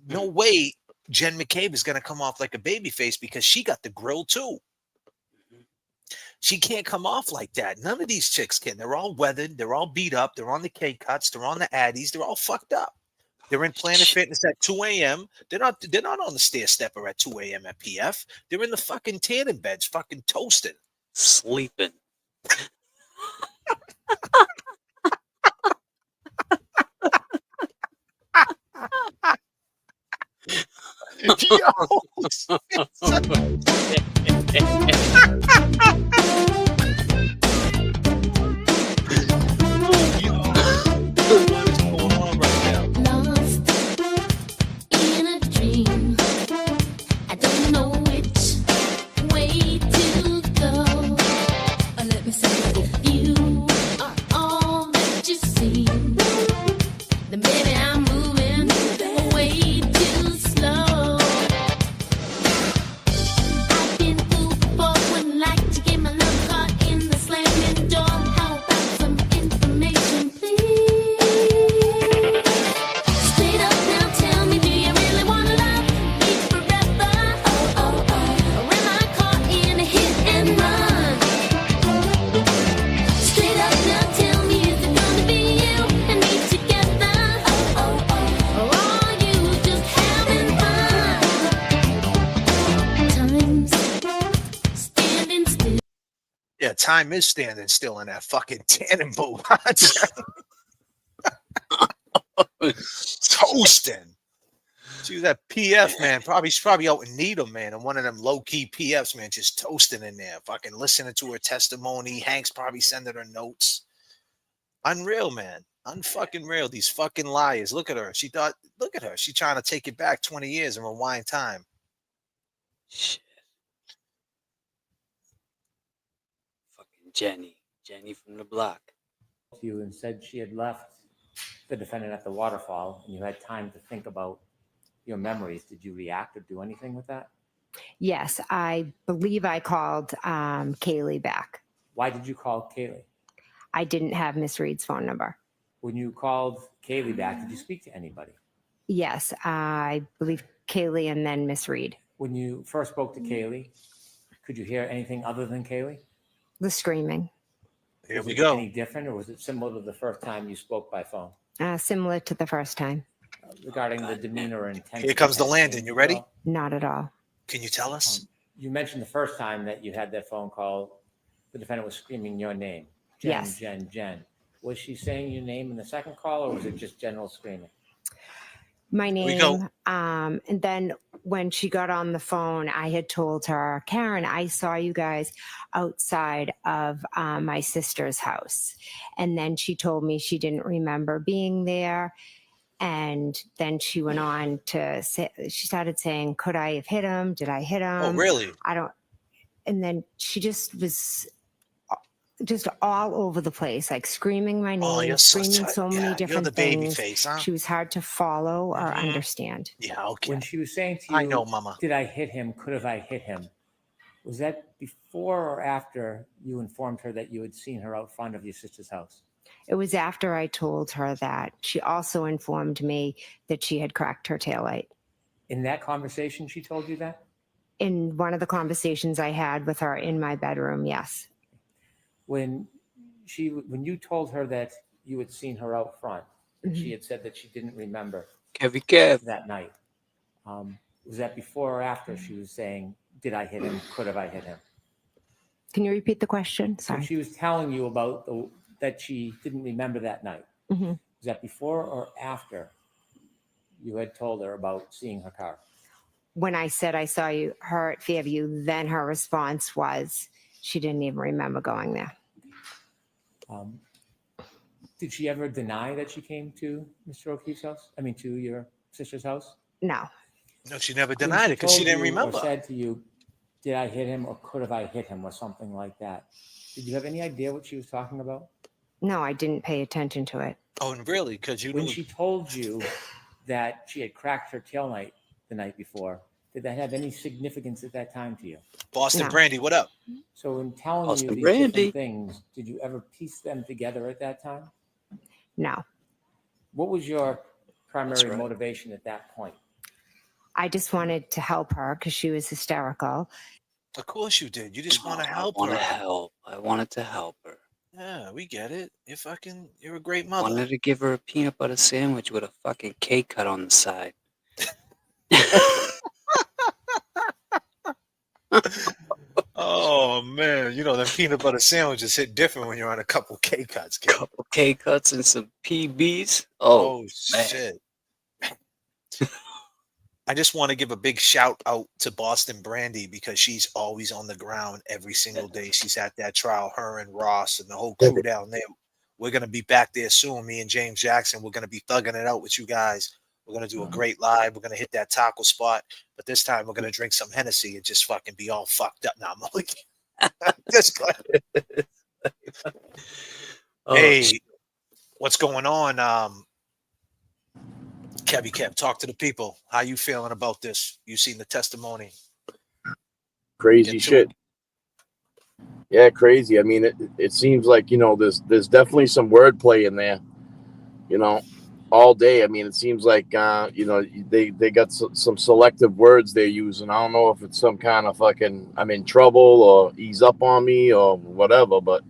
no way Jen McCabe is going to come off like a baby face because she got the grill too. She can't come off like that. None of these chicks can. They're all weathered. They're all beat up. They're on the K cuts. They're on the Addies. They're all fucked up. They're in Planet Fitness at 2 a.m. They're not on the stair stepper at 2 a.m. at PF. They're in the fucking tanning beds, fucking toasting. Sleeping. In a dream, I don't know which way to go. Let me say, if you are all that you seem, then baby I'm moving way too slow. I've been fooled before, wouldn't like to get my love caught in the slamming door. How about some information, please? Straight up now, tell me, do you really wanna love me forever? Or am I caught in a hit and run? Straight up now, tell me, is it gonna be you and me together? Or are you just having fun? Time's standing still. Yeah, time is standing still in that fucking tanning boat. Toasting. She was at PF, man. She's probably out in Needham, man, and one of them low-key PFs, man, just toasting in there, fucking listening to her testimony. Hank's probably sending her notes. Unreal, man. Unfucking real. These fucking liars. Look at her. Look at her. She's trying to take it back 20 years and rewind time. Shit. Fucking Jenny from the block. To you and said she had left the defendant at the waterfall and you had time to think about your memories. Did you react or do anything with that? Yes, I believe I called Kaylee back. Why did you call Kaylee? I didn't have Miss Reed's phone number. When you called Kaylee back, did you speak to anybody? Yes, I believe Kaylee and then Miss Reed. When you first spoke to Kaylee, could you hear anything other than Kaylee? The screaming. Here Was we it go. any different or was it similar to the first time you spoke by phone? Similar to the first time. Regarding the demeanor and intensity. Here comes the landing. You ready? Not at all. Can you tell us? You mentioned the first time that you had that phone call, the defendant was screaming your name. Jen, Yes. Jen, Jen. Was she saying your name in the second call, or was it just general screaming? My we go. name. And then when she got on the phone, I had told her, Karen, I saw you guys outside of my sister's house. And then she told me she didn't remember being there. And then she went on to say, she started saying, could I have hit him? Did I hit him? Oh, really? I don't. And then she just was just all over the place, like screaming my Oh, name, you're so screaming tight. so many Yeah, you're different the baby things. face, huh? She was hard to follow or Mhm. understand. Yeah, okay. When she was saying to you, I know, Mama. did I hit him? Could have I hit him? Was that before or after you informed her that you had seen her out front of your sister's house? It was after I told her that. She also informed me that she had cracked her taillight. In that conversation, she told you that? In one of the conversations I had with her in my bedroom, yes. When you told her that you had seen her out front, and she had said that she didn't remember that night, was that before or after she was saying, did I hit him? Could have I hit him? Can you repeat the question? So Sorry. she was telling you about that she didn't remember that night. Mhm. Was that before or after you had told her about seeing her car? When I said I saw her at Fairview, then her response was she didn't even remember going there. Did she ever deny that she came to Mr. O'Keefe's house? I mean, to your sister's house? No. No, she never When denied it because she told didn't you remember. Or said to you, did I hit him or could have I hit him or something like that? Did you have any idea what she was talking about? No, I didn't pay attention to it. Oh, and really? Because you When knew. she told you that she had cracked her tail light the night before, did that have any significance at that time to you? Boston No. Brandy, what up? So in telling Boston you these Brandy. different things, did you ever piece them together at that time? No. What was your primary right. motivation at that point? I just wanted to help her because she was hysterical. Of course you did. You just want to I help want her. to help. I wanted to help her. Yeah, we get it. You're a great I mother. wanted to give her a peanut butter sandwich with a fucking cake cut on the side. Oh man, you know them peanut butter sandwiches hit different when you're on a couple K cuts. Kid. Couple cake cuts and some PBs. Oh, man. Shit. I just want to give a big shout out to Boston Brandy because she's always on the ground every single day. She's at that trial, her and Ross and the whole crew down there. We're going to be back there soon. Me and James Jackson, we're going to be thugging it out with you guys. We're going to do a great live. We're going to hit that taco spot. But this time we're going to drink some Hennessy and just fucking be all fucked up. Now, I'm like, just go ahead. Hey, what's going on? Kev, talk to the people. How you feeling about this? You seen the testimony? Crazy shit. Yeah, crazy. I mean, it seems like, you know, there's definitely some wordplay in there, you know, all day. I mean, it seems like, you know, they got some selective words they're using. I don't know if it's some kind of fucking I'm in trouble or ease up on me or whatever, but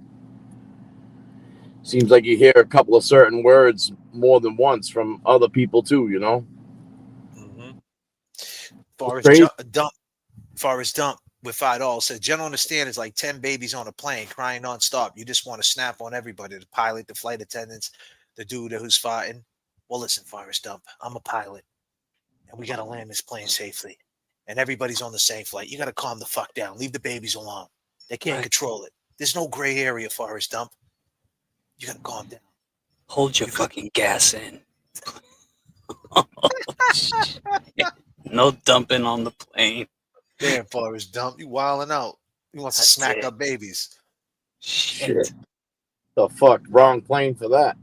seems like you hear a couple of certain words more than once from other people too, you know? Mm-hmm. Forrest Dump with $5 said, "Jen on the stand is like 10 babies on a plane crying nonstop. You just want to snap on everybody, the pilot, the flight attendants, the dude who's fighting. Well, listen, Forrest Dump, I'm a pilot, and we got to land this plane safely. And everybody's on the same flight. You got to calm the fuck down. Leave the babies alone. They can't control it. There's no gray area, Forrest Dump. You got to calm down. Hold your fucking gas in. No dumping on the plane. Damn, Forrest Dump, you wilding out. He wants to smack up babies. Shit. The fuck? Wrong plane for that.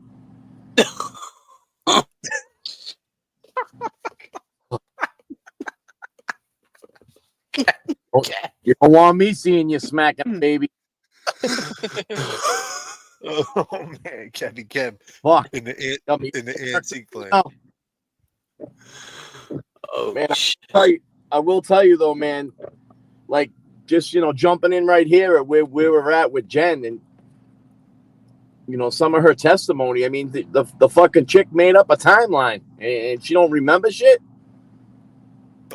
You don't want me seeing you smacking, baby. Oh man, Kev. Fuck. In the antique plane. Oh man, I will tell you though, man. Like, just, you know, jumping in right here at where we're at with Jen, and you know, some of her testimony. I mean, the fucking chick made up a timeline, and she don't remember shit.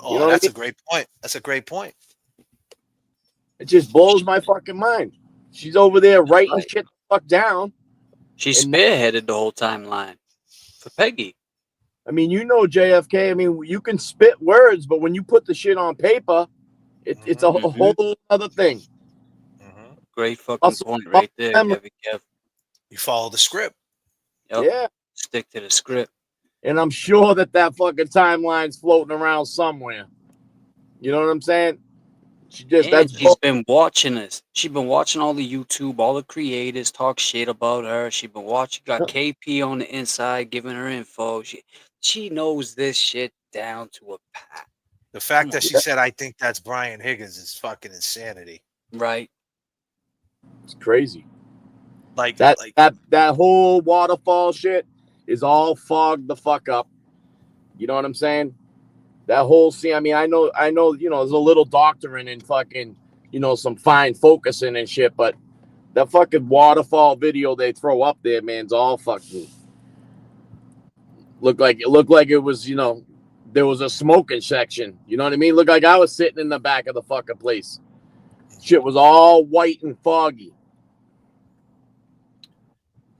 Oh, You know what I that's mean? a great point. That's a great point. It just blows my fucking mind. She's over there writing right. shit the fuck down. She And spearheaded the whole timeline for Peggy. I mean, you know, JFK. I mean, you can spit words, but when you put the shit on paper, it's a whole other thing. Great fucking Also, point right there, memory. Kevin. Kev. You follow the script. Yep. Yeah. Stick to the script. And I'm sure that fucking timeline's floating around somewhere. You know what I'm saying? And she's been watching this. She's been watching all the YouTube, all the creators talk shit about her. She's been watching, got KP on the inside giving her info. She knows this shit down to a pat. The fact that she said, "I think that's Brian Higgins," is fucking insanity. Right. It's crazy. Like that whole waterfall shit is all fogged the fuck up. You know what I'm saying? That whole scene. I mean, I know, you know, there's a little doctoring and fucking, you know, some fine focusing and shit, but that fucking waterfall video they throw up there, man's all fucking looked like it was, you know, there was a smoking section. You know what I mean? Looked like I was sitting in the back of the fucking place. Shit was all white and foggy.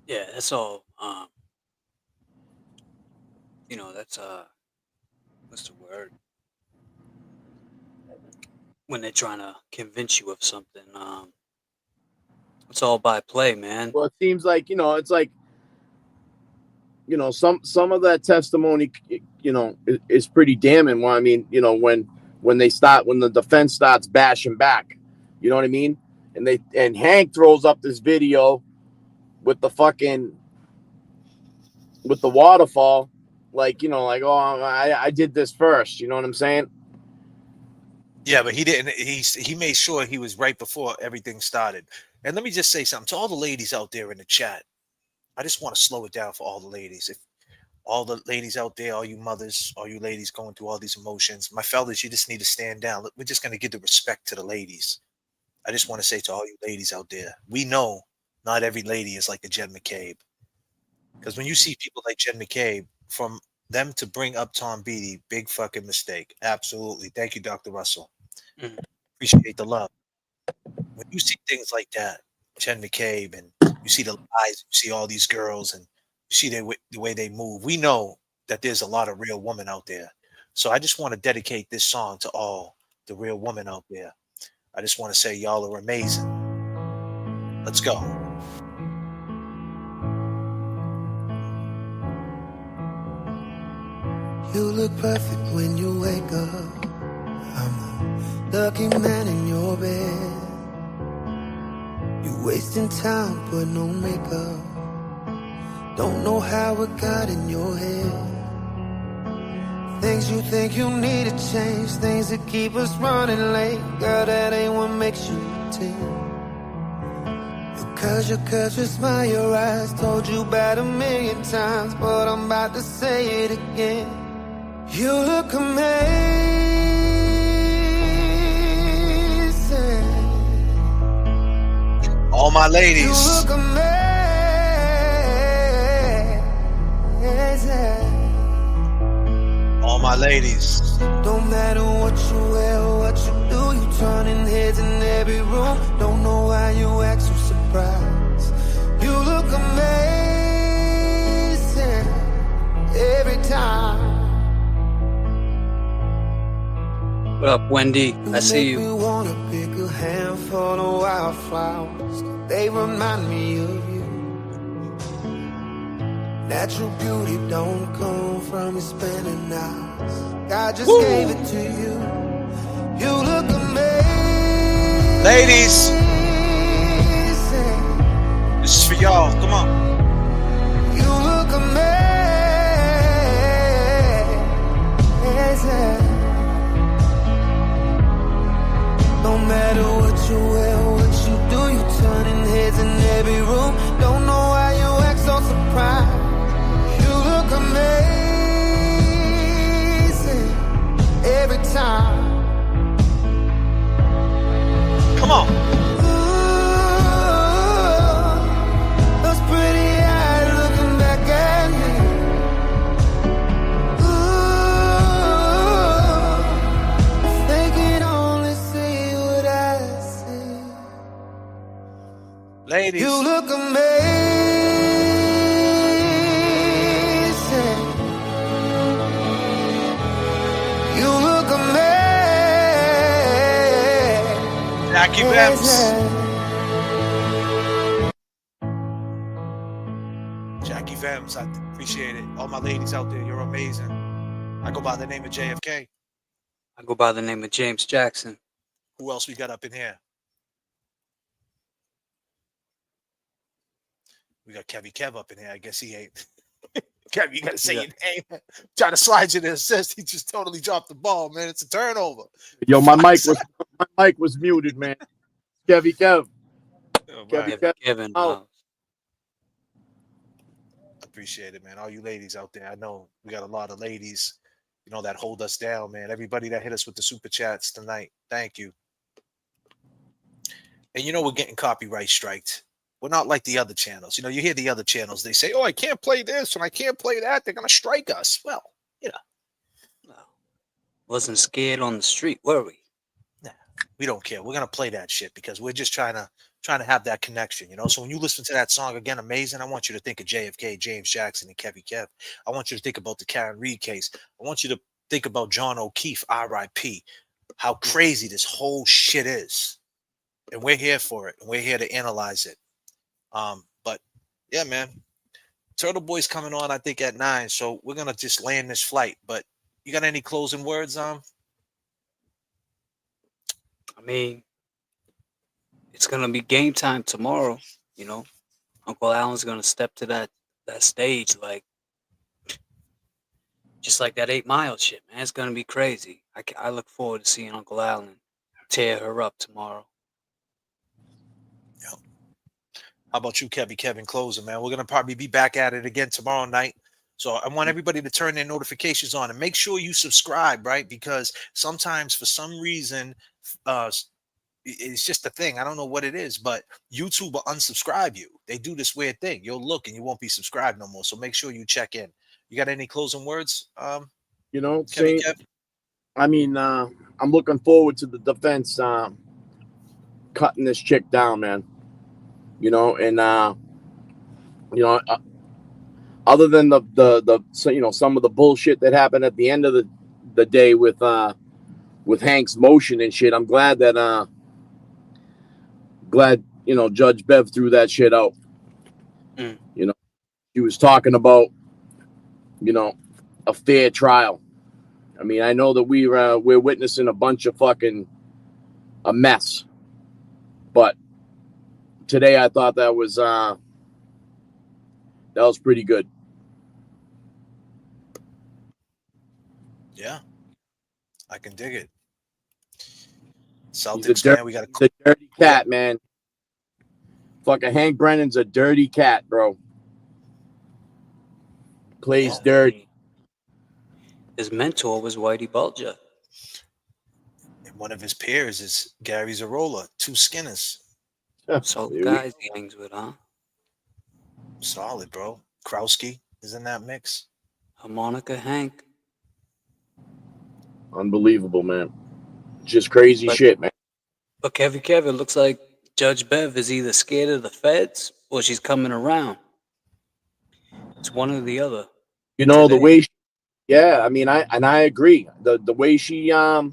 Yeah, that's all. You know, that's what's the word? When they're trying to convince you of something, it's all by play, man. Well, it seems like, you know, it's like, you know, some of that testimony, you know, is pretty damning. Well, I mean, you know, when the defense starts bashing back, you know what I mean? And Hank throws up this video with the waterfall, like, you know, like, oh, I did this first. You know what I'm saying? Yeah, but he didn't. He made sure he was right before everything started. And let me just say something to all the ladies out there in the chat. I just want to slow it down for all the ladies. If all the ladies out there, all you mothers, all you ladies going through all these emotions, my fellas, you just need to stand down. We're just going to give the respect to the ladies. I just want to say to all you ladies out there, we know not every lady is like a Jen McCabe. Because when you see people like Jen McCabe, from them to bring up Tom Beatty, big fucking mistake. Absolutely. Thank you, Dr. Russell. Appreciate the love. When you see things like that, Jen McCabe, and you see the lies, you see all these girls, and you see the way they move, we know that there's a lot of real women out there. So I just want to dedicate this song to all the real women out there. I just want to say y'all are amazing. Let's go. You look perfect when you wake up. I'm the lucky man in your bed. You wasting time, but no makeup. Don't know how it got in your head. Things you think you need to change, things that keep us running late. Girl, that ain't what makes you tick. Your curves, your smile, your eyes. Told you about 1,000,000 times, but I'm about to say it again. You look amazing. All my ladies. You look amazing. All my ladies. Don't matter what you wear or what you do, you turning heads in every room. Don't know why you act so surprised. You look amazing every time. What up, Wendy? I see You you. make me wanna pick a handful of wildflowers. They remind me of you. Natural beauty don't come from you spending hours. God just gave it to you. You look amazing. Ladies, this is for y'all. Come on. You look amazing. No matter what you wear or what you do, you turning heads in every room. Don't know why you act so surprised. You look amazing every time. Come on. Ooh, those pretty ladies. You look amazing. You look amazing. Jackie Bems. Jackie Vems, I appreciate it. All my ladies out there, you're amazing. I go by the name of J.F.K. I go by the name of James Jackson. Who else we got up in here? We got Kevy Kev up in here. I guess he ain't. Kev, you got to say your name. Trying to slide you to assist. He just totally dropped the ball, man. It's a turnover. Yo, my mic was muted, man. Kevy Kev. Oh, Kevy man. Kev. Out. Appreciate it, man. All you ladies out there, I know we got a lot of ladies, you know, that hold us down, man. Everybody that hit us with the super chats tonight, thank you. And you know we're getting copyright striked. We're not like the other channels. You know, you hear the other channels, they say, oh, I can't play this and I can't play that. They're going to strike us. Well, you know. Wasn't scared on the street, were we? Nah, we don't care. We're going to play that shit because we're just trying to have that connection, you know. So when you listen to that song again, amazing, I want you to think of JFK, James Jackson, and Kevy Kev. I want you to think about the Karen Reed case. I want you to think about John O'Keefe, R.I.P. How crazy this whole shit is. And we're here for it. And we're here to analyze it. But yeah, man. Turtle Boy's coming on, I think, at 9. So we're gonna just land this flight. But you got any closing words, I mean, it's gonna be game time tomorrow. You know, Uncle Alan's gonna step to that stage just like that 8 Mile shit, man. It's gonna be crazy. I look forward to seeing Uncle Alan tear her up tomorrow. How about you, Kevin closing, man? We're gonna probably be back at it again tomorrow night. So I want everybody to turn their notifications on and make sure you subscribe, right? Because sometimes for some reason, it's just a thing. I don't know what it is, but YouTube will unsubscribe you. They do this weird thing. You'll look and you won't be subscribed no more. So make sure you check in. You got any closing words? You know, Kevin, I mean, I'm looking forward to the defense cutting this chick down, man. You know, and you know, other than the so, you know, some of the bullshit that happened at the end of the day with Hank's motion and shit, I'm glad that you know, Judge Bev threw that shit out. You know, he was talking about, you know, a fair trial. I mean, I know that we're witnessing a bunch of a mess, but today I thought that was pretty good. Yeah, I can dig it. He's a Celtics, man, we got a dirty cat, man. Fucking Hank Brennan's a dirty cat, bro. Plays dirty. His mentor was Whitey Bulger. And one of his peers is Gary Zarola, 2 Skinners. So guys he hangs with, huh? Solid, bro. Krowski is in that mix. Harmonica Hank. Unbelievable, man. Just crazy shit, man. But Kevin, looks like Judge Bev is either scared of the feds or she's coming around. It's one or the other. You know, the way I mean, I agree. The way she you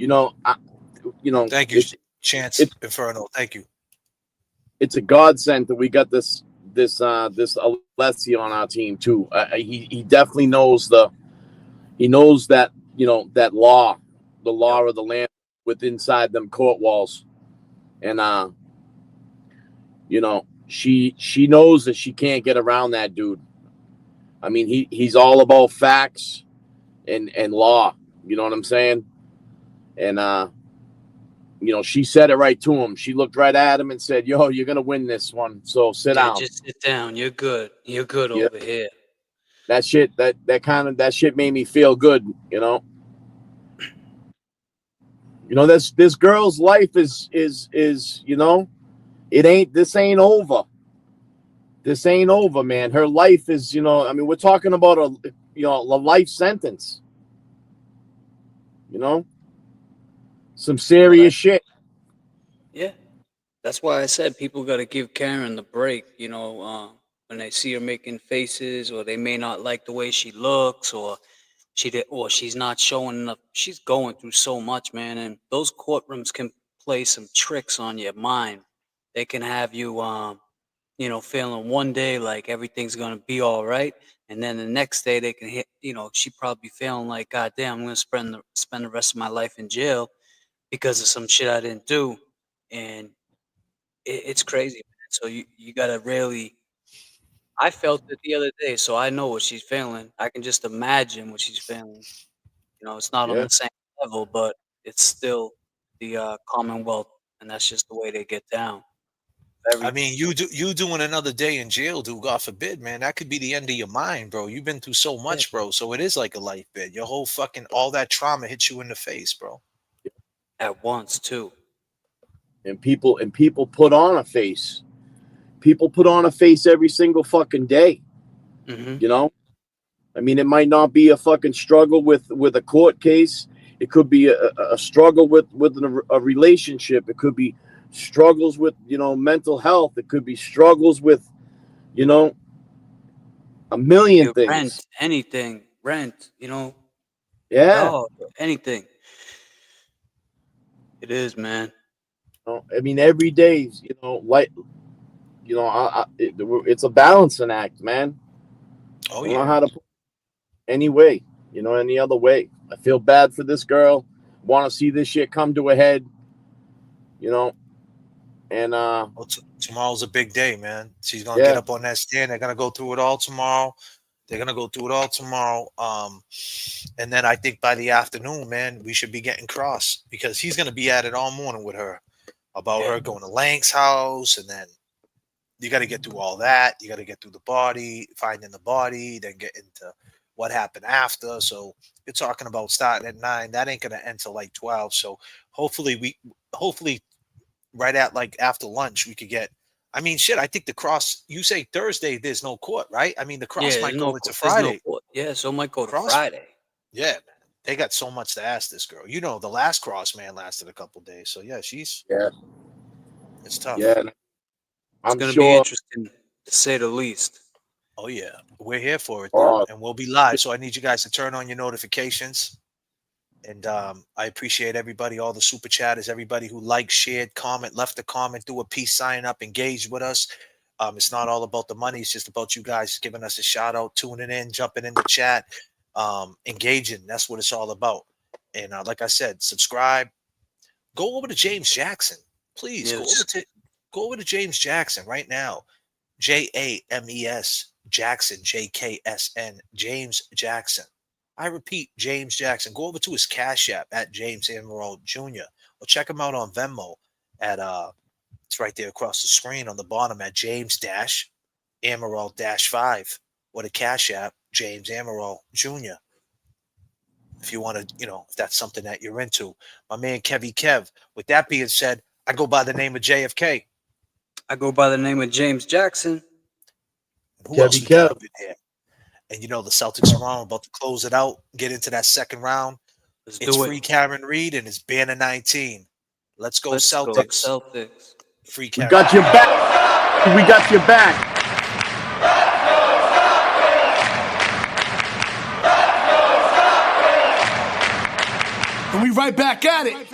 know, thank you, Chance Inferno. Thank you. It's a godsend that we got this Alessi on our team too. He definitely knows that, you know, that law, the law of the land within inside them court walls. And you know, she knows that she can't get around that dude. I mean, he's all about facts and law. You know what I'm saying? And you know, she said it right to him. She looked right at him and said, "Yo, you're gonna win this one. So sit down. Just sit down. You're good. You're good over here." That shit made me feel good. You know. You know, this girl's life is you know, this ain't over. This ain't over, man. Her life is, you know, I mean, we're talking about a life sentence. You know, some serious shit. Yeah. That's why I said people got to give Karen the break. You know, when they see her making faces, or they may not like the way she looks, or she's not showing enough. She's going through so much, man, and those courtrooms can play some tricks on your mind. They can have you, you know, feeling one day like everything's gonna be all right, and then the next day they can hit. You know, she probably feeling like, God damn, I'm gonna spend the rest of my life in jail because of some shit I didn't do, and it's crazy, man. So you gotta really. I felt it the other day, so I know what she's feeling. I can just imagine what she's feeling. You know, it's not on Yeah. the same level, but it's still the Commonwealth, and that's just the way they get down. I mean, you doing another day in jail, dude. God forbid, man. That could be the end of your mind, bro. You've been through so much, bro. So it is like a life bid. Your whole fucking all that trauma hits you in the face, bro. At once, too. And people put on a face. People put on a face every single fucking day. Mm-hmm. You know, I mean, it might not be a fucking struggle with a court case. It could be a struggle with a relationship. It could be struggles with, you know, mental health. It could be struggles with, you know, a million things. Rent, anything, you know. Yeah. Dog, anything. It is, man. I mean, every day, you know, like, you know, it's a balancing act, man. Oh, I don't know how to put it any way, you know, any other way. I feel bad for this girl. Want to see this shit come to a head, you know. And well, tomorrow's a big day, man. She's gonna get up on that stand. They're gonna go through it all tomorrow. And then I think by the afternoon, man, we should be getting cross because he's gonna be at it all morning with her about her going to Lang's house, and then you got to get through all that. You got to get through the body, finding the body, then get into what happened after. So you're talking about starting at 9. That ain't gonna end till like 12. So hopefully right at like after lunch we could get. I mean, shit. I think the cross. You say Thursday, there's no court, right? I mean, the cross might go into Friday. Yeah, so it might go to Cross- Friday. Yeah, man. They got so much to ask this girl. You know, the last cross, man, lasted a couple days. So yeah, it's tough. Yeah, It's going to be interesting to say the least. Oh yeah, we're here for it, though, and we'll be live. So I need you guys to turn on your notifications. And I appreciate everybody, all the super chatters, everybody who liked, shared, left a comment, threw a peace sign up, engaged with us. It's not all about the money. It's just about you guys giving us a shout out, tuning in, jumping in the chat, engaging. That's what it's all about. And like I said, subscribe. Go over to James Jackson, please. Yes. Go over to James Jackson right now. James Jackson, JKSN, James Jackson. I repeat, James Jackson. Go over to his Cash App at James Emerald Jr. Or check him out on Venmo at it's right there across the screen on the bottom at James-Emerald-5 or the Cash App, James Emerald Jr. If you want to, you know, if that's something that you're into. My man Kev. With that being said, I go by the name of J.F.K. I go by the name of James Jackson. Who else we got up in here? And you know the Celtics are on, about to close it out, get into that second round. It's free Karen Reed and it's Banner 19. Let's go Celtics. Celtics. Free Karen. We got your back. We got your back. And we right back at it.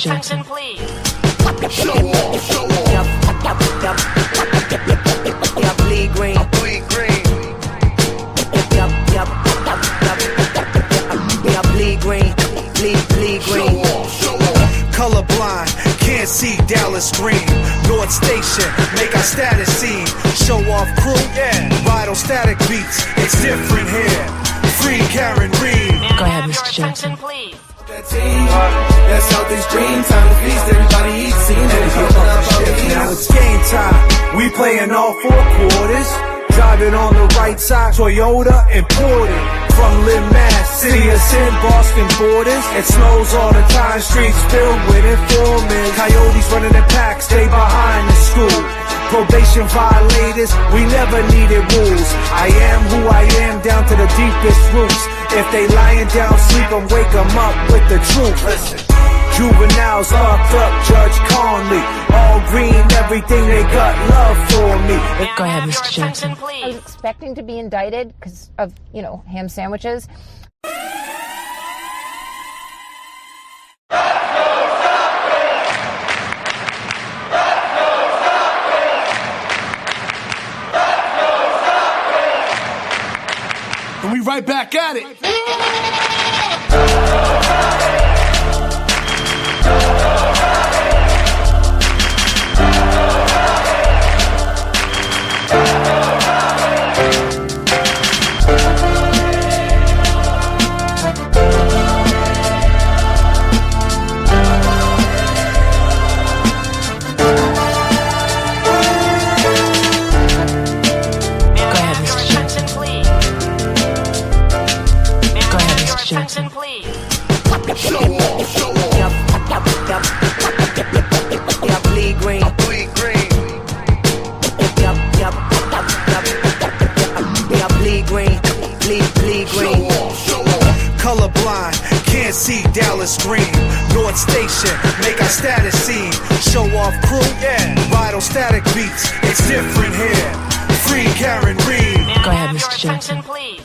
Jackson, please. Show off, show off. Yup, bleed green. Bleed green. Yup, bleed green. Bleed green. Show off. Colorblind, can't see Dallas Green. North Station, make our status seen. Show off crew, ride on static beats. It's different here. Free Karen Reed. Go ahead, Mr. Jackson. Please. That team, that's Celtics dream. Time to feast, everybody eat, seen it. It's game time. We playing all 4 quarters. Driving on the right side, Toyota imported from Lynn, Mass, city of sin, Boston borders. It snows all the time, streets filled with informants. Coyotes running in packs, stay behind the school. Probation violators, we never needed rules. I am who I am, down to the deepest roots. If they lying down, sleep them, wake them up with the truth. Listen. Juveniles locked up, Judge Conley. All green, everything they got love for me. Go ahead, Mr. Johnson. I was expecting to be indicted because of, ham sandwiches. And we right back at it. Johnson, please. Show off, show off. Yup, bleed green. Bleed green. Yup, bleed green. Bleed green. Show off, show off. Colorblind, can't see Dallas green. North Station, make our status scene. Show off crew, ride on static beats. It's different here. Free Karen Reed. Go ahead, Mr. Johnson, please.